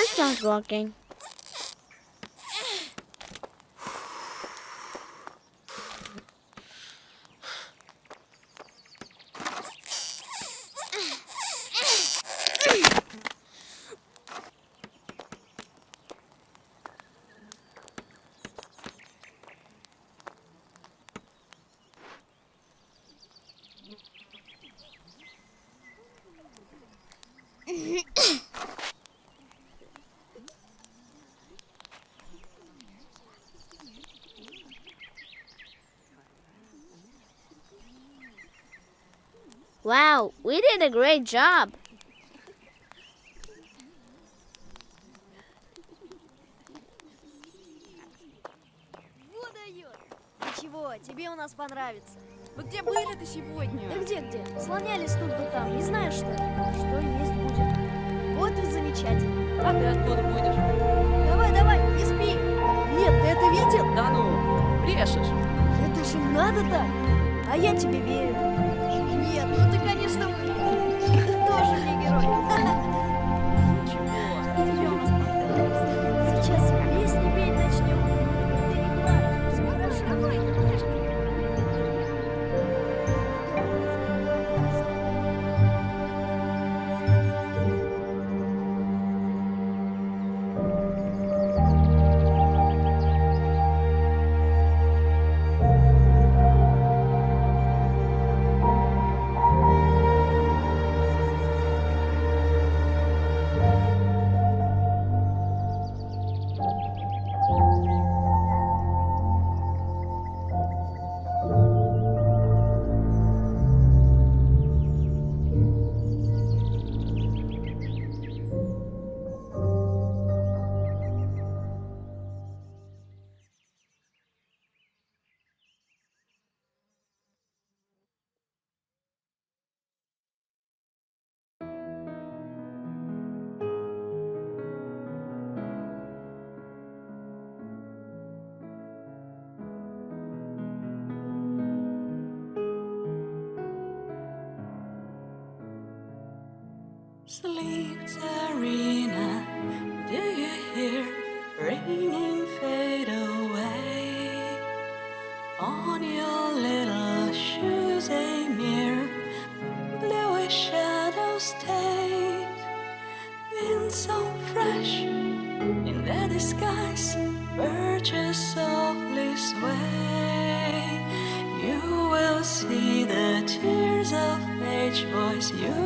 It's not working. Wow, we did a great job. Ничего, тебе у нас понравится. Вы где были-то сегодня? Да где-где? Слонялись тут да там, не знаешь что ли? Что есть будет. Вот и замечательно. А ты откуда будешь? Давай, давай, не спи. Нет, ты это видел? Да ну, брешешь. Это же надо так. А я тебе верю. Нет, ну ты, конечно, тоже не герой. Ничего, тебе у нас понравится. Сейчас песни петь начнем. Ты не плачь. Хорошо, давай, конечно. Sleep, Serena, do you hear raining fade away? On your little shoes a mere bluish shadow stayed. Wind so fresh in the disguise, birches softly sway. You will see the tears of age, boys, you